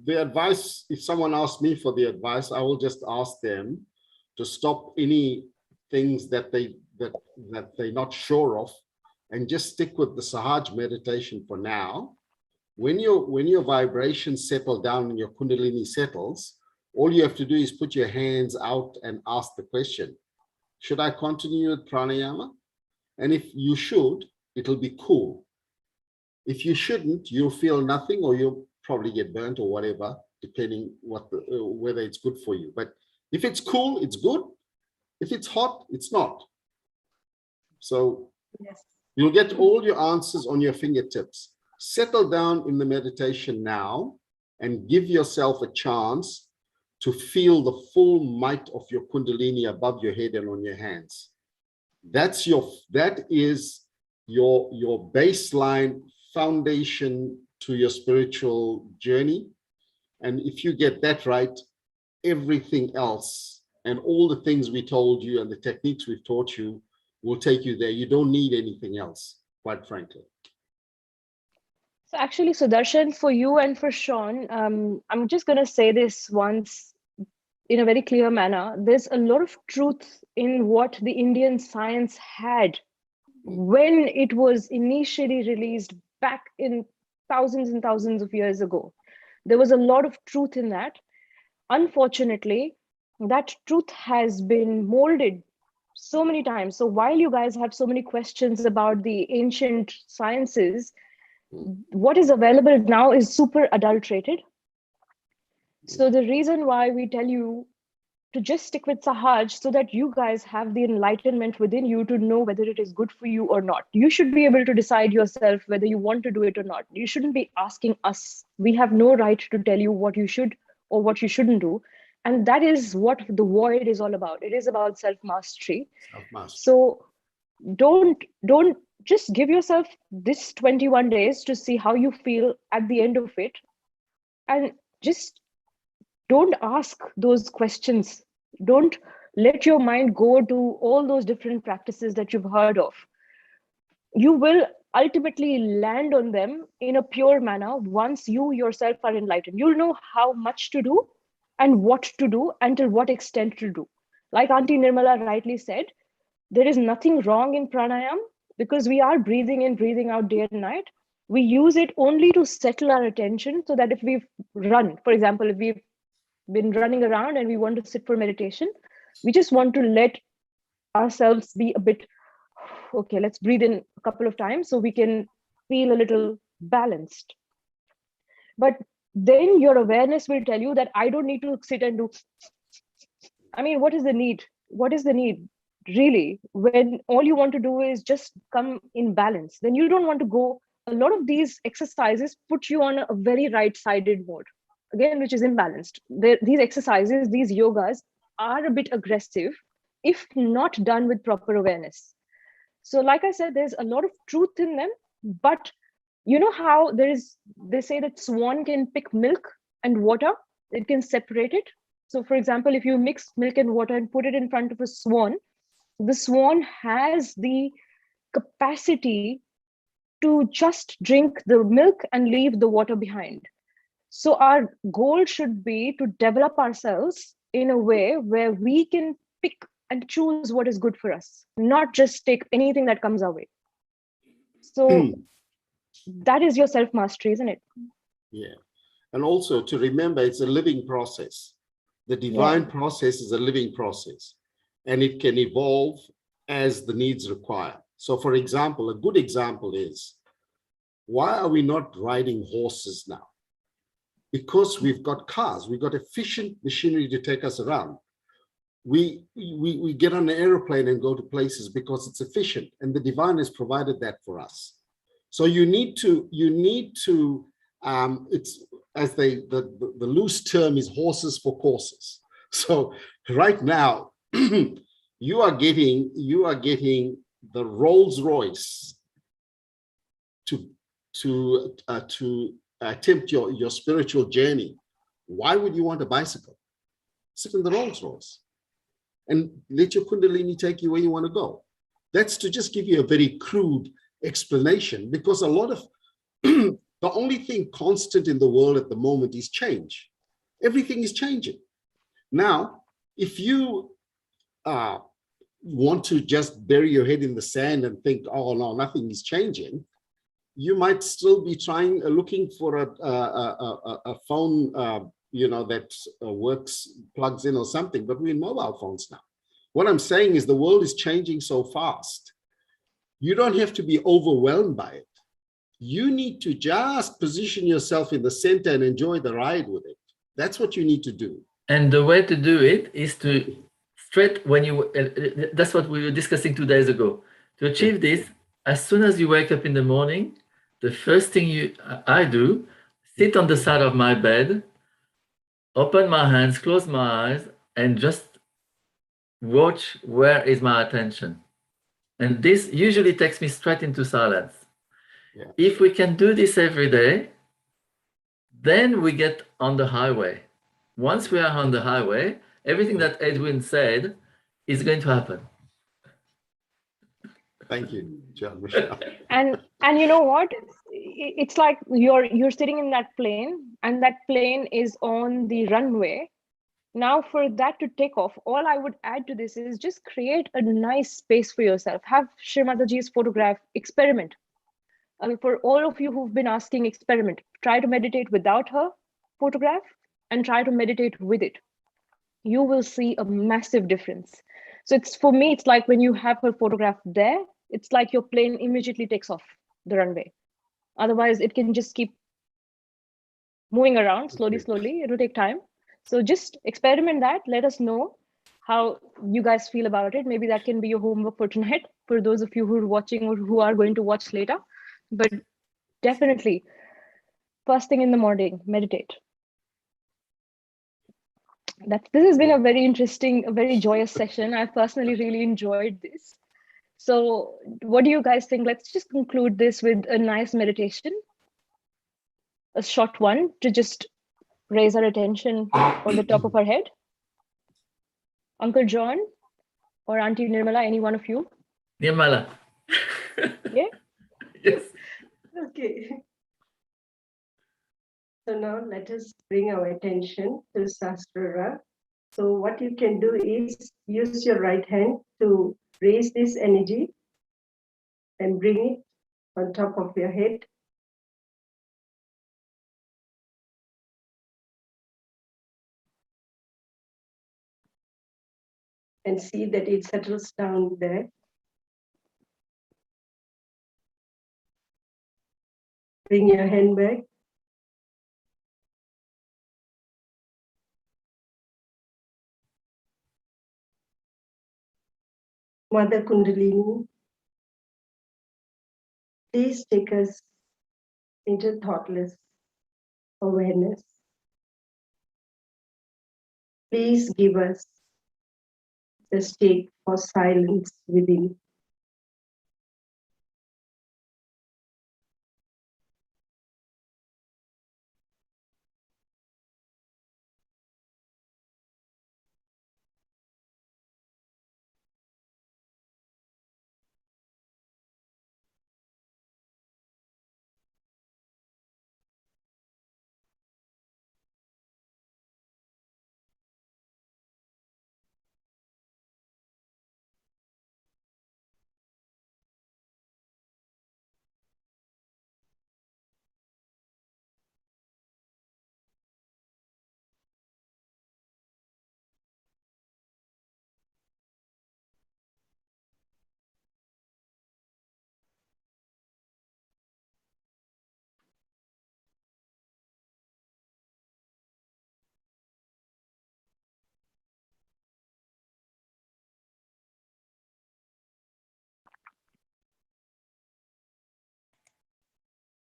The advice, if someone asks me for the advice, I will just ask them to stop any things that they're not sure of, and just stick with the Sahaja meditation for now. When your vibrations settle down and your Kundalini settles, all you have to do is put your hands out and ask the question, should I continue with pranayama? And if you should, it'll be cool. If you shouldn't, you'll feel nothing, or you'll probably get burnt or whatever, depending whether it's good for you. But if it's cool, it's good. If it's hot, it's not. So Yes. you'll get all your answers on your fingertips. Settle down in the meditation now and give yourself a chance to feel the full might of your Kundalini above your head and on your hands. That is your baseline foundation to your spiritual journey. And if you get that right, everything else and all the things we told you and the techniques we've taught you will take you there. You don't need anything else, quite frankly. So actually, Sudarshan, for you and for Sean, I'm just going to say this once in a very clear manner. There's a lot of truth in what the Indian science had when it was initially released back in thousands and thousands of years ago. There was a lot of truth in that. Unfortunately, that truth has been molded so many times. So while you guys have so many questions about the ancient sciences, what is available now is super adulterated. So the reason why we tell you to just stick with Sahaj so that you guys have the enlightenment within you to know whether it is good for you or not. You should be able to decide yourself whether you want to do it or not. You shouldn't be asking us. We have no right to tell you what you should or what you shouldn't do. And that is what the void is all about. It is about self-mastery. So don't just give yourself this 21 days to see how you feel at the end of it. And just don't ask those questions. Don't let your mind go to all those different practices that you've heard of. You will ultimately land on them in a pure manner once you yourself are enlightened. You'll know how much to do and what to do and to what extent to do. Like Auntie Nirmala rightly said, there is nothing wrong in pranayam because we are breathing in, breathing out day and night. We use it only to settle our attention so that if we've run, for example, if we've been running around and we want to sit for meditation, we just want to let ourselves be a bit, okay, let's breathe in a couple of times so we can feel a little balanced. But then your awareness will tell you that I don't need to sit and do, I mean, what is the need? What is the need really when all you want to do is just come in balance? Then you don't want to go. A lot of these exercises put you on a very right-sided mode, again, which is imbalanced. These exercises, these yogas are a bit aggressive if not done with proper awareness. So like I said, there's a lot of truth in them, but you know how they say that swan can pick milk and water, it can separate it. So for example, if you mix milk and water and put it in front of a swan, the swan has the capacity to just drink the milk and leave the water behind. So our goal should be to develop ourselves in a way where we can pick and choose what is good for us, not just take anything that comes our way. So that is your self-mastery, isn't it? Yeah. And also to remember, it's a living process. The divine process is a living process, and it can evolve as the needs require. So for example, a good example is, why are we not riding horses now? Because we've got cars, we've got efficient machinery to take us around. We get on an airplane and go to places because it's efficient, and the divine has provided that for us. So you need to it's, as the loose term is, horses for courses. So right now you are getting the Rolls Royce to attempt your spiritual journey. Why would you want a bicycle? Sit in the Rolls Royce and let your Kundalini take you where you want to go. That's to just give you a very crude explanation, because a lot of the only thing constant in the world at the moment is change. Everything is changing. Now, if you want to just bury your head in the sand and think, oh no, nothing is changing, you might still be looking for a phone, that works, plugs in or something, but we're in mobile phones now. What I'm saying is the world is changing so fast. You don't have to be overwhelmed by it. You need to just position yourself in the center and enjoy the ride with it. That's what you need to do. And the way to do it is to straight when you, that's what we were discussing 2 days ago. To achieve this, as soon as you wake up in the morning, the first thing I do, sit on the side of my bed, open my hands, close my eyes, and just watch where is my attention. And this usually takes me straight into silence. Yeah. If we can do this every day, then we get on the highway. Once we are on the highway, everything that Edwin said is going to happen. Thank you, John Michelle. And you know what? It's like you're sitting in that plane, and that plane is on the runway. Now, for that to take off, all I would add to this is just create a nice space for yourself. Have Shri Mataji's photograph, experiment. For all of you who've been asking, experiment. Try to meditate without her photograph and try to meditate with it. You will see a massive difference. So for me, it's like when you have her photograph there, it's like your plane immediately takes off the runway. Otherwise, it can just keep moving around slowly. It will take time. So just experiment that. Let us know how you guys feel about it. Maybe that can be your homework for tonight, for those of you who are watching or who are going to watch later. But definitely, first thing in the morning, meditate. This has been a very interesting, a very joyous session. I personally really enjoyed this. So what do you guys think? Let's just conclude this with a nice meditation, a short one to just raise our attention on the top of our head. Uncle John or Auntie Nirmala, any one of you? Nirmala. Yeah? Yes. Okay. So now let us bring our attention to Sahasrara. So what you can do is use your right hand to raise this energy and bring it on top of your head. And see that it settles down there. Bring your hand back. Mother Kundalini, please take us into thoughtless awareness. Please give us the state for silence within.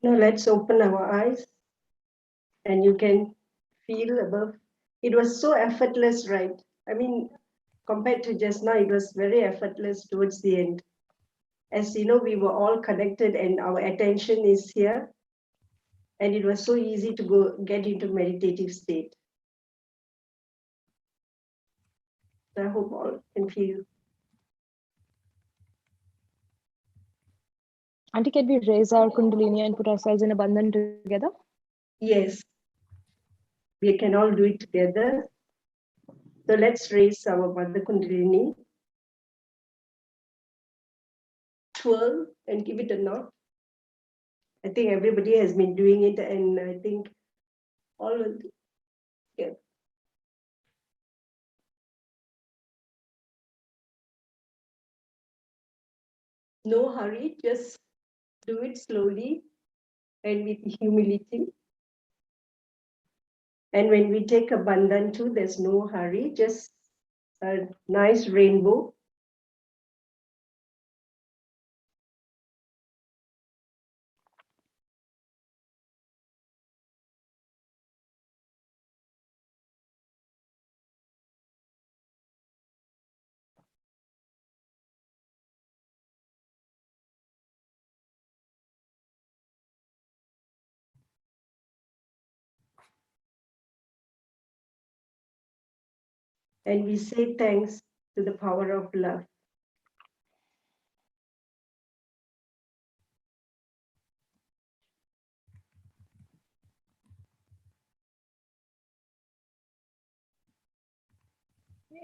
Now let's open our eyes and you can feel above. It was so effortless, right? I mean, compared to just now, it was very effortless towards the end. As you know, we were all connected and our attention is here. And it was so easy to get into meditative state. So I hope all can feel. Auntie, can we raise our Kundalini and put ourselves in a bandhan together? Yes, we can all do it together. So let's raise our Mother Kundalini. Twirl and give it a knot. I think everybody has been doing it, and I think all of yeah. No hurry, just do it slowly. and with humility. And when we take a bandhan too, there's no hurry, just a nice rainbow. And we say thanks to the power of love.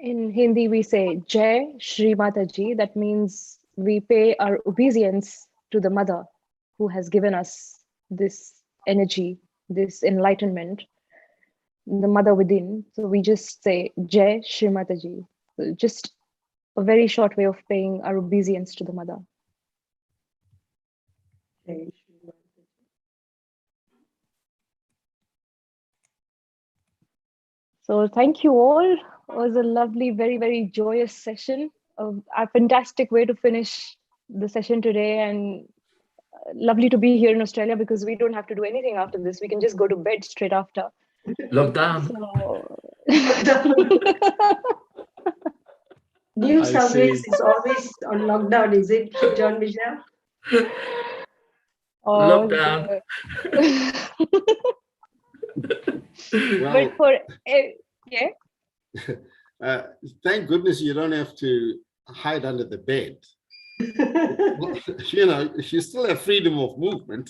In Hindi, we say Jai Shri Mataji. That means we pay our obeisance to the mother who has given us this energy, this enlightenment, the mother within. So we just say Jai Shri Mataji. So just a very short way of paying our obeisance to the mother. So thank you all. It was a lovely, very, very joyous session. A fantastic way to finish the session today, and lovely to be here in Australia because we don't have to do anything after this. We can just go to bed straight after. Lockdown. So... New South Wales is always on lockdown, is it, John Michelle? Lockdown. Well, but for yeah. Thank goodness you don't have to hide under the bed. Well, you know, you still have freedom of movement.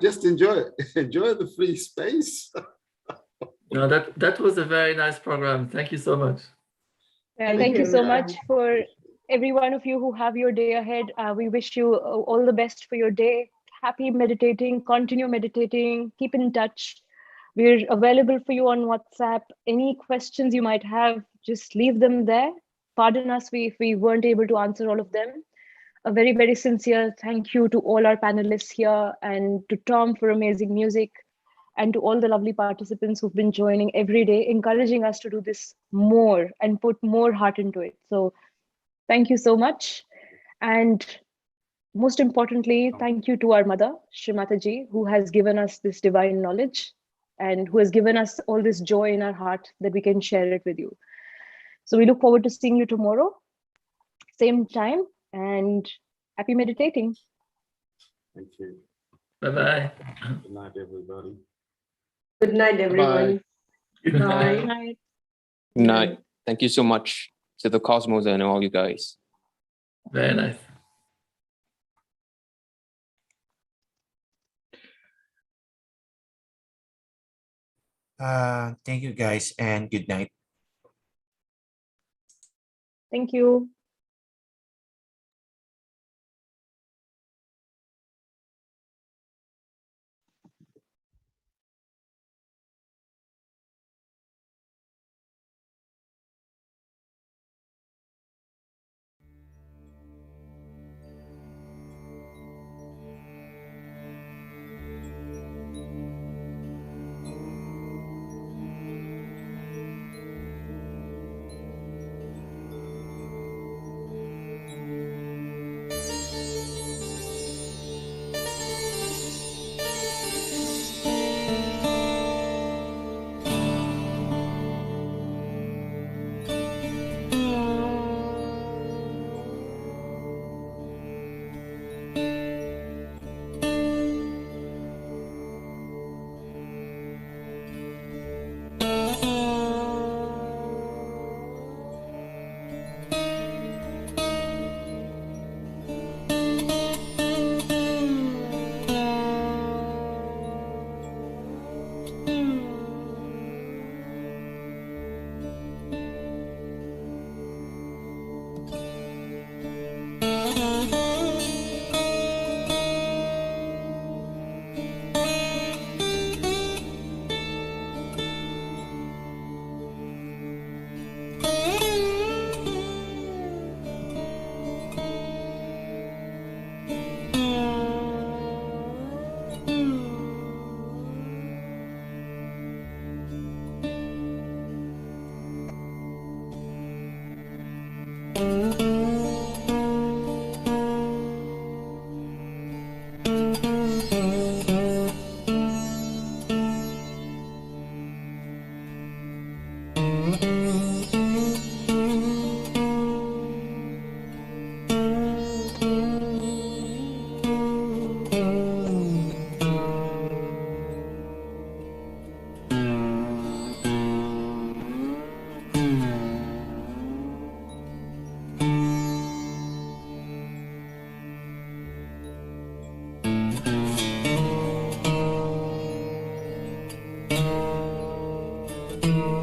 Just enjoy the free space. No, that was a very nice program. Thank you so much. Thank you so much for every one of you who have your day ahead. We wish you all the best for your day. Happy meditating, continue meditating, keep in touch. We're available for you on WhatsApp. Any questions you might have, just leave them there. Pardon us if we weren't able to answer all of them. A very, very sincere thank you to all our panelists here, and to Tom for amazing music, and to all the lovely participants who've been joining every day, encouraging us to do this more and put more heart into it. So thank you so much. And most importantly, thank you to our mother, Shri Mataji, who has given us this divine knowledge and who has given us all this joy in our heart that we can share it with you. So we look forward to seeing you tomorrow, same time, and happy meditating. Thank you. Bye-bye. Good night, everybody. Good night, everyone. Good night. Bye. Good night. Thank you so much to the Cosmos and all you guys. Very nice. Thank you guys and good night. Thank you. you.